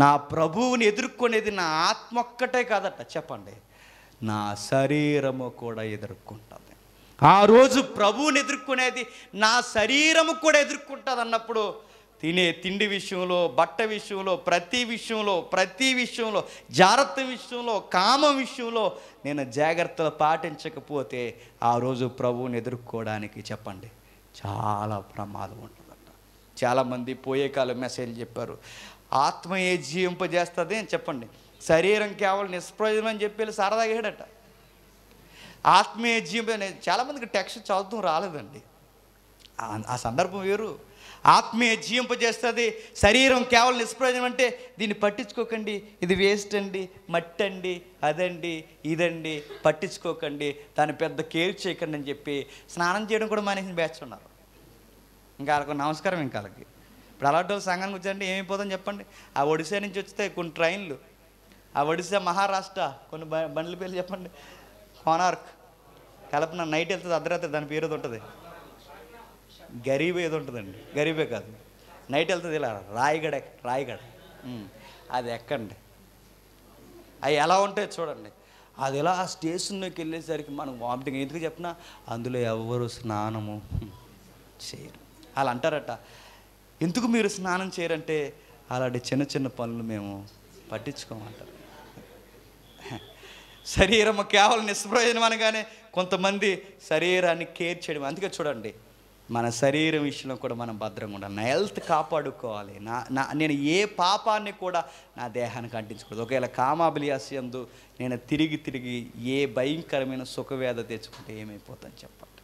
నా ప్రభువుని ఎదుర్కొనేది నా ఆత్మ ఒక్కటే కాదట చెప్పండి, నా శరీరము కూడా ఎదుర్కొంటుంది. ఆ రోజు ప్రభువుని ఎదుర్కొనేది నా శరీరము కూడా ఎదుర్కొంటుంది అన్నప్పుడు తినే తిండి విషయంలో, బట్ట విషయంలో, ప్రతి విషయంలో, జాగ్రత్త విషయంలో, కామం విషయంలో నేను జాగ్రత్తలు పాటించకపోతే ఆ రోజు ప్రభువుని ఎదుర్కోవడానికి చెప్పండి చాలా ప్రమాదం ఉంటుందట. చాలామంది పోయే కాలం మెసేజ్ చెప్పారు, ఆత్మయే జీవింపజేస్తుంది అని చెప్పండి, శరీరం కేవలం నిష్ప్రయోజనం అని చెప్పి సరదాగా ఏడట. ఆత్మీయ జీవం అనేది చాలామందికి టెక్స్ట్ చదువుతూ రాలేదండి. ఆ సందర్భం వేరు. ఆత్మీయ జీవింపజేస్తుంది, శరీరం కేవలం నిష్ప్రయోజనం అంటే దీన్ని పట్టించుకోకండి, ఇది వేస్ట్ అండి, మట్టి అండి, అదండి ఇదండి, పట్టించుకోకండి, దాన్ని పెద్ద కేర్ చేయకండి అని చెప్పి స్నానం చేయడం కూడా మానేసి బ్యాచ్ ఉన్నారు. ఇంకా వాళ్ళకు నమస్కారం. ఇంకా వాళ్ళకి ఇప్పుడు అలాంటి వాళ్ళు సంఘానికి వచ్చారంటే ఏమైపోతుందని చెప్పండి. ఆ ఒడిశా నుంచి వస్తే కొన్ని ట్రైన్లు, ఆ ఒడిశా మహారాష్ట్ర కొన్ని బండ్ల పేర్లు చెప్పండి. కోనార్క్ కల్పన నైట్ వెళ్తుంది, అర్ధరాత్రి దాని పేరు ఏదో ఉంటుంది, గరీబ్ ఏదో ఉంటుందండి, గరీబే కాదు, నైట్ వెళ్తుంది ఇలా రాయగడ అది ఎక్కండి. అవి ఎలా ఉంటాయో చూడండి. అది ఎలా ఆ స్టేషన్లోకి వెళ్ళేసరికి మనం వామిటింగ్. ఎందుకు చెప్పినా అందులో ఎవరు స్నానము చేయరు. అలా అంటారట. ఎందుకు మీరు స్నానం చేయరంటే అలాంటి చిన్న చిన్న పనులు మేము పట్టించుకోమంటారు. శరీరము కేవలం నిష్ప్రయోజనం అనగానే కొంతమంది శరీరాన్ని కేర్ చేయడం. అందుకే చూడండి, మన శరీరం విషయంలో కూడా మనం భద్రంగా ఉండాలి. నా హెల్త్ కాపాడుకోవాలి. నేను ఏ పాపాన్ని కూడా నా దేహానికి అంటించకూడదు. ఒకవేళ కామాభిలాషయందు నేను తిరిగి ఏ భయంకరమైన సుఖవేద తెచ్చుకుంటే ఏమైపోతాను చెప్పండి.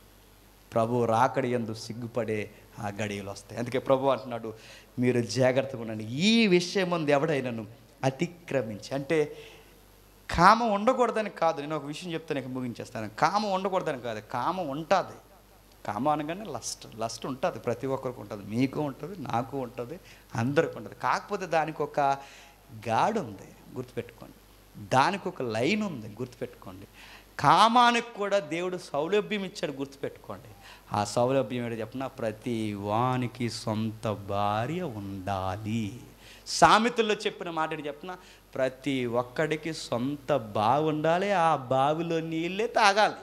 ప్రభు రాకడి యందు సిగ్గుపడే ఆ గడియలు వస్తాయి. అందుకే ప్రభు అంటున్నాడు, మీరు జాగ్రత్తగా ఉండండి. ఈ విషయం ముందు ఎవడైనాను అతిక్రమించి, అంటే కామం ఉండకూడదని కాదు. నేను ఒక విషయం చెప్తాను, ఇక ముగించేస్తాను. కామం ఉండకూడదని కాదు, కామం ఉంటుంది. కామం అనగానే లస్ట్ ఉంటుంది, ప్రతి ఒక్కరికి ఉంటుంది, మీకు ఉంటుంది, నాకు ఉంటుంది, అందరికి ఉంటుంది. కాకపోతే దానికి ఒక గాడి ఉంది, గుర్తుపెట్టుకోండి. దానికి ఒక లైన్ ఉంది, గుర్తుపెట్టుకోండి. కామానికి కూడా దేవుడు సౌలభ్యం ఇచ్చాడు, గుర్తుపెట్టుకోండి. ఆ సౌలభ్యం ఏంటో చెప్పిన, ప్రతి వానికి సొంత భార్య ఉండాలి. సామెతల్లో చెప్పిన మాట ఏంటి చెప్పిన, ప్రతి ఒక్కడికి సొంత బావి ఉండాలి. ఆ బావిలో నీళ్ళే తాగాలి.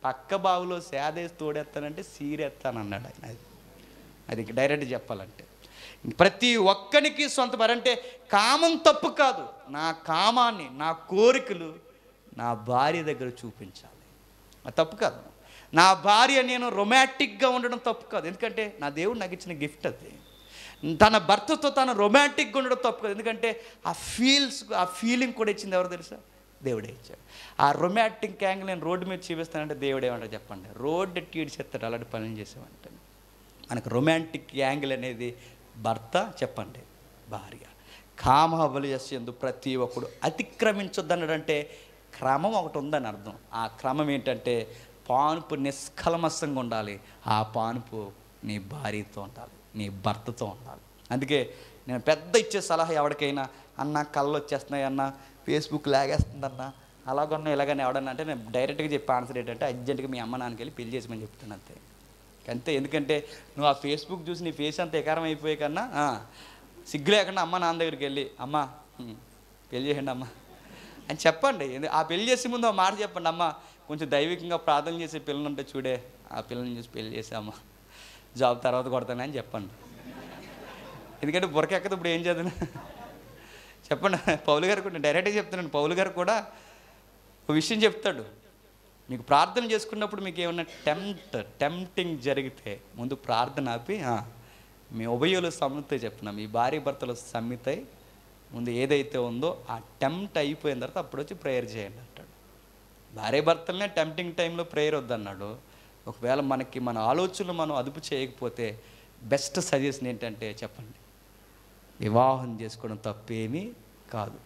పక్క బావిలో సేదేసి తోడెత్తానంటే సీరెత్తానన్నాడు ఆయన. అది డైరెక్ట్ చెప్పాలంటే ప్రతి ఒక్కరికి సొంత భార్య. అంటే కామం తప్పు కాదు, నా కామాన్ని, నా కోరికలు నా భార్య దగ్గర చూపించాలి. అది తప్పు కాదు. నా భార్య నేను రొమాంటిక్గా ఉండడం తప్పు కాదు, ఎందుకంటే నా దేవుడు నాకు ఇచ్చిన గిఫ్ట్ అది. తన భర్తతో తను రొమాంటిక్గా ఉండడం తప్పు కాదు, ఎందుకంటే ఆ ఫీలింగ్ కూడా ఇచ్చింది ఎవరు తెలుసా? దేవుడే ఇచ్చాడు. ఆ రొమాంటిక్ యాంగిల్ నేను రోడ్డు మీద చూపిస్తానంటే దేవుడు ఏమంటారు చెప్పండి? రోడ్డు తీడిచేస్తాడు అలాంటి పనులు చేసేవంటే. మనకు రొమాంటిక్ యాంగిల్ అనేది భర్త, చెప్పండి భార్య. కామాభిలాషయందు ప్రతి ఒక్కడు అతిక్రమించొద్దన్నాడంటే క్రమం ఒకటి ఉందని అర్థం. ఆ క్రమం ఏంటంటే పానుపు నిష్కల్మషంగా ఉండాలి. ఆ పానుపు నీ భార్యతో ఉండాలి, నీ భర్తతో ఉండాలి. అందుకే నేను పెద్ద ఇచ్చే సలహా ఎవరికైనా, అన్న కళ్ళు వచ్చేస్తున్నాయి అన్న, ఫేస్బుక్ లాగేస్తుందన్న, అలాగన్నా ఇలాగని ఎవడన్నా అంటే నేను డైరెక్ట్గా చెప్పే ఆన్సర్ ఏంటంటే అర్జెంటుగా మీ అమ్మ నాన్నకి వెళ్ళి పెళ్లి చేసేమని చెప్తాను అంతే. అంతే. ఎందుకంటే నువ్వు ఆ ఫేస్బుక్ చూసి నీ ఫేస్ అంత ఎకారం అయిపోయే కన్నా సిగ్గు లేకుండా అమ్మ నాన్న దగ్గరికి వెళ్ళి అమ్మ పెళ్లి చేయండి అమ్మ అని చెప్పండి. ఆ పెళ్లి చేసే ముందు ఆ మాట చెప్పండి, అమ్మ కొంచెం దైవికంగా ప్రార్థన చేసే పిల్లలు ఉంటే చూడే, ఆ పిల్లల్ని చూసి పెళ్లి చేసామ్మ, జాబ్ తర్వాత కొడతానని చెప్పండి. ఎందుకంటే బురకెక్కదు ఇప్పుడు ఏం చదివినా. చెప్పండి. పౌలు గారు కూడా డైరెక్ట్గా చెప్తున్నాను. పౌలు గారు కూడా ఒక విషయం చెప్తాడు, మీకు ప్రార్థన చేసుకున్నప్పుడు మీకు ఏమన్నా టెంప్టింగ్ జరిగితే ముందు ప్రార్థన ఆపి మీ ఉభయులు సమ్మితే చెప్తున్నా, మీ భార్య భర్తలు సమ్మితై ముందు ఏదైతే ఉందో ఆ టెంప్ట్ అయిపోయిన తర్వాత అప్పుడు వచ్చి ప్రేయర్ చేయండి అంటాడు. భార్య భర్తలనే టెంప్టింగ్ టైంలో ప్రేయర్ వద్దన్నాడు. ఒకవేళ మన ఆలోచనలు మనం అదుపు చేయకపోతే బెస్ట్ సజెషన్ ఏంటంటే చెప్పండి, వివాహం చేసుకోవడం తప్పేమీ కాదు.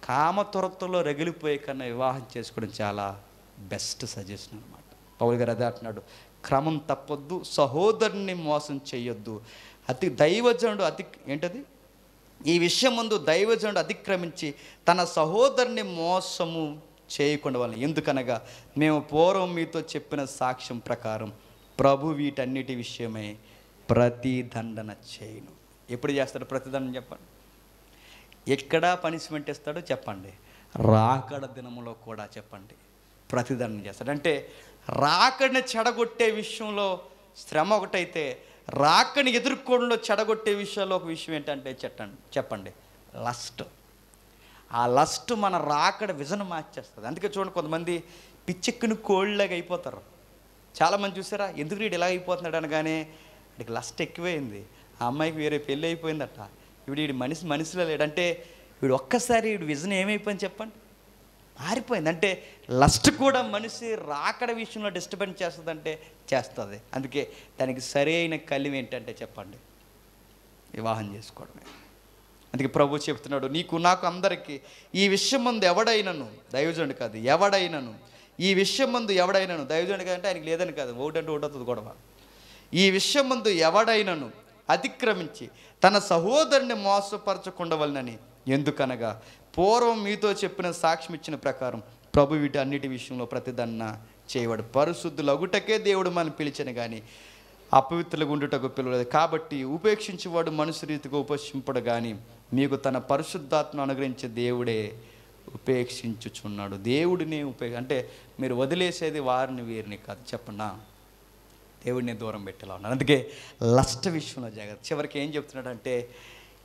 కామతొరతలో రగిలిపోయే కన్నా వివాహం చేసుకోవడం చాలా బెస్ట్ సజెషన్ అనమాట. పౌలు గారు అదే అంటున్నాడు, క్రమం తప్పొద్దు, సహోదరుని మోసం చేయొద్దు. దైవజనుడు ఏంటది, ఈ విషయం ముందు దైవజనుడు అతిక్రమించి తన సహోదరుని మోసము చేయకుండా వాళ్ళని. ఎందుకనగా మేము పూర్వం మీతో చెప్పిన సాక్ష్యం ప్రకారం ప్రభు వీటన్నిటి విషయమై ప్రతిదండన చేయను. ఎప్పుడు చేస్తాడు ప్రతిదండన చెప్పండి? ఎక్కడ పనిష్మెంట్ ఇస్తాడో చెప్పండి? రాకడ దినములో కూడా చెప్పండి ప్రతిదండన చేస్తాడు. అంటే రాకడిని చెడగొట్టే విషయంలో శ్రమ ఒకటైతే, రాకని ఎదుర్కోవడంలో చెడగొట్టే విషయంలో ఒక విషయం ఏంటంటే చెప్పండి లస్ట్. ఆ లస్ట్ మన రాకడ విజన్ మార్చేస్తుంది. అందుకే చూడండి, కొంతమంది పిచ్చెక్కిన కోళ్ళలాగా అయిపోతారు. చాలామంది చూసారా, ఎందుకు వీడు ఇలా అయిపోతున్నాడు అనగానే వీడికి లస్ట్ ఎక్కువైంది, ఆ అమ్మాయికి వేరే పెళ్ళి అయిపోయిందట, వీడి మనిషిలో లేడంటే వీడు ఒక్కసారి వీడు విజన్ ఏమైపోయింది చెప్పండి, మారిపోయింది. అంటే లస్ట్ కూడా మనిషి రాకడ విషయంలో డిస్టర్బెన్స్ చేస్తుందంటే చేస్తుంది. అందుకే దానికి సరైన కలిమి ఏంటంటే చెప్పండి, వివాహం చేసుకోవడమే. అందుకే ప్రభు చెప్తున్నాడు, నీకు నాకు అందరికీ ఈ విషయం ముందు ఎవడైనను, దైవజనుడు కాదు, ఎవడైనను ఈ విషయం ముందు ఎవడైనను, దైవజనుడు కాదంటే ఆయనకి లేదని కాదు, ఒకటంటే ఒకటవుతుంది గొడవ. ఈ విషయం ముందు ఎవడైనను అతిక్రమించి తన సహోదరుని మోసపరచకుండవలనని, ఎందుకనగా పూర్వం మీతో చెప్పిన సాక్ష్యం ఇచ్చిన ప్రకారం ప్రభు వీటి అన్నిటి విషయంలో ప్రతిదన్న చేయవాడు. పరిశుద్ధులగుటకే దేవుడు మనం పిలిచను కానీ అపవిత్రులుగా ఉండుటకు పిలవలేదు. కాబట్టి ఉపేక్షించేవాడు మనుషు రీతిగా ఉపేక్షింపడు కానీ మీకు తన పరిశుద్ధాత్మను అనుగ్రహించే దేవుడే ఉపేక్షించుచున్నాడు. దేవుడిని అంటే మీరు వదిలేసేది వారిని వీరిని కాదు, చెప్పండి, దేవుడిని దూరం పెట్టేలా ఉన్నారు. అందుకే లస్ట్ విషయంలో జాగ్రత్త. చివరికి ఏం చెప్తున్నాడంటే,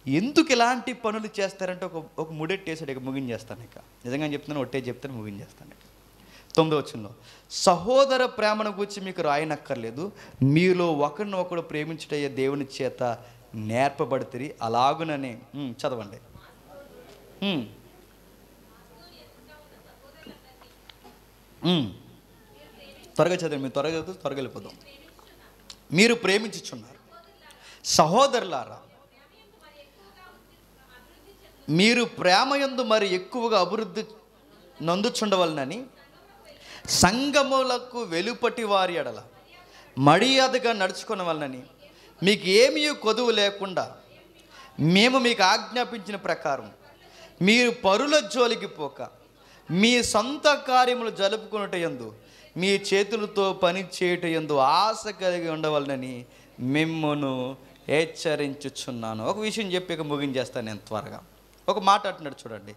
ఎందుకు ఇలాంటి పనులు చేస్తారంటే ఒక ముడెట్టేసాడు, ఇక ముగించేస్తాను. ఇక నిజంగా చెప్తున్నాను, ఒట్టే చెప్తాను, ముగించేస్తాను. ఇక 9వ వచనంలో, సహోదర ప్రేమను గురించి మీకు రాయనక్కర్లేదు, మీలో ఒకరినొకడు ప్రేమించుటయ్యే దేవుని చేత నేర్పబడితే అలాగునని. చదవండి. త్వరగా చదివండి, మీరు త్వరగా చదువుతూ త్వరగా వెళ్ళిపోదాం. మీరు ప్రేమించుచున్నారు సహోదరులారా, మీరు ప్రేమయందు మరి ఎక్కువగా అభివృద్ధి నందుచుండవలనని సంఘములకు వెలుపటి వారి ఎడల మర్యాదగా నడుచుకునవలనని మీకు ఏమీ కొదువు లేకుండా మేము మీకు ఆజ్ఞాపించిన ప్రకారం మీరు పరుల జోలికి పోక మీ సొంత కార్యములు జరుపుకున్నటయందు మీ చేతులతో పని చేయటయందు ఆశ కలిగి ఉండవలనని మిమ్మును హెచ్చరించుచున్నాను. ఒక విషయం చెప్పి ఇక ముగించేస్తాను నేను త్వరగా. ఒక మాట అంటున్నాడు చూడండి,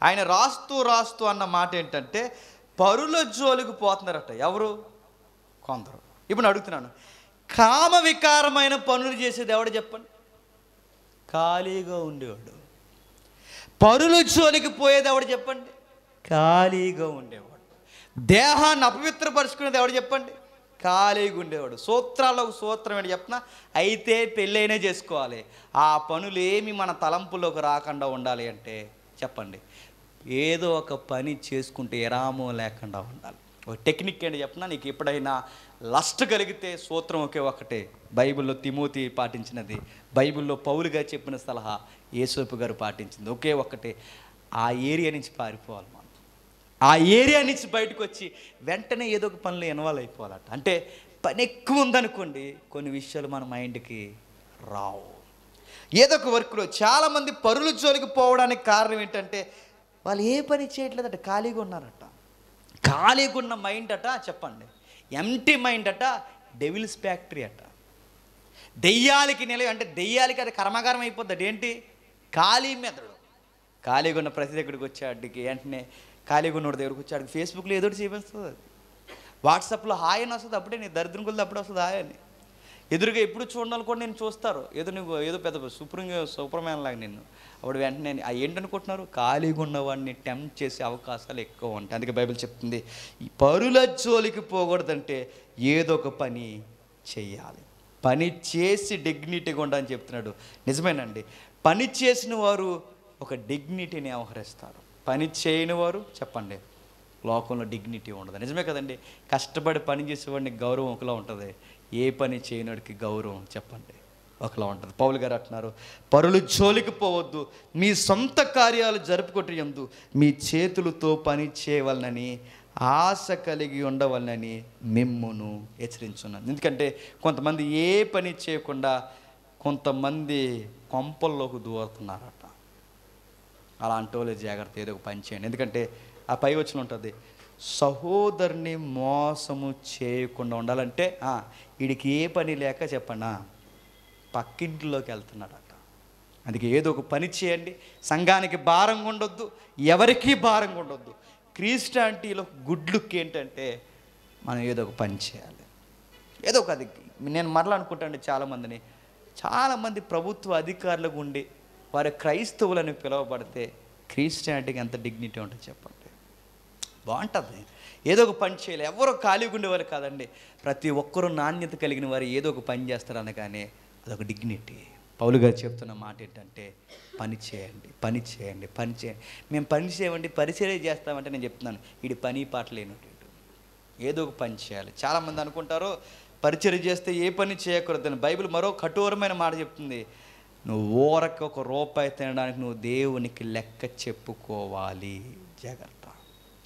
ఆయన రాస్తూ అన్న మాట ఏంటంటే పరుల జోలికి పోతున్నారట. ఎవరు? కొందరు. ఇప్పుడు అడుగుతున్నాను, కామ వికారమైన పనులు చేసేది ఎవడు చెప్పండి? ఖాళీగా ఉండేవాడు. పరుల జోలికి పోయేది ఎవడు చెప్పండి? ఖాళీగా ఉండేవాడు. దేహాన్ని అపవిత్రపరుచుకునేది ఎవడు చెప్పండి? ఖాళీగా ఉండేవాడు. సూత్రాల్లో ఒక సూత్రం ఏంటి చెప్పిన, అయితే పెళ్ళైనా చేసుకోవాలి. ఆ పనులు ఏమి మన తలంపులోకి రాకుండా ఉండాలి అంటే చెప్పండి, ఏదో ఒక పని చేసుకుంటే ఎరామో లేకుండా ఉండాలి. ఒక టెక్నిక్ ఏంటి చెప్పిన, నీకు ఎప్పుడైనా లస్ట్ కలిగితే సూత్రం ఒకే ఒకటే. బైబిల్లో తిమోతి పాటించినది, బైబిల్లో పౌలుగా చెప్పిన సలహా యేసోపు గారు పాటించింది ఒకే ఒక్కటే. ఆ ఏరియా నుంచి పారిపోవాలి మనం. ఆ ఏరియా నుంచి బయటకు వచ్చి వెంటనే ఏదో ఒక పనులు ఇన్వాల్వ్ అయిపోవాలట. అంటే పని ఎక్కువ ఉందనుకోండి, కొన్ని విషయాలు మన మైండ్కి రావు. ఏదో ఒక వర్క్లో చాలామంది పరుల జోలికి పోవడానికి కారణం ఏంటంటే వాళ్ళు ఏ పని చేయట్లేదట, ఖాళీగా ఉన్నారట. ఖాళీగా ఉన్న మైండ్ అట చెప్పండి, ఎంటీ మైండ్ అట డెవిల్స్ ఫ్యాక్టరీ అట. దెయ్యాలకి నిలవ అంటే దెయ్యాలకి అది కర్మకారం అయిపోద్ది. ఏంటి? ఖాళీ మెదడు. ఖాళీగా ఉన్న ప్రతి దగ్గరికి వచ్చాడికి వెంటనే ఖాళీగా ఉన్నోడి దగ్గరికి వచ్చాడికి ఫేస్బుక్లో ఏదో చూపిస్తుంది, అది వాట్సాప్లో హాయ్ అని వస్తుంది. అప్పుడే నీ దరిద్రం కొద్ది అప్పుడే వస్తుంది హాయ్ అని. ఎదురుగా ఎప్పుడు చూడాలి కూడా నేను చూస్తారు, ఏదో నువ్వు ఏదో పెద్ద సూపర్ మ్యాన్ లాగా నిన్ను. అప్పుడు వెంటనే ఏంటనుకుంటున్నారు? ఖాళీగా ఉన్నవాడిని టెంప్ట్ చేసే అవకాశాలు ఎక్కువ ఉంటాయి. అందుకే బైబిల్ చెప్తుంది, ఈ పరుల జోలికి పోకూడదంటే ఏదో ఒక పని చెయ్యాలి. పని చేసి డిగ్నిటీగా ఉండని చెప్తున్నాడు. నిజమేనండి, పని చేసిన వారు ఒక డిగ్నిటీని వ్యవహరిస్తారు. పని చేయని వారు చెప్పండి లోకంలో డిగ్నిటీ ఉండదు. నిజమే కదండి. కష్టపడి పని చేసేవాడిని గౌరవం ఒకలా ఉంటుంది, ఏ పని చేయనోడికి గౌరవం చెప్పండి ఒకలా ఉంటుంది. పౌలు గారు అంటున్నారు, పరుల జోలికి పోవద్దు, మీ సొంత కార్యాలు జరుపుకొట్టయందు మీ చేతులతో పని చేయవలనని ఆశ కలిగి ఉండవలనని మిమ్మును హెచ్చరించున్నాను. ఎందుకంటే కొంతమంది ఏ పని చేయకుండా కొంతమంది కొంపల్లోకి దూరుతున్నారట. అలాంటి వాళ్ళు జాగ్రత్త, ఏదో ఒక పని చేయండి. ఎందుకంటే ఆ పై వచ్చిన ఉంటుంది, సహోదరుని మోసము చేయకుండా ఉండాలంటే వీడికి ఏ పని లేక చెప్పండి పక్కింటిలోకి వెళ్తున్నాడట. అందుకే ఏదో ఒక పని చేయండి. సంఘానికి భారంగా ఉండొద్దు, ఎవరికీ భారంగా ఉండొద్దు. క్రిస్టియానిటీలో గుడ్ లుక్ ఏంటంటే మనం ఏదో ఒక పని చేయాలి. ఏదో ఒక అది నేను మరలా అనుకుంటాను, చాలామంది ప్రభుత్వ అధికారులకు ఉండి వారి క్రైస్తవులని పిలువబడితే క్రిస్టియానిటీకి ఎంత డిగ్నిటీ ఉంటుంది చెప్పండి. బాగుంటుంది. ఏదో ఒక పని చేయాలి. ఎవరో ఖాళీగా ఉండేవారు కాదండి, ప్రతి ఒక్కరూ నాణ్యత కలిగిన వారు ఏదో ఒక పని చేస్తారు అనగానే అదొక డిగ్నిటీ. పౌలు గారు చెప్తున్న మాట ఏంటంటే పని చేయండి, పని చేయండి, పని చేయండి. మేము పని చేయమండి, పరిచర్య చేస్తామంటే నేను చెప్తున్నాను, ఇది పని పాట లేనట్టు ఏదో ఒక పని చేయాలి. చాలామంది అనుకుంటారు పరిచర్య చేస్తే ఏ పని చేయకూడదని. బైబిల్ మరో కఠోరమైన మాట చెప్తుంది, నువ్వు ఊరకి ఒక రూపాయి తినడానికి నువ్వు దేవునికి లెక్క చెప్పుకోవాలి, జాగ్రత్త.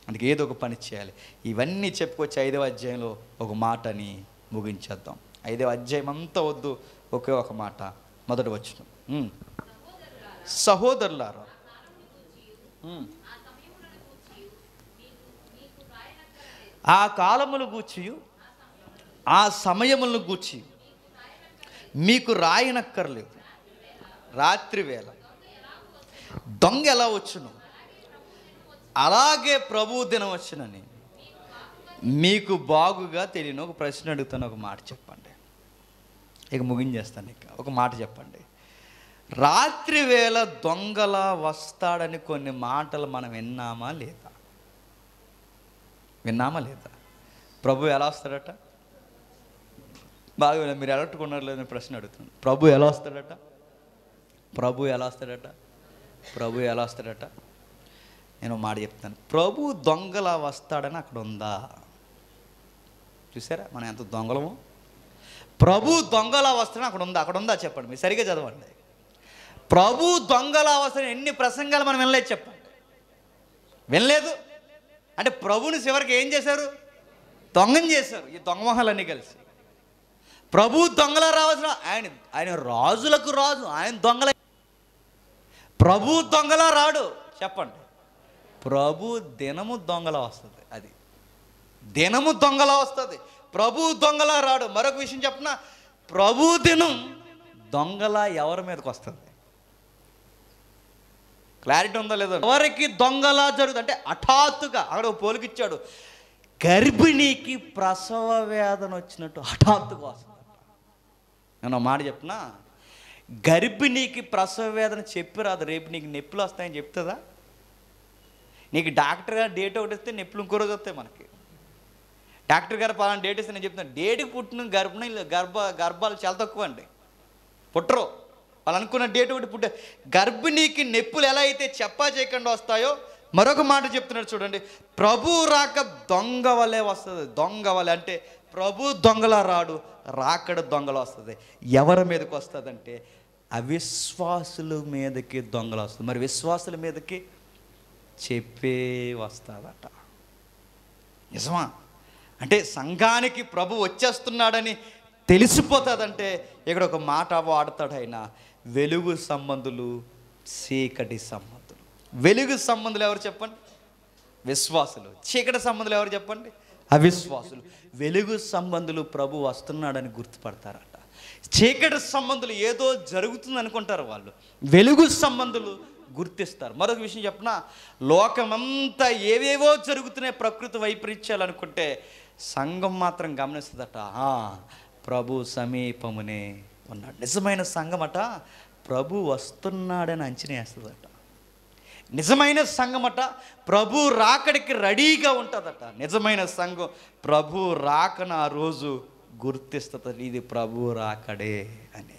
అందుకే ఏదో ఒక పని చేయాలి. ఇవన్నీ చెప్పుకొచ్చి 5వ అధ్యాయంలో ఒక మాటని ముగించేద్దాం. 5వ అధ్యాయం అంతా వద్దు, ఒకే ఒక మాట, మొదటి వచనం. సహోదరులారా, ఆ కాలములు గూర్చియు ఆ సమయములను గూర్చి మీకు రాయనక్కర్లేదు. రాత్రి వేళ దొంగ ఎలా వచ్చును అలాగే ప్రభు దినం వచ్చునని మీకు బాగుగా తెలియని ఒక ప్రశ్న అడుగుతాను, ఒక మాట చెప్పండి. ఇక ముగించేస్తాను. ఇక ఒక మాట చెప్పండి. రాత్రి వేళ దొంగలా వస్తాడని కొన్ని మాటలు మనం విన్నామా లేదా? విన్నామా లేదా? ప్రభు ఎలా వస్తాడట? బాగా మీరు ఎలట్టుకున్నారు లేదని ప్రశ్న అడుగుతున్నాను. ప్రభు ఎలా వస్తాడట? ప్రభు ఎలా వస్తాడట? ప్రభు ఎలా వస్తాడట? నేను మాట చెప్తాను. ప్రభు దొంగలా వస్తాడని అక్కడ ఉందా? చూసారా మనం ఎంత దొంగలమో? ప్రభు దొంగలా వస్తాడని అక్కడ ఉందా? అక్కడ ఉందా చెప్పండి, మీరు సరిగ్గా చదవండి. ప్రభు దొంగలా వస్తాడని ఎన్ని ప్రసంగాలు మనం వినలేదు చెప్పండి. వినలేదు అంటే ప్రభుని చివరికి ఏం చేశారు? దొంగని చేశారు ఈ దొంగ మొహాలన్నీ కలిసి. ప్రభు దొంగలా రావాల్సిన ఆయన రాజులకు రాజు, ఆయన దొంగల. ప్రభు దొంగలా రాడు చెప్పండి. ప్రభు దినము దొంగలా వస్తుంది. అది దినము దొంగలా వస్తుంది. ప్రభు దొంగలా రాడు. మరొక విషయం చెప్పనా, ప్రభు దినం దొంగలా ఎవరి మీదకి వస్తుంది? క్లారిటీ ఉందా లేదా? ఎవరికి దొంగలా జరుగుతుంది అంటే హఠాత్తుగా. అక్కడ పోలికిచ్చాడు, గర్భిణీకి ప్రసవ వేదన వచ్చినట్టు హఠాత్తుగా వస్తుంది. నేను మాట చెప్పనా, గర్భిణీకి ప్రసవ వేదన చెప్పి రాదు. రేపు నీకు నొప్పులు వస్తాయని చెప్తుందా? నీకు డాక్టర్ గారు డేట్ ఒకటి ఇస్తే నొప్పులు ఇంకో రోజు వస్తాయి. మనకి డాక్టర్ గారు పలానా డేట్ ఇస్తే నేను చెప్తున్నాను, డేట్కి పుట్టిన గర్భాలు చాలా తక్కువ అండి, పుట్టరు. వాళ్ళు అనుకున్న డేట్ ఒకటి పుట్టే. గర్భిణీకి నొప్పులు ఎలా అయితే చెప్పా చేయకుండా వస్తాయో, మరొక మాట చెప్తున్నాడు చూడండి, ప్రభు రాక దొంగ వలె వస్తుంది. దొంగ వలె అంటే ప్రభు దొంగలా రాడు, రాకడ దొంగలు వస్తుంది. ఎవరి మీదకి వస్తుంది అంటే అవిశ్వాసుల మీదకి దొంగలు వస్తుంది. మరి విశ్వాసుల మీదకి చెప్పే వస్తుందట. నిజమా? అంటే సంఘానికి ప్రభు వచ్చేస్తున్నాడని తెలిసిపోతుందంటే ఇక్కడ ఒక మాట వాడతాడు ఆయన, వెలుగు సంబంధులు, చీకటి సంబంధులు. వెలుగు సంబంధులు ఎవరు చెప్పండి? విశ్వాసులు. చీకటి సంబంధులు ఎవరు చెప్పండి? అవిశ్వాసులు. వెలుగు సంబంధులు ప్రభు వస్తున్నాడని గుర్తుపడతారట. చీకటి సంబంధులు ఏదో జరుగుతుంది అనుకుంటారు వాళ్ళు, వెలుగు సంబంధులు గుర్తిస్తారు. మరొక విషయం చెప్పనా, లోకమంతా ఏవేవో జరుగుతున్నాయి, ప్రకృతి వైపరీత్యాలనుకుంటే సంఘం మాత్రం గమనిస్తుందట, ప్రభు సమీపమునే ఉన్నాడు. నిజమైన సంఘమట ప్రభు వస్తున్నాడని అంచనా వేస్తుందట. నిజమైన సంఘమట ప్రభు రాకడికి రెడీగా ఉంటుందట. నిజమైన సంఘం ప్రభు రాకన ఆ రోజు గుర్తిస్తుంది, ఇది ప్రభు రాకడే అని.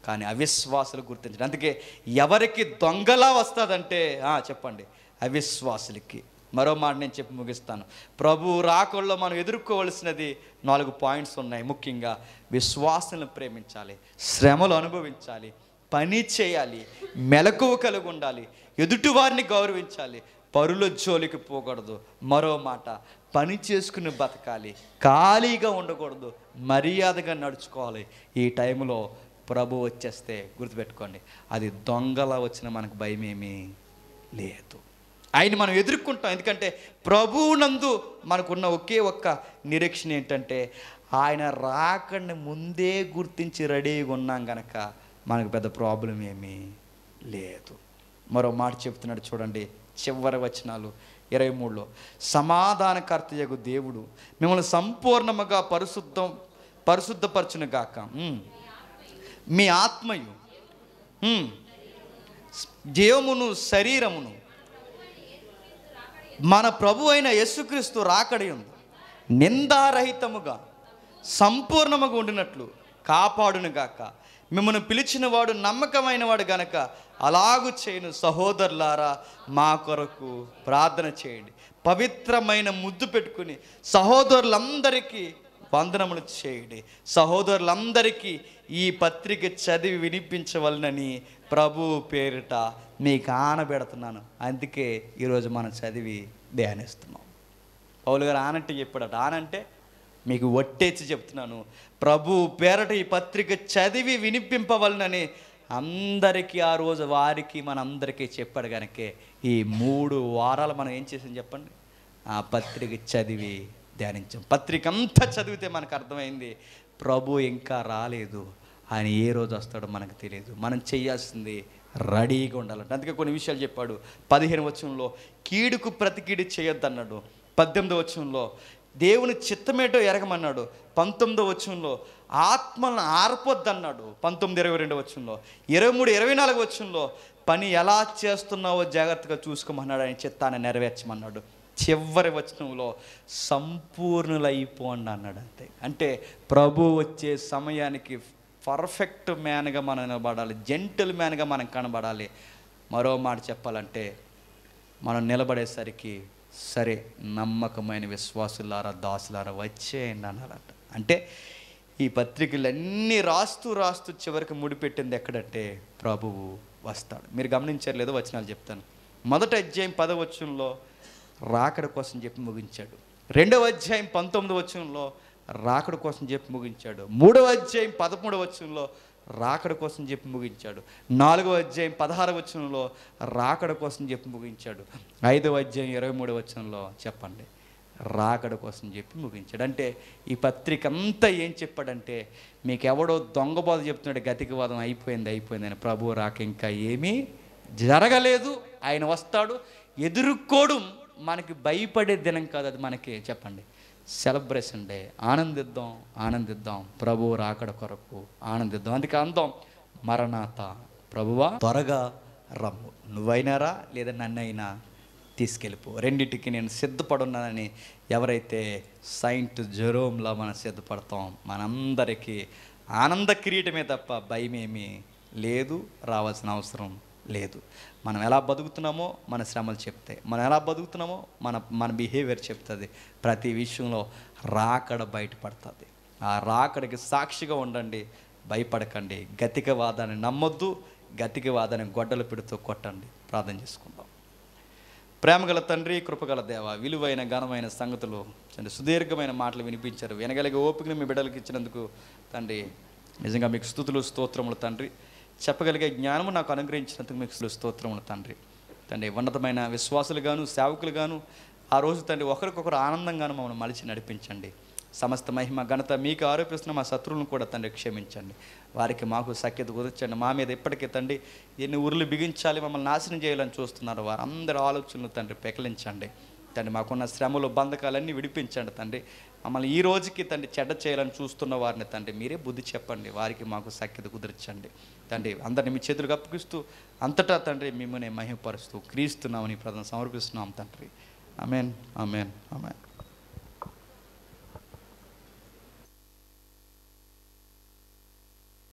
కానీ అవిశ్వాసులు గుర్తించడం. అందుకే ఎవరికి దొంగలా వస్తుందంటే చెప్పండి, అవిశ్వాసులకి. మరో మాట నేను చెప్పి ముగిస్తాను. ప్రభు రాకల్లో మనం ఎదుర్కోవలసినది 4 పాయింట్స్ ఉన్నాయి. ముఖ్యంగా విశ్వాసాలను ప్రేమించాలి, శ్రమలు అనుభవించాలి, పని చేయాలి, మెలకువ కలిగి ఉండాలి, ఎదుటివారిని గౌరవించాలి, పరుల జోలికి పోకూడదు. మరో మాట, పని చేసుకుని బతకాలి, ఖాళీగా ఉండకూడదు, మర్యాదగా నడుచుకోవాలి. ఈ టైంలో ప్రభు వచ్చేస్తే గుర్తుపెట్టుకోండి, అది దొంగలా వచ్చిన మనకు భయమేమీ లేదు. ఆయన మనం ఎదుర్కొంటాం. ఎందుకంటే ప్రభువునందు మనకున్న ఒకే ఒక్క నిరీక్షణ ఏంటంటే ఆయన రాకని ముందే గుర్తించి రెడీగా ఉన్నాం కనుక మనకు పెద్ద ప్రాబ్లం ఏమీ లేదు. మరో మాట చెప్తున్నాడు చూడండి, చివరి వచనాలు 23లో, సమాధానకర్తయగు దేవుడు మిమ్మల్ని సంపూర్ణముగా పరిశుద్ధపరచును గాక, మీ ఆత్మయు దేహమును శరీరమును మన ప్రభు అయిన యేసుక్రీస్తు రాకడయుందు నిందారహితముగా సంపూర్ణముగా ఉండినట్లు కాపాడునుగాక. మిమ్మల్ని పిలిచిన వాడు నమ్మకమైన వాడు గనక అలాగు చేయను. సహోదరులారా, మా కొరకు ప్రార్థన చేయండి. పవిత్రమైన ముద్దు పెట్టుకుని సహోదరులందరికీ వందనములు చేయండి. సహోదరులందరికీ ఈ పత్రిక చదివి వినిపించవలనని ప్రభు పేరిట మీకు ఆనబెడుతున్నాను. అందుకే ఈరోజు మనం చదివి ధ్యానిస్తున్నాం. పౌలు గారు ఆనంటే చెప్పాడట. ఆనంటే మీకు ఒట్టేసి చెప్తున్నాను, ప్రభు పేరట ఈ పత్రిక చదివి వినిపింపవలనని అందరికీ ఆ రోజు వారికి మనందరికీ చెప్పాడు. కనుకే ఈ 3 వారాలు మనం ఏం చేసాం చెప్పండి? ఆ పత్రిక చదివి ధ్యానించాం. పత్రిక అంతా చదివితే మనకు అర్థమైంది ప్రభు ఇంకా రాలేదు, ఆయన ఏ రోజు వస్తాడో మనకు తెలియదు. మనం చేయాల్సింది రెడీగా ఉండాలంట. అందుకే కొన్ని విషయాలు చెప్పాడు. 15వ వచనంలో కీడుకు ప్రతి కీడు చేయొద్దన్నాడు. 18వ వచనంలో దేవుని చిత్తమేటో ఎరగమన్నాడు. 19వ వచనంలో ఆత్మలను ఆర్పొద్దన్నాడు. 19-22వ వచనంలో 23-24 వచనంలో పని ఎలా చేస్తున్నావో జాగ్రత్తగా చూసుకోమన్నాడు. ఆయన చిత్తాన్ని నెరవేర్చమన్నాడు. చివరి వచనంలో సంపూర్ణులైపోండి అన్నాడు. అంతే. అంటే ప్రభు వచ్చే సమయానికి పర్ఫెక్ట్ మ్యాన్గా మనం నిలబడాలి, జెంటిల్ మ్యాన్గా మనం కనబడాలి. మరో మాట చెప్పాలంటే మనం నిలబడేసరికి సరే నమ్మకమైన విశ్వాసులారా, దాసులారా వచ్చేయండి అన్నారట. అంటే ఈ పత్రికలన్నీ రాస్తూ చివరికి ముడిపెట్టింది ఎక్కడంటే ప్రభువు వస్తాడు. మీరు గమనించారు లేదో వచనాలు చెప్తాను. 1వ అధ్యాయం 10వ వచనంలో రాకడ కోసం చెప్పి ముగించాడు. 2వ అధ్యాయం 19వ వచనంలో రాకడ కోసం చెప్పి ముగించాడు. 3వ అధ్యాయం 13వ వచనంలో రాకడ కోసం చెప్పి ముగించాడు. 4వ అధ్యాయం 16వ వచనంలో రాకడ కోసం చెప్పి ముగించాడు. 5వ అధ్యాయం 23వ వచనంలో చెప్పండి రాకడ కోసం చెప్పి ముగించాడు. అంటే ఈ పత్రిక అంతా ఏం చెప్పాడంటే మీకు ఎవడో దొంగబోధ చెప్తున్నాడు, గతికవాదం అయిపోయిందని. ప్రభు రాక ఇంకా ఏమీ జరగలేదు, ఆయన వస్తాడు. ఎదుర్కోవడం మనకి భయపడే దినం కాదు, అది మనకి చెప్పండి సెలబ్రేషన్ డే. ఆనందిద్దాం ప్రభు రాకడ కొరకు ఆనందిద్దాం. అందుకే అందాం మరణాత, ప్రభువా త్వరగా రమ్ము. నువ్వైనారా లేదా నన్నైనా తీసుకెళ్ళిపో, రెండింటికి నేను సిద్ధపడున్నానని ఎవరైతే సెయింట్ జెరోమ్లా మనం సిద్ధపడతాం, మనందరికీ ఆనంద కిరీటమే తప్ప భయమేమీ లేదు, రావాల్సిన అవసరం లేదు. మనం ఎలా బతుకుతున్నామో మన శ్రమలు చెప్తాయి, మనం ఎలా బతుకుతున్నామో మన బిహేవియర్ చెప్తుంది. ప్రతి విషయంలో రాకడ బయటపడుతుంది. ఆ రాకడికి సాక్షిగా ఉండండి, భయపడకండి. గతికవాదాన్ని నమ్మొద్దు, గతికవాదాన్ని గొడ్డలు పెడుతూ కొట్టండి. ప్రార్థన చేసుకుందాం. ప్రేమగల తండ్రి, కృపగల దేవ, విలువైన ఘనమైన సంగతులు తండ్రి, సుదీర్ఘమైన మాటలు వినిపించారు. వినగలిగే ఓపికను మీ బిడ్డలకు ఇచ్చినందుకు తండ్రి నిజంగా మీకు స్తుతులు స్తోత్రములు తండ్రి. చెప్పగలిగే జ్ఞానము నాకు అనుగ్రహించినందుకు మీకు స్తోత్రములు తండ్రి. ఉన్నతమైన విశ్వాసులుగాను సేవకులుగాను ఆ రోజు తండ్రి ఒకరికొకరు ఆనందంగాను మమ్మల్ని మలిచి నడిపించండి. సమస్త మహిమ ఘనత మీకు ఆరోపిస్తున్న మా శత్రువులను కూడా తండ్రి క్షమించండి. వారికి మాకు సఖ్యత కుదర్చండి. మా మీద ఇప్పటికే తండ్రి ఎన్ని ఉరులు బిగించాలి, మమ్మల్ని నాశనం చేయాలని చూస్తున్నారు, వారందరి ఆలోచనలు తండ్రి పెకలించండి. తండ్రి మాకున్న శ్రమలు బంధకాలన్నీ విడిపించండి తండ్రి. మమ్మల్ని ఈ రోజుకి తండ్రి చెడ్డ చేయాలని చూస్తున్న వారిని తండ్రి మీరే బుద్ధి చెప్పండి, వారికి మాకు సఖ్యత కుదిర్చండి తండ్రి. అందరిని మీ చేతులకు అప్పగిస్తూ అంతటా తండ్రి మిమ్మల్ని మహిమపరుస్తూ క్రీస్తున్నామని ప్రార్థన సమర్పిస్తున్నాం తండ్రి. ఆమేన్, ఆమేన్, ఆమేన్.